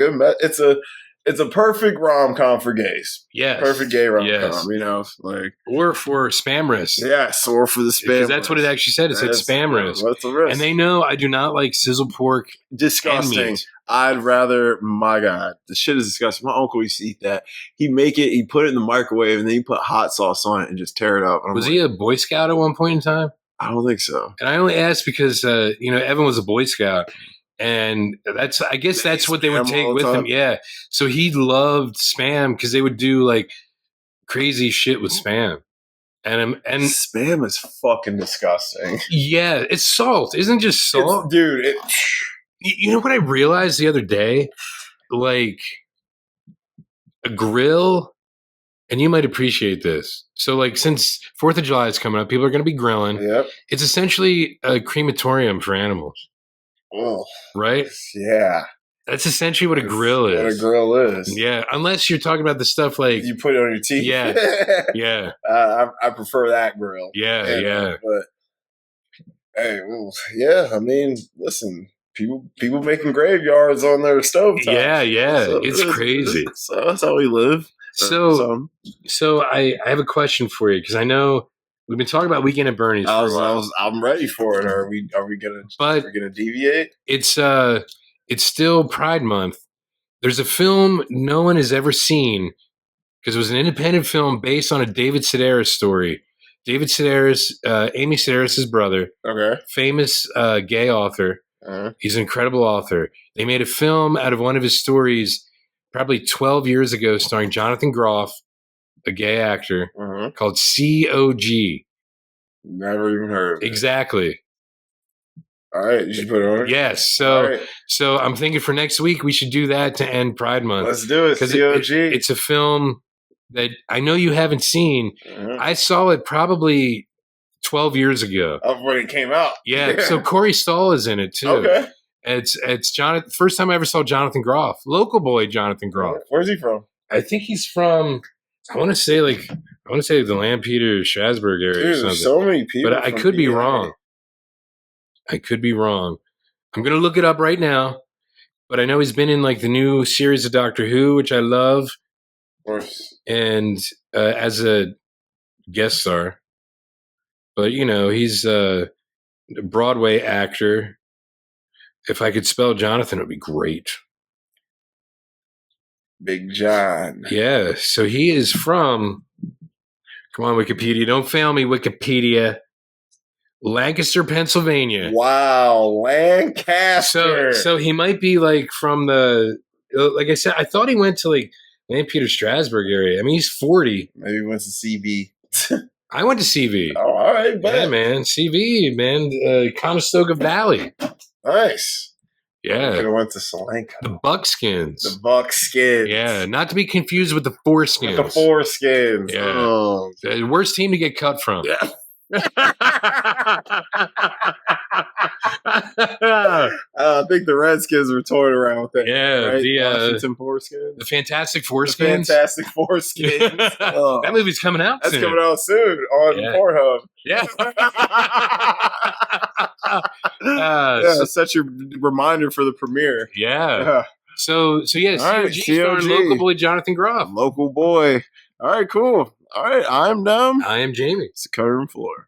It's a perfect rom-com for gays. Yes. Perfect gay rom-com, you know, like. Or for spam wrists. Yes, or for the spam Because that's what it actually said. It said spam wrist. What's the risk? And they know I do not like sizzle pork. Disgusting. I'd rather, my God, the shit is disgusting. My uncle used to eat that. He'd put it in the microwave, and then he'd put hot sauce on it and just tear it up. Was he a Boy Scout at one point in time? I don't think so. And I only asked because, Evan was a Boy Scout. And I guess that's what they would take with him. Yeah. So he loved spam because they would do like crazy shit with spam. And spam is fucking disgusting. Yeah. It's salt. Isn't it just salt? Dude. You know what I realized the other day? Like a grill, and you might appreciate this. So like since 4th of July is coming up, people are going to be grilling. Yep. It's essentially a crematorium for animals. Oh, right? Yeah. That's essentially what a grill is. What a grill is. Yeah. Unless you're talking about the stuff like you put it on your teeth. Yeah. Yeah. I prefer that grill. Yeah. Yeah. But hey, yeah. I mean, listen, people making graveyards on their stove. Yeah. Yeah. It's crazy. So that's how we live. So I have a question for you because I know we've been talking about Weekend at Bernie's. I'm ready for it. Are we gonna deviate? It's still Pride Month. There's a film no one has ever seen because it was an independent film based on a David Sedaris story. David Sedaris, Amy Sedaris' brother, famous gay author. He's an incredible author. They made a film out of one of his stories probably 12 years ago starring Jonathan Groff, a gay actor, called COG. Never even heard of it. Exactly. All right, you should put it on. Yes. So I'm thinking for next week we should do that to end Pride Month. Let's do it. COG. It's a film that I know you haven't seen. I saw it probably 12 years ago. Of when it came out. Yeah. So Corey Stoll is in it too. Okay. It's Jonathan. First time I ever saw Jonathan Groff, local boy Jonathan Groff. Where's he from? I think he's from. I want to say the Lampeter, Strasburg area. Dude, or something. There's so many people. But I could be wrong. I'm gonna look it up right now. But I know he's been in like the new series of Doctor Who, which I love. Of course. And as a guest star. But he's a Broadway actor. If I could spell Jonathan, it would be great. Big John. Yeah. So he is from, come on, Wikipedia. Don't fail me, Wikipedia. Lancaster, Pennsylvania. Wow. Lancaster. So he might be like from like I said, I thought he went to like Lampeter, Strasburg area. I mean, he's 40. Maybe he went to CV. I went to CV. Oh, all right. Yeah, man. CV, man. Conestoga Valley. Nice. Yeah. I could have went to Solanco. The Buckskins. Yeah, not to be confused with the Foreskins. With the Foreskins. Yeah. Oh. The worst team to get cut from. Yeah. I think the Redskins were toying around with that. Yeah, right? the Washington Foreskins. The Fantastic Foreskins. That movie's coming out soon. That's coming out soon on Pornhub. Yeah. Such a reminder for the premiere. Yeah. So yeah, right, COG local boy Jonathan Groff. Local boy. All right, cool. All right, I'm Dumb. I am Jamie. It's the cutting room floor.